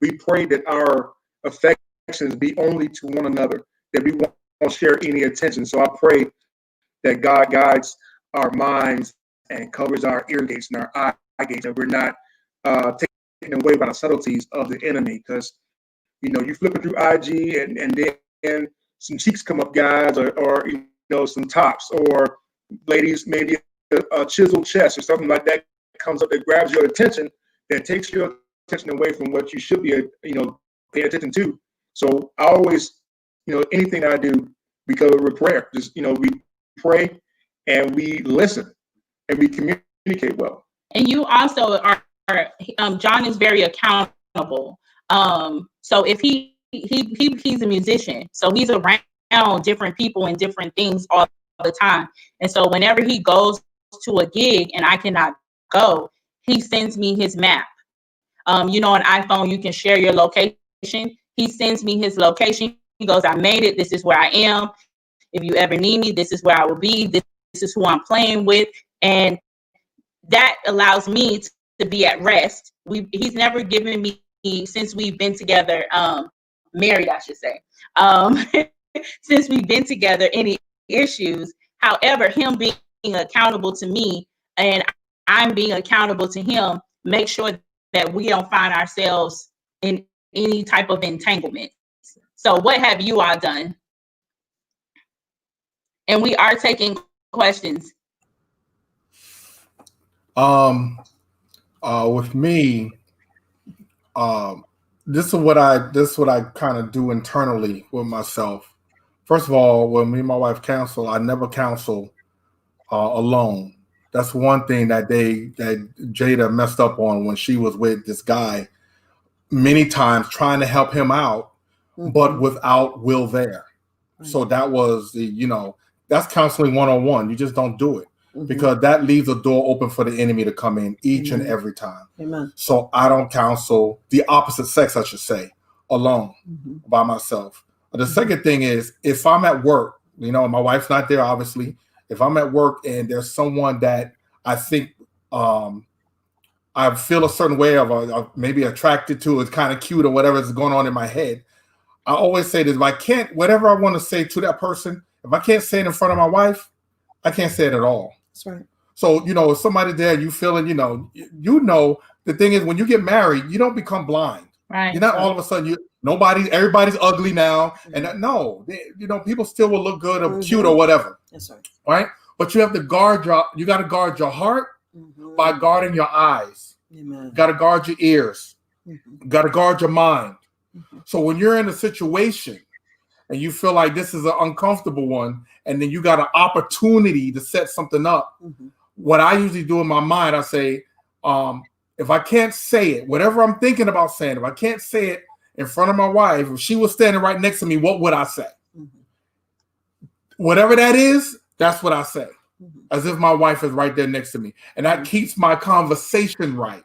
that our affections be only to one another, that we won't share any attention. So I pray that God guides our minds and covers our ear gates and our eye gates, that we're not taken away by the subtleties of the enemy. Because, you flipping through IG and then some cheeks come up, guys, or some tops, or ladies, maybe a chiseled chest or something like that comes up that grabs your attention, that takes your attention away from what you should be, paying attention to. So I always, anything I do, we cover with prayer. Just, we pray and we listen and we communicate well. And you also are John is very accountable. So if he's a musician, so he's around different people and different things all the time. And so whenever he goes to a gig and I cannot go, he sends me his map. On iPhone, you can share your location. He sends me his location. He goes, I made it. This is where I am. If you ever need me, this is where I will be. This is who I'm playing with. And that allows me to be at rest. He's never given me, since we've been together, married, I should say, since we've been together, any issues. However, him being accountable to me and I'm being accountable to him, make sure that we don't find ourselves in any type of entanglement. So what have you all done? And we are taking questions. With me, this is what I kind of do internally with myself. First of all, when me and my wife counsel, I never counsel alone. That's one thing that Jada messed up on when she was with this guy many times, trying to help him out, but without Will there. So that was that's counseling 101. You just don't do it because that leaves a door open for the enemy to come in each and every time. Amen. So I don't counsel the opposite sex, I should say, alone by myself. The second thing is, if I'm at work, my wife's not there, obviously. If I'm at work and there's someone that I think I feel a certain way of maybe attracted to, it's kind of cute or whatever is going on in my head, I always say this: if I can't, whatever I want to say to that person, if I can't say it in front of my wife, I can't say it at all. That's right. So, if somebody there, you feeling, the thing is, when you get married, you don't become blind. Right. You're not all of a sudden everybody's ugly now. And no, people still will look good or cute or whatever. That's right. Right. But you have to guard you got to guard your heart by guarding your eyes. Amen. You got to guard your ears. You got to guard your mind. So when you're in a situation and you feel like this is an uncomfortable one, and then you got an opportunity to set something up, what I usually do in my mind, I say, if I can't say it, whatever I'm thinking about saying, if I can't say it in front of my wife, if she was standing right next to me, what would I say? Whatever that is, that's what I say, as if my wife is right there next to me. And that keeps my conversation right.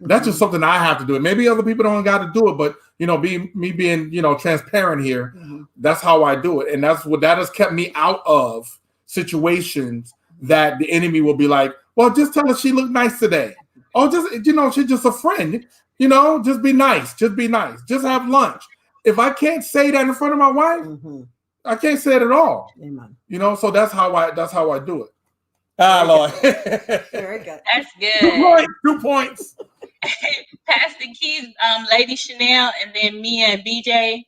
That's just something I have to do. Maybe other people don't got to do it, but being transparent here, that's how I do it. And that has kept me out of situations that the enemy will be like, well, just tell her she looked nice today. Oh, just she's just a friend. Just be nice. Just be nice. Just have lunch. If I can't say that in front of my wife, I can't say it at all. Amen. So that's how I do it. Lord. Very good. That's good. 2 points. Pastor Keith, Lady Chanel, and then Mia and BJ.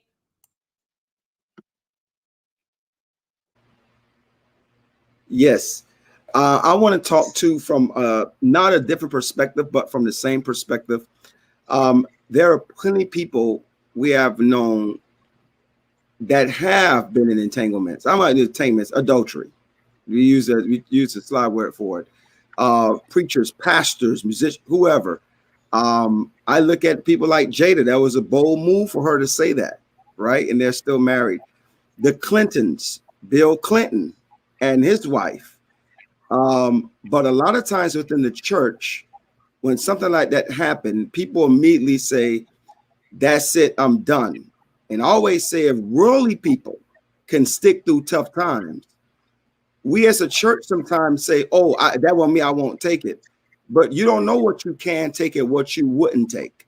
Yes. I want to talk to from not a different perspective, but from the same perspective. There are plenty of people we have known that have been in entanglements. I'm like entanglements, adultery. We use a slide word for it. Preachers, pastors, musicians, whoever. I look at people like Jada. That was a bold move for her to say that, right? And they're still married. The Clintons, Bill Clinton and his wife. But a lot of times within the church, when something like that happened, people immediately say, that's it, I'm done. And I always say, if worldly people can stick through tough times, we as a church sometimes say, oh, that wasn't me, I won't take it. But you don't know what you can take and what you wouldn't take.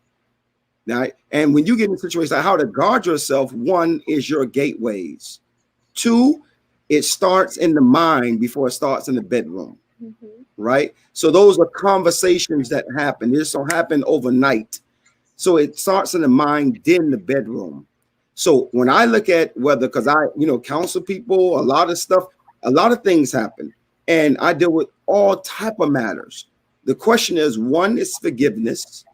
Now, and when you get in a situation like how to guard yourself, one is your gateways. Two, it starts in the mind before it starts in the bedroom. Right? So those are conversations that happen. This don't happen overnight. So it starts in the mind, then the bedroom. So when I look at whether, because I, counsel people, a lot of things happen. And I deal with all type of matters. The question is, one is forgiveness.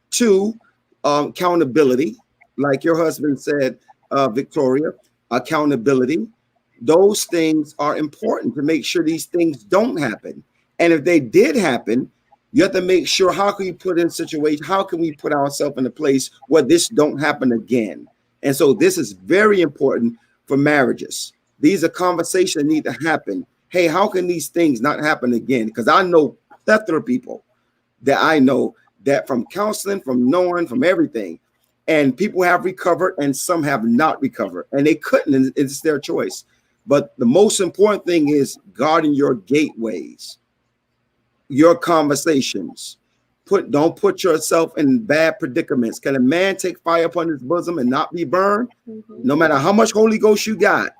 Two, accountability. Like your husband said, Victoria, accountability. Those things are important to make sure these things don't happen. And if they did happen, you have to make sure, how can you put in a situation, how can we put ourselves in a place where this don't happen again? And so this is very important for marriages. These are conversations that need to happen. Hey, how can these things not happen again? Because I know plethora of people that I know that from counseling, from knowing, from everything, and people have recovered and some have not recovered, and they couldn't, and it's their choice. But the most important thing is guarding your gateways, your conversations. Don't put yourself in bad predicaments. Can a man take fire upon his bosom and not be burned? No matter how much Holy Ghost you got,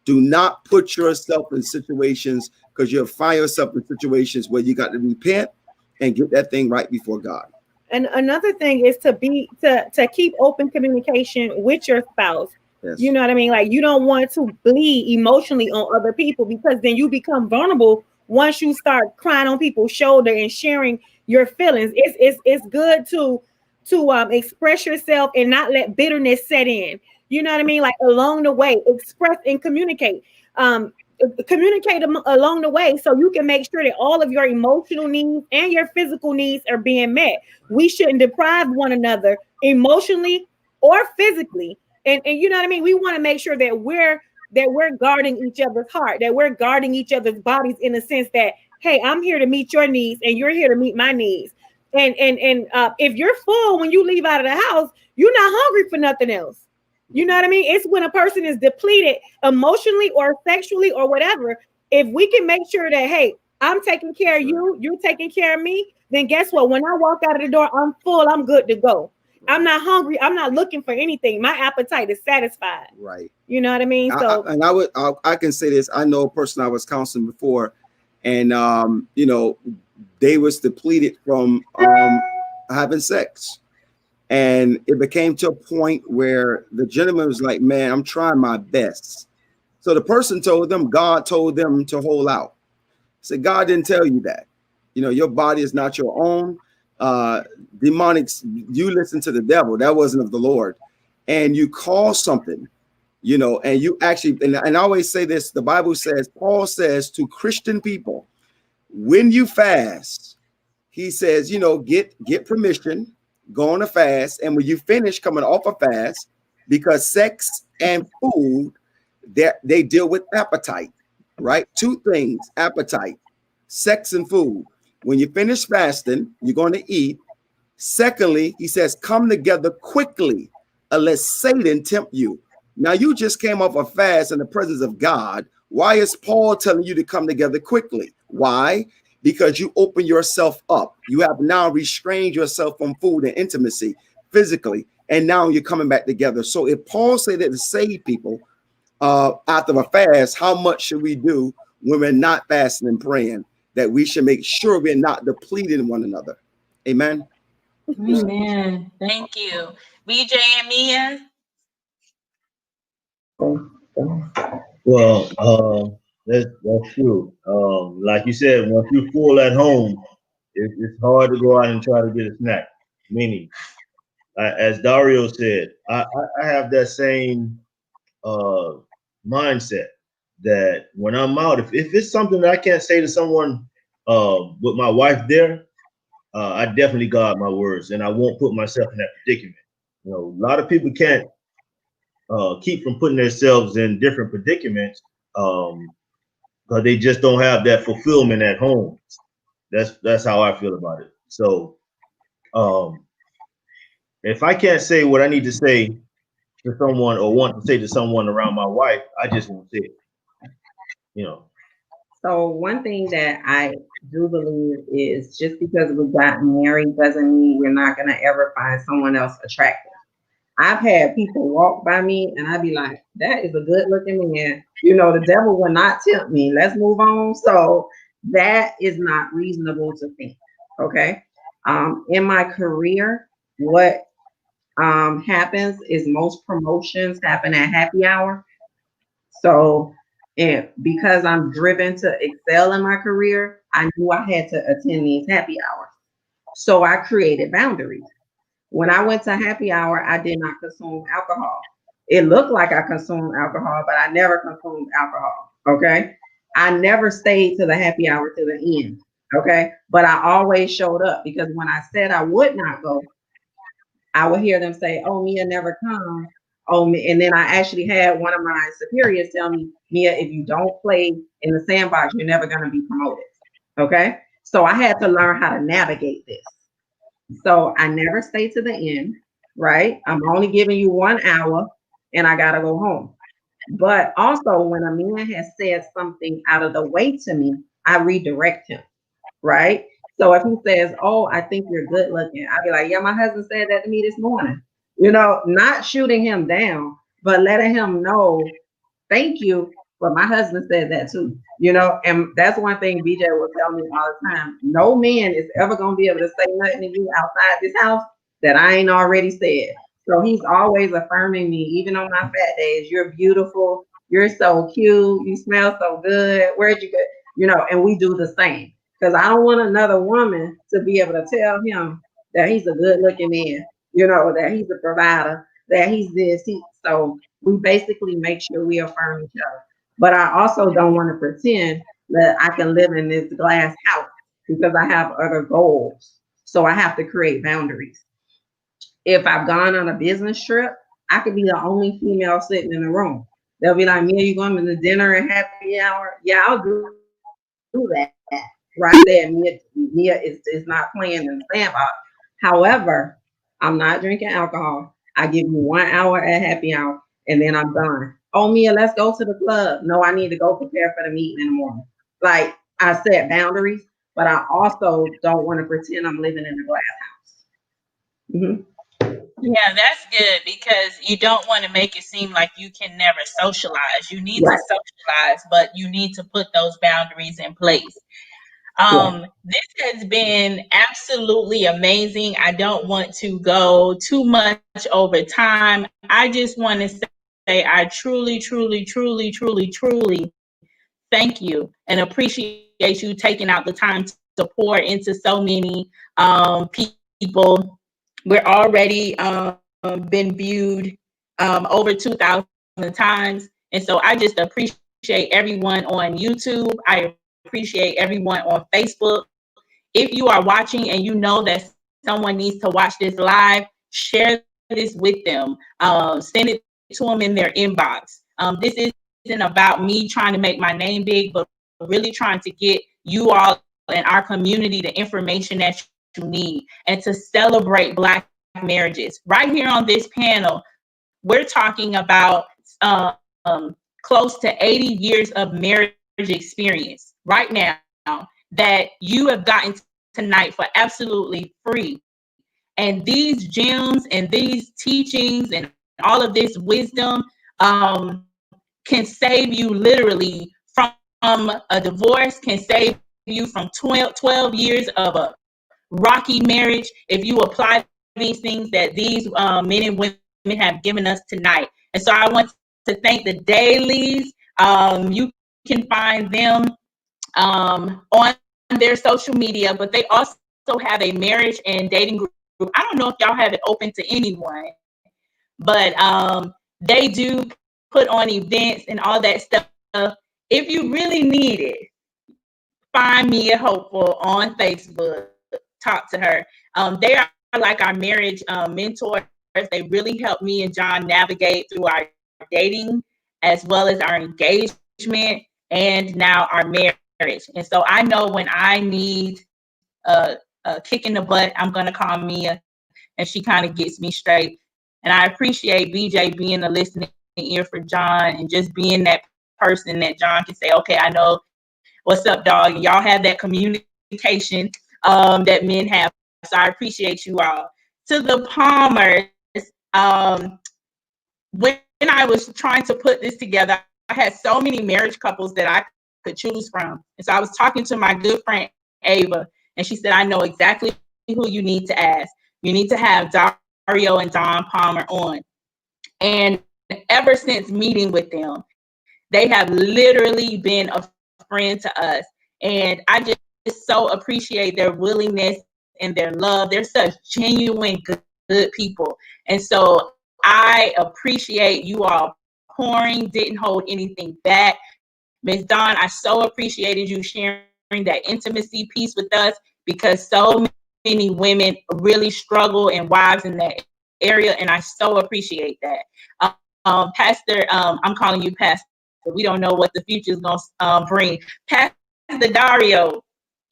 do not put yourself in situations, because you'll find yourself in situations where you got to repent and get that thing right before God. And another thing is to keep open communication with your spouse. Yes. You know what I mean? Like, you don't want to bleed emotionally on other people, because then you become vulnerable once you start crying on people's shoulder and sharing your feelings. It's good to express yourself and not let bitterness set in. You know what I mean? Like, along the way, express and communicate. Communicate along the way so you can make sure that all of your emotional needs and your physical needs are being met. We shouldn't deprive one another emotionally or physically. And you know what I mean? We want to make sure that we're guarding each other's heart, that we're guarding each other's bodies, in the sense that, hey, I'm here to meet your needs and you're here to meet my needs. And if you're full when you leave out of the house, you're not hungry for nothing else. You know what I mean? It's when a person is depleted emotionally or sexually or whatever. If we can make sure that, hey, I'm taking care of you, you're taking care of me, then guess what? When I walk out of the door, I'm full, I'm good to go. I'm not hungry. I'm not looking for anything. My appetite is satisfied. Right. You know what I mean? So, I can say this. I know a person I was counseling before, and they was depleted from having sex, and it became to a point where the gentleman was like, "Man, I'm trying my best." So the person told them, God told them to hold out. So God didn't tell you that. Your body is not your own. Demonics, you listen to the devil, that wasn't of the Lord, and you call something, and you actually, and I always say this, the Bible says, Paul says to Christian people, when you fast, he says, get permission, go on a fast, and when you finish coming off a fast, because sex and food, they deal with appetite, right? Two things, appetite, sex and food. When you finish fasting, you're going to eat. Secondly, he says, come together quickly, unless Satan tempt you. Now, you just came off a fast in the presence of God. Why is Paul telling you to come together quickly? Why? Because you open yourself up. You have now restrained yourself from food and intimacy physically, and now you're coming back together. So if Paul said that to save people after a fast, how much should we do when we're not fasting and praying? That we should make sure we're not depleting one another. Amen. Amen. Thank you. BJ and Mia. Well, that's true. Like you said, once you're full at home, it's hard to go out and try to get a snack. Meaning, as Dario said, I have that same mindset that when I'm out, if it's something that I can't say to someone with my wife there, I definitely guard my words, and I won't put myself in that predicament. A lot of people can't keep from putting themselves in different predicaments because they just don't have that fulfillment at home. That's how I feel about it. So if I can't say what I need to say to someone or want to say to someone around my wife, I just won't say it. So one thing that I do believe is just because we got married doesn't mean we're not gonna ever find someone else attractive. I've had people walk by me and I'd be like, that is a good looking man. You know, the devil will not tempt me. Let's move on. So that is not reasonable to think. Okay. In my career, what happens is most promotions happen at happy hour. So, and because I'm driven to excel in my career, I knew I had to attend these happy hours. So I created boundaries. When I went to happy hour, I did not consume alcohol. It looked like I consumed alcohol, but I never consumed alcohol. Okay. I never stayed to the happy hour to the end. Okay. But I always showed up because when I said I would not go, I would hear them say, "Oh, Mia never comes." Oh, and then I actually had one of my superiors tell me, "Mia, if you don't play in the sandbox, you're never going to be promoted." Okay. So I had to learn how to navigate this. So I never stay to the end, right? I'm only giving you 1 hour and I got to go home. But also, when a man has said something out of the way to me, I redirect him, right? So if he says, "Oh, I think you're good looking," I'll be like, "Yeah, my husband said that to me this morning." You know, not shooting him down, but letting him know, "Thank you, but my husband said that too." You know, and that's one thing BJ will tell me all the time. No man is ever gonna be able to say nothing to you outside this house that I ain't already said. So he's always affirming me, even on my fat days. "You're beautiful. You're so cute. You smell so good. Where'd you go?" You know, and we do the same. Because I don't want another woman to be able to tell him that he's a good looking man, you know, that he's a provider, that he's this. So we basically make sure we affirm each other. But I also don't want to pretend that I can live in this glass house because I have other goals. So I have to create boundaries. If I've gone on a business trip, I could be the only female sitting in the room. They'll be like, "Mia, you going to the dinner and happy hour?" Yeah, I'll do that. Right there, Mia is not playing in the sandbox. However, I'm not drinking alcohol. I give you 1 hour at happy hour and then I'm done. "Oh, Mia, let's go to the club." No, I need to go prepare for the meeting in the morning. Like, I set boundaries, but I also don't want to pretend I'm living in a glass house. Mm-hmm. Yeah, that's good because you don't want to make it seem like you can never socialize. You need Right. to socialize, but you need to put those boundaries in place. Yeah. This has been absolutely amazing. I don't want to go too much over time. I just want to say I truly, truly, truly, truly, truly thank you and appreciate you taking out the time to pour into so many people. We're already been viewed over 2,000 times. And so I just appreciate everyone on YouTube. I appreciate everyone on Facebook. If you are watching and you know that someone needs to watch this live, share this with them. Send it to them in their inbox. This isn't about me trying to make my name big, but really trying to get you all and our community the information that you need and to celebrate Black marriages. Right here on this panel, we're talking about close to 80 years of marriage experience right now that you have gotten tonight for absolutely free. And these gems and these teachings and all of this wisdom can save you literally from a divorce, can save you from 12 years of a rocky marriage if you apply these things that these men and women have given us tonight. And so I want to thank the Dailies. You can find them on their social media, but they also have a marriage and dating group. I don't know if y'all have it open to anyone, but they do put on events and all that stuff. If you really need it, find Mia Hopeful on Facebook. Talk to her. They are like our marriage mentors. They really help me and John navigate through our dating as well as our engagement and now our marriage. And so I know when I need a kick in the butt, I'm going to call Mia and she kind of gets me straight. And I appreciate BJ being a listening ear for John and just being that person that John can say, "Okay, I know what's up, dog? Y'all have that communication that men have. So I appreciate you all. To the Palmers, when I was trying to put this together, I had so many marriage couples that I could choose from. And so I was talking to my good friend Ava, and she said, I know exactly who you need to ask. You need to have Dario and Don Palmer on. And ever since meeting with them, they have literally been a friend to us. And I just so appreciate their willingness and their love. They're such genuine good people. And so I appreciate you all pouring, didn't hold anything back. Ms. Dawn, I so appreciated you sharing that intimacy piece with us, because so many women really struggle, and wives in that area, and I so appreciate that. Pastor, I'm calling you Pastor. We don't know what the future is going to bring. Pastor Dario,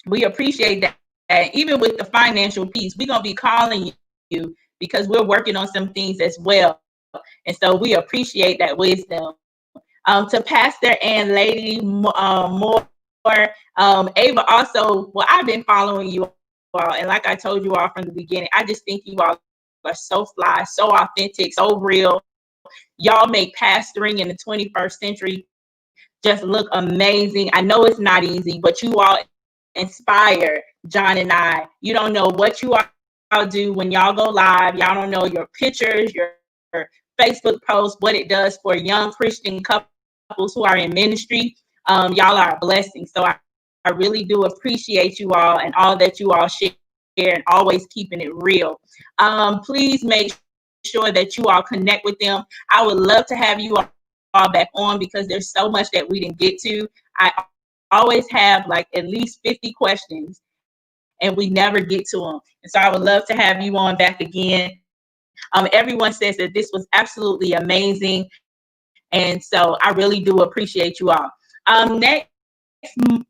we appreciate that. And even with the financial piece, we're going to be calling you because we're working on some things as well. And so we appreciate that wisdom. To Pastor and Lady Moore, Ava also, well, I've been following you all. And like I told you all from the beginning, I just think you all are so fly, so authentic, so real. Y'all make pastoring in the 21st century just look amazing. I know it's not easy, but you all inspire John and I. You don't know what you all do when y'all go live. Y'all don't know your pictures, your Facebook posts, what it does for young Christian couples who are in ministry. Y'all are a blessing. So I really do appreciate you all and all that you all share and always keeping it real. Please make sure that you all connect with them. I would love to have you all back on because there's so much that we didn't get to. I always have like at least 50 questions and we never get to them. And so I would love to have you on back again. Everyone says that this was absolutely amazing. And so I really do appreciate you all.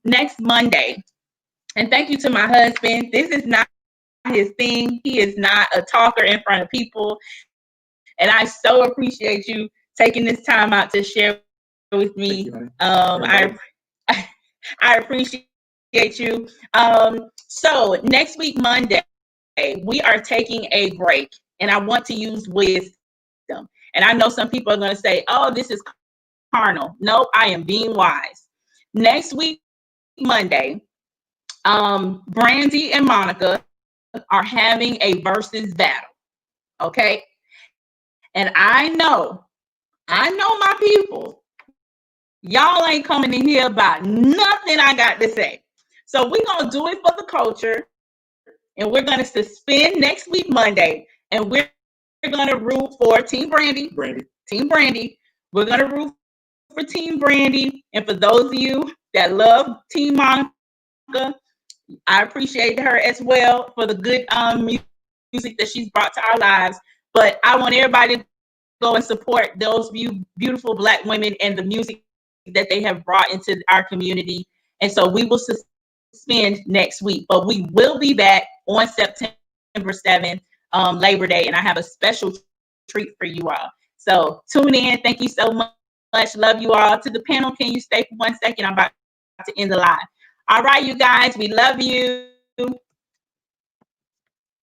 Next Monday, and thank you to my husband. This is not his thing. He is not a talker in front of people. And I so appreciate you taking this time out to share with me. I appreciate you. So next week, Monday, we are taking a break, and I want to use wisdom. And I know some people are going to say, oh, this is carnal. Nope, I am being wise. Next week, Monday, Brandy and Monica are having a versus battle. Okay. And I know my people, y'all ain't coming in here about nothing I got to say. So we're going to do it for the culture, and we're going to suspend next week, Monday, and we're going to root for Team Brandy. Team Brandy. We're going to root for Team Brandy. And for those of you that love Team Monica, I appreciate her as well for the good music that she's brought to our lives. But I want everybody to go and support those beautiful Black women and the music that they have brought into our community. And so we will suspend next week, but we will be back on September 7th, Labor Day, and I have a special treat for you all. So tune in. Thank you so much. Love you all. To the panel, can you stay for 1 second? I'm about to end the live. All right, you guys, we love you.